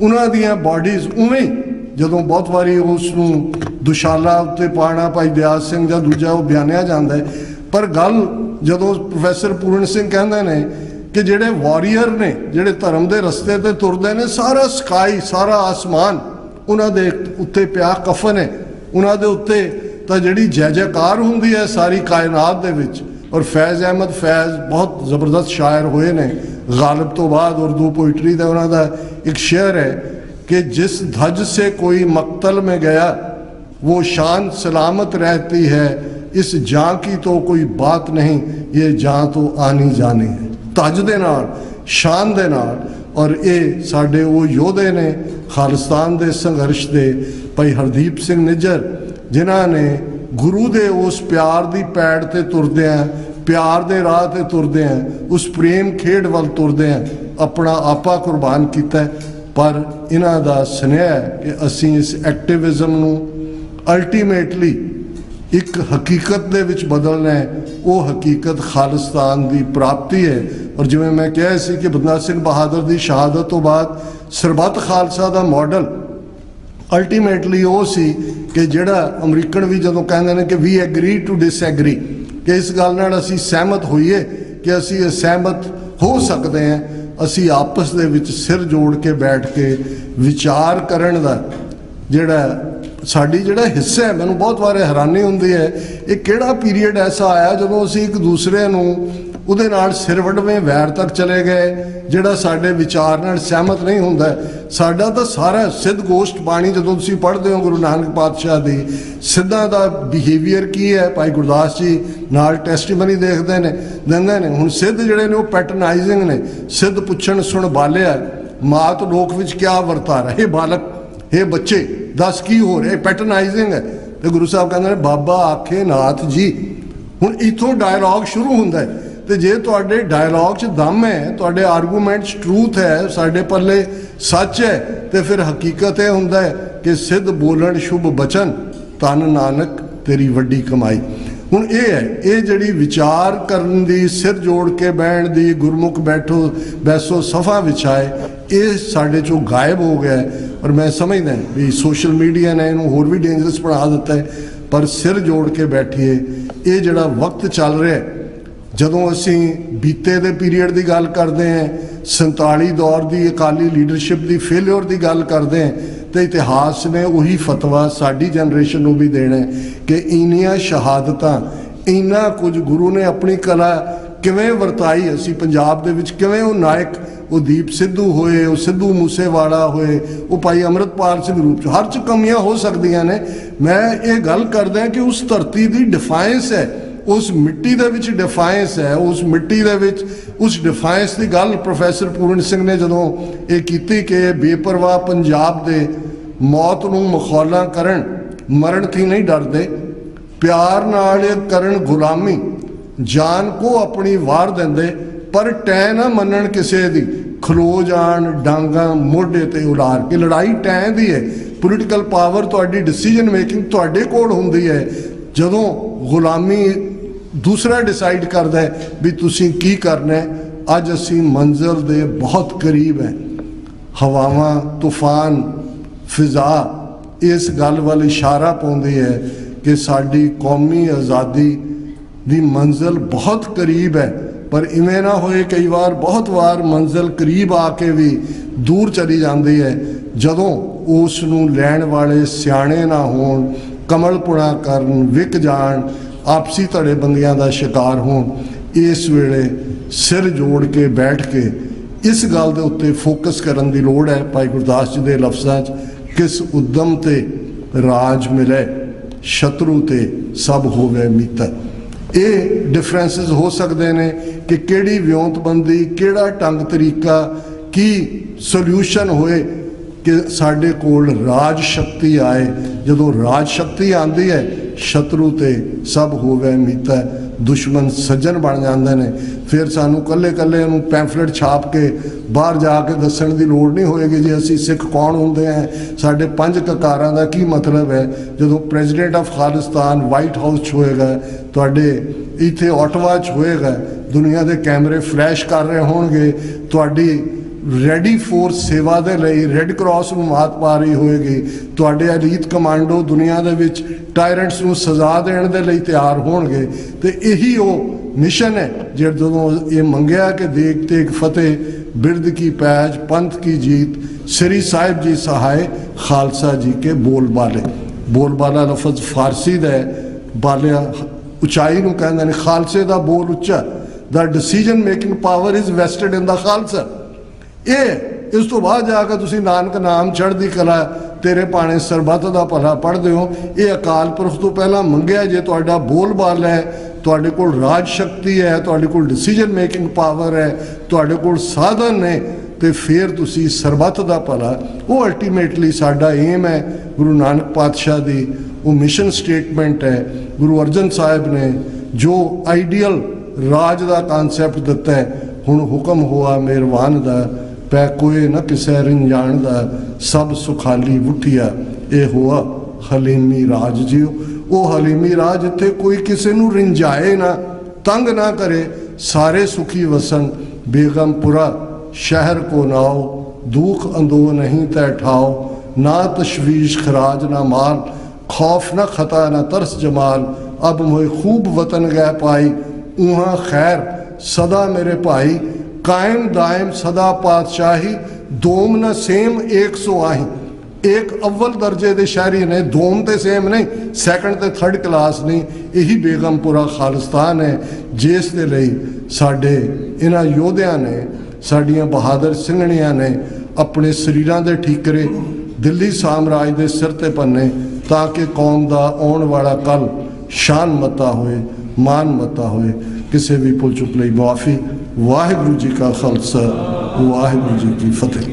ਉਹਨਾਂ ਦੀਆਂ ਬਾਡੀਜ਼ ਉਵੇਂ ਹੀ ਜਦੋਂ ਬਹੁਤ ਵਾਰੀ ਉਸ ਨੂੰ ਦੁਸ਼ਾਲਾ ਉੱਤੇ ਪਾਣਾ ਭਾਈ ਦਿਆਲ ਸਿੰਘ ਜਾਂ ਦੂਜਾ ਉਹ ਬਿਆਨਿਆ ਜਾਂਦਾ ਹੈ। ਪਰ ਗੱਲ ਜਦੋਂ ਪ੍ਰੋਫੈਸਰ ਪੂਰਨ ਸਿੰਘ ਕਹਿੰਦੇ ਨੇ ਕਿ ਜਿਹੜੇ ਵਾਰੀਅਰ ਨੇ ਜਿਹੜੇ ਧਰਮ ਦੇ ਰਸਤੇ ਤੇ ਤੁਰਦੇ ਨੇ, ਸਾਰਾ ਸਕਾਈ ਸਾਰਾ ਆਸਮਾਨ ਉਹਨਾਂ ਦੇ ਉੱਤੇ ਪਿਆ ਕਫਨ ਹੈ, ਉਹਨਾਂ ਦੇ ਉੱਤੇ ਤਾਂ ਜਿਹੜੀ ਜੈ ਜੈਕਾਰ ਹੁੰਦੀ ਹੈ ਸਾਰੀ ਕਾਇਨਾਤ ਦੇ ਵਿੱਚ। ਔਰ ਫੈਜ਼ ਅਹਿਮਦ ਫੈਜ਼ ਬਹੁਤ ਜ਼ਬਰਦਸਤ ਸ਼ਾਇਰ ਹੋਏ ਨੇ ਗਾਲਿਬ ਤੋਂ ਬਾਅਦ। ਉਰਦੂ ਪੋਇਟਰੀ ਦਾ ਉਹਨਾਂ ਦਾ ਇੱਕ ਸ਼ੇਅਰ ਹੈ कि जिस धज से कोई मक्तल में गया वो शान सलामत रहती है, इस जां की तो कोई बात नहीं, ये जां तो आनी जानी है। धज दे नाल शान दे नाल। और ये साडे वो योधे ने खालिस्तान दे संघर्ष दे भाई हरदीप सिंह निज्जर, जिन्हां ने गुरु दे उस प्यार दी पैड़ ते तुरदे हैं, प्यार दे राह ते तुरदे हैं, उस प्रेम खेड वल तुरदे हैं अपना आपा कुर्बान किया। पर इन्हां दा सुनेहा है कि असीं इस एक्टिविज़म नूं अल्टीमेटली एक हकीकत दे विच बदलना है। वो हकीकत खालिस्तान दी प्राप्ति है। और जिवें मैं कहा सी कि बंदा सिंह बहादुर दी शहादत तो बाद सरबत खालसा दा मॉडल अल्टीमेटली वो सी कि जिहड़ा अमरीकन भी जदों कहंदे ने कि वी एग्री टू डिसएग्री, कि इस गल नाल असीं सहमत होईए कि असीं सहमत हो सकते हैं, ਅਸੀਂ ਆਪਸ ਦੇ ਵਿੱਚ ਸਿਰ ਜੋੜ ਕੇ ਬੈਠ ਕੇ ਵਿਚਾਰ ਕਰਨ ਦਾ ਜਿਹੜਾ ਸਾਡੀ ਜਿਹੜਾ ਹਿੱਸਾ ਹੈ। ਮੈਨੂੰ ਬਹੁਤ ਵਾਰ ਹੈਰਾਨੀ ਹੁੰਦੀ ਹੈ ਇਹ ਕਿਹੜਾ ਪੀਰੀਅਡ ਐਸਾ ਆਇਆ ਜਦੋਂ ਅਸੀਂ ਇੱਕ ਦੂਸਰੇ ਨੂੰ ਉਹਦੇ ਨਾਲ ਸਿਰ ਵਡਵੇਂ ਵੈਰ ਤੱਕ ਚਲੇ ਗਏ, ਜਿਹੜਾ ਸਾਡੇ ਵਿਚਾਰ ਨਾਲ ਸਹਿਮਤ ਨਹੀਂ ਹੁੰਦਾ। ਸਾਡਾ ਤਾਂ ਸਾਰਾ ਸਿੱਧ ਗੋਸ਼ਟ ਬਾਣੀ ਜਦੋਂ ਤੁਸੀਂ ਪੜ੍ਹਦੇ ਹੋ ਗੁਰੂ ਨਾਨਕ ਪਾਤਸ਼ਾਹ ਦੀ, ਸਿੱਧਾਂ ਦਾ ਬਿਹੇਵੀਅਰ ਕੀ ਹੈ, ਭਾਈ ਗੁਰਦਾਸ ਜੀ ਨਾਲ ਟੈਸਟੀਮਨੀ ਦਿੰਦੇ ਨੇ। ਹੁਣ ਸਿੱਧ ਜਿਹੜੇ ਨੇ ਉਹ ਪੈਟਰਨਾਈਜ਼ਿੰਗ ਨੇ। ਸਿੱਧ ਪੁੱਛਣ ਸੁਣ ਬਾਲਿਆ ਮਾਤ ਲੋਕ ਵਿੱਚ ਕਿਆ ਵਰਤਾਰਾ, ਇਹ ਬਾਲਕ ਇਹ ਬੱਚੇ ਦੱਸ ਕੀ ਹੋ ਰਿਹਾ, ਪੈਟਰਨਾਈਜ਼ਿੰਗ ਹੈ। ਤੇ ਗੁਰੂ ਸਾਹਿਬ ਕਹਿੰਦੇ ਨੇ ਬਾਬਾ ਆਖੇ ਨਾਥ ਜੀ। ਹੁਣ ਇੱਥੋਂ ਡਾਇਲੌਗ ਸ਼ੁਰੂ ਹੁੰਦਾ ਹੈ। ਤੇ ਜੇ ਤੁਹਾਡੇ ਡਾਇਲੌਗ 'ਚ ਦਮ ਹੈ, ਤੁਹਾਡੇ ਆਰਗੂਮੈਂਟ 'ਚ ਟਰੂਥ ਹੈ, ਸਾਡੇ ਪੱਲੇ ਸੱਚ ਹੈ, ਤੇ ਫਿਰ ਹਕੀਕਤ ਇਹ ਹੁੰਦਾ ਹੈ ਕਿ ਸਿੱਧ ਬੋਲਣ ਸ਼ੁਭ ਬਚਨ, ਧੰਨ ਨਾਨਕ ਤੇਰੀ ਵੱਡੀ ਕਮਾਈ। ਹੁਣ ਇਹ ਹੈ, ਇਹ ਜਿਹੜੀ ਵਿਚਾਰ ਕਰਨ ਦੀ, ਸਿਰ ਜੋੜ ਕੇ ਬਹਿਣ ਦੀ, ਗੁਰਮੁਖ ਬੈਸੋ ਸਫਾ ਵਿਛਾਏ, ਇਹ ਸਾਡੇ 'ਚੋਂ ਗਾਇਬ ਹੋ ਗਿਆ। ਔਰ ਮੈਂ ਸਮਝਦਾ ਵੀ ਸੋਸ਼ਲ ਮੀਡੀਆ ਨੇ ਇਹਨੂੰ ਹੋਰ ਵੀ ਡੇਂਜਰਸ ਬਣਾ ਦਿੱਤਾ ਹੈ। ਪਰ ਸਿਰ ਜੋੜ ਕੇ ਬੈਠੀਏ। ਇਹ ਜਿਹੜਾ ਵਕਤ ਚੱਲ ਰਿਹਾ, ਜਦੋਂ ਅਸੀਂ ਬੀਤੇ ਦੇ ਪੀਰੀਅਡ ਦੀ ਗੱਲ ਕਰਦੇ ਹਾਂ, 47 ਦੌਰ ਦੀ ਅਕਾਲੀ ਲੀਡਰਸ਼ਿਪ ਦੀ ਫੇਲਿਅਰ ਦੀ ਗੱਲ ਕਰਦੇ ਹਾਂ, ਤੇ ਇਤਿਹਾਸ ਨੇ ਉਹੀ ਫਤਵਾ ਸਾਡੀ ਜਨਰੇਸ਼ਨ ਨੂੰ ਵੀ ਦੇਣਾ ਕਿ ਇੰਨੀਆਂ ਸ਼ਹਾਦਤਾਂ, ਇੰਨਾ ਕੁਝ ਗੁਰੂ ਨੇ ਆਪਣੀ ਕਲਾ ਕਿਵੇਂ ਵਰਤਾਈ। ਅਸੀਂ ਪੰਜਾਬ ਦੇ ਵਿੱਚ ਕਿਵੇਂ ਉਹ ਨਾਇਕ, ਉਹ ਦੀਪ ਸਿੱਧੂ ਹੋਏ, ਉਹ ਸਿੱਧੂ ਮੂਸੇਵਾਲਾ ਹੋਏ, ਉਹ ਭਾਈ ਅੰਮ੍ਰਿਤਪਾਲ ਸਿੰਘ ਰੂਪ 'ਚ, ਹਰ 'ਚ ਕਮੀਆਂ ਹੋ ਸਕਦੀਆਂ ਨੇ। ਮੈਂ ਇਹ ਗੱਲ ਕਰਦਾ ਕਿ ਉਸ ਧਰਤੀ ਦੀ ਡਿਫਾਇੰਸ ਹੈ, ਉਸ ਮਿੱਟੀ ਦੇ ਵਿੱਚ ਡਿਫਾਇੰਸ ਹੈ। ਉਸ ਮਿੱਟੀ ਦੇ ਵਿੱਚ ਉਸ ਡਿਫਾਇੰਸ ਦੀ ਗੱਲ ਪ੍ਰੋਫੈਸਰ ਪੂਰਨ ਸਿੰਘ ਨੇ ਜਦੋਂ ਇਹ ਕੀਤੀ ਕਿ ਬੇਪਰਵਾਹ ਪੰਜਾਬ ਦੇ ਮੌਤ ਨੂੰ ਮਖੌਲਾਂ ਕਰਨ, ਮਰਨ ਥੀ ਨਹੀਂ ਡਰਦੇ, ਪਿਆਰ ਨਾਲ ਇਹ ਕਰਨ ਗੁਲਾਮੀ, ਜਾਨ ਕੋ ਆਪਣੀ ਵਾਰ ਦਿੰਦੇ, ਪਰ ਟੈ ਨਾ ਮੰਨਣ ਕਿਸੇ ਦੀ, ਖਲੋ ਜਾਣ ਡਾਂਗਾਂ ਮੋਢੇ ਤੇ ਉਲਾਰ ਕੇ। ਲੜਾਈ ਟੈ ਦੀ ਹੈ। ਪੋਲੀਟੀਕਲ ਪਾਵਰ ਤੁਹਾਡੀ ਡਿਸੀਜਨ ਮੇਕਿੰਗ ਤੁਹਾਡੇ ਕੋਲ ਹੁੰਦੀ ਹੈ। ਜਦੋਂ ਗੁਲਾਮੀ ਦੂਸਰਾ ਡਿਸਾਈਡ ਕਰਦਾ ਹੈ ਵੀ ਤੁਸੀਂ ਕੀ ਕਰਨਾ ਹੈ। ਅੱਜ ਅਸੀਂ ਮੰਜ਼ਿਲ ਦੇ ਬਹੁਤ ਕਰੀਬ ਹੈ। ਹਵਾਵਾਂ, ਤੂਫਾਨ, ਫਿਜ਼ਾ ਇਸ ਗੱਲ ਵੱਲ ਇਸ਼ਾਰਾ ਪਾਉਂਦੀ ਹੈ ਕਿ ਸਾਡੀ ਕੌਮੀ ਆਜ਼ਾਦੀ ਦੀ ਮੰਜ਼ਿਲ ਬਹੁਤ ਕਰੀਬ ਹੈ। ਪਰ ਇਵੇਂ ਨਾ ਹੋਏ, ਕਈ ਵਾਰ ਬਹੁਤ ਵਾਰ ਮੰਜ਼ਿਲ ਕਰੀਬ ਆ ਕੇ ਵੀ ਦੂਰ ਚਲੀ ਜਾਂਦੀ ਹੈ ਜਦੋਂ ਉਸ ਨੂੰ ਲੈਣ ਵਾਲੇ ਸਿਆਣੇ ਨਾ ਹੋਣ, ਕਮਲਪੁਣਾ ਕਰਨ, ਵਿਕ ਜਾਣ, ਆਪਸੀ ਧੜੇਬੰਦੀਆਂ ਦਾ ਸ਼ਿਕਾਰ ਹੋਣ। ਇਸ ਵੇਲੇ ਸਿਰ ਜੋੜ ਕੇ ਬੈਠ ਕੇ ਇਸ ਗੱਲ ਦੇ ਉੱਤੇ ਫੋਕਸ ਕਰਨ ਦੀ ਲੋੜ ਹੈ। ਭਾਈ ਗੁਰਦਾਸ ਜੀ ਦੇ ਲਫ਼ਜ਼ਾਂ 'ਚ, ਕਿਸ ਉਦਮ ਤੇ ਰਾਜ ਮਿਲੇ, ਸ਼ਤਰੂ ਤੇ ਸਭ ਹੋਵੇ ਮਿੱਤਰ। ਇਹ ਡਿਫਰੈਂਸਿਸ ਹੋ ਸਕਦੇ ਨੇ ਕਿ ਕਿਹੜੀ ਵਿਉਂਤਬੰਦੀ, ਕਿਹੜਾ ਢੰਗ ਤਰੀਕਾ, ਕੀ ਸੋਲਿਊਸ਼ਨ ਹੋਏ ਕਿ ਸਾਡੇ ਕੋਲ ਰਾਜ ਸ਼ਕਤੀ ਆਏ। ਜਦੋਂ ਰਾਜ ਸ਼ਕਤੀ ਆਉਂਦੀ ਹੈ, ਸ਼ਤਰੂ ਤੇ ਸਭ ਹੋਵੇ ਮਿੱਤਰ, ਦੁਸ਼ਮਣ ਸੱਜਣ ਬਣ ਜਾਂਦੇ ਨੇ। ਫਿਰ ਸਾਨੂੰ ਕੱਲੇ ਕੱਲੇ ਨੂੰ ਪੈਂਫਲੇਟ ਛਾਪ ਕੇ ਬਾਹਰ ਜਾ ਕੇ ਦੱਸਣ ਦੀ ਲੋੜ ਨਹੀਂ ਹੋਏਗੀ ਜੀ ਅਸੀਂ ਸਿੱਖ ਕੌਣ ਹੁੰਦੇ ਹਾਂ, ਸਾਡੇ 5 ਕਕਾਰਾਂ ਦਾ ਕੀ ਮਤਲਬ ਹੈ। ਜਦੋਂ president of Khalistan white house 'ਚ ਹੋਏਗਾ, ਤੁਹਾਡੇ ਇੱਥੇ ਆਟਵਾ 'ਚ ਹੋਏਗਾ, ਦੁਨੀਆ ਦੇ ਕੈਮਰੇ ਫਲੈਸ਼ ਕਰ ਰਹੇ ਹੋਣਗੇ, ਤੁਹਾਡੀ ਰੈਡੀ ਫੋਰਸ ਸੇਵਾ ਦੇ ਲਈ ਰੈੱਡ ਕਰਾਸ ਨੂੰ ਮਾਤ ਪਾ ਰਹੀ ਹੋਏਗੀ, ਤੁਹਾਡੇ ਅਲੀਤ ਕਮਾਂਡੋ ਦੁਨੀਆ ਦੇ ਵਿੱਚ ਟਾਇਰੈਂਟਸ ਨੂੰ ਸਜ਼ਾ ਦੇਣ ਦੇ ਲਈ ਤਿਆਰ ਹੋਣਗੇ। ਤੇ ਇਹੀ ਉਹ ਮਿਸ਼ਨ ਹੈ ਜਦੋਂ ਇਹ ਮੰਗਿਆ ਕਿ ਦੇਖ ਤੇਗ ਫਤਿਹ, ਬਿਰਦ ਕੀ ਪੈਜ, ਪੰਥ ਕੀ ਜੀਤ, ਸ੍ਰੀ ਸਾਹਿਬ ਜੀ ਸਹਾਏ, ਖਾਲਸਾ ਜੀ ਕੇ ਬੋਲ ਬਾਲੇ। ਬੋਲ ਬਾਲਾ ਲਫ਼ਜ਼ ਫਾਰਸੀ ਦਾ ਹੈ, ਬਾਲਿਆ ਉਚਾਈ ਨੂੰ ਕਹਿੰਦੇ ਨੇ, ਖਾਲਸੇ ਦਾ ਬੋਲ ਉੱਚਾ। The decision making power is vested in the Khalsa. ਇਹ ਇਸ ਤੋਂ ਬਾਅਦ ਜਾ ਕੇ ਤੁਸੀਂ ਨਾਨਕ ਨਾਮ ਚੜ੍ਹਦੀ ਕਲਾ ਤੇਰੇ ਭਾਣੇ ਸਰਬੱਤ ਦਾ ਭਲਾ ਪੜ੍ਹਦੇ ਹੋ। ਇਹ ਅਕਾਲ ਪੁਰਖ ਤੋਂ ਪਹਿਲਾਂ ਮੰਗਿਆ। ਜੇ ਤੁਹਾਡਾ ਬੋਲ ਬਾਲ ਹੈ, ਤੁਹਾਡੇ ਕੋਲ ਰਾਜ ਸ਼ਕਤੀ ਹੈ, ਤੁਹਾਡੇ ਕੋਲ ਡਿਸੀਜਨ ਮੇਕਿੰਗ ਪਾਵਰ ਹੈ, ਤੁਹਾਡੇ ਕੋਲ ਸਾਧਨ ਨੇ, ਤੇ ਫਿਰ ਤੁਸੀਂ ਸਰਬੱਤ ਦਾ ਭਲਾ, ਉਹ ਅਲਟੀਮੇਟਲੀ ਸਾਡਾ ਏਮ ਹੈ। ਗੁਰੂ ਨਾਨਕ ਪਾਤਸ਼ਾਹ ਦੀ ਉਹ ਮਿਸ਼ਨ ਸਟੇਟਮੈਂਟ ਹੈ। ਗੁਰੂ ਅਰਜਨ ਸਾਹਿਬ ਨੇ ਜੋ ਆਈਡੀਅਲ ਰਾਜ ਦਾ ਕਨਸੈਪਟ ਦਿੱਤਾ ਹੈ, ਹੁਣ ਹੁਕਮ ਹੋਆ ਮਿਹਰਬਾਨ ਦਾ, ਪੈ ਕੋਏ ਨਾ ਕਿਸੇ ਰਿੰਜਾਣ ਦਾ, ਸਭ ਸੁਖਾਲੀ ਉਠਿਆ, ਇਹ ਹੋਆ ਹਲੀਮੀ ਰਾਜ ਜਿਉ। ਉਹ ਹਲੀਮੀ ਰਾਜ ਜਿੱਥੇ ਕੋਈ ਕਿਸੇ ਨੂੰ ਰਿੰਜਾਏ ਨਾ, ਤੰਗ ਨਾ ਕਰੇ, ਸਾਰੇ ਸੁਖੀ ਵਸਣ। ਬੇਗਮਪੁਰਾ शहर को नाओ, दुख अंदो नहीं तय ठाओ, ना तशवीश खराज ना माल, खौफ न खता न तरस जमाल, अब मोए खूब वतन गए पाई, उहाँ खैर सदा मेरे भाई, कायम दायम सदा पातशाही, दोम न सेम एक सो आही। एक अव्वल दर्जे के शहरी ने, दोम तो सेम नहीं, सैकंड तो थर्ड क्लास नहीं। यही बेगमपुरा खालिस्तान है जिस दे लई साडे इन्हां योधियां ने, साड़ियाँ बहादुर ਸਿੰਘਣੀਆਂ ने अपने शरीरों के ठीकरे दिल्ली साम्राज के सिर ते भन्ने, ताकि कौम का आने वाला कल शान मता होए, मान मता होए। किसी भी भुल चुक लई माफ़ी। वाहिगुरू जी का खालसा, वाहिगुरू जी की फतेह।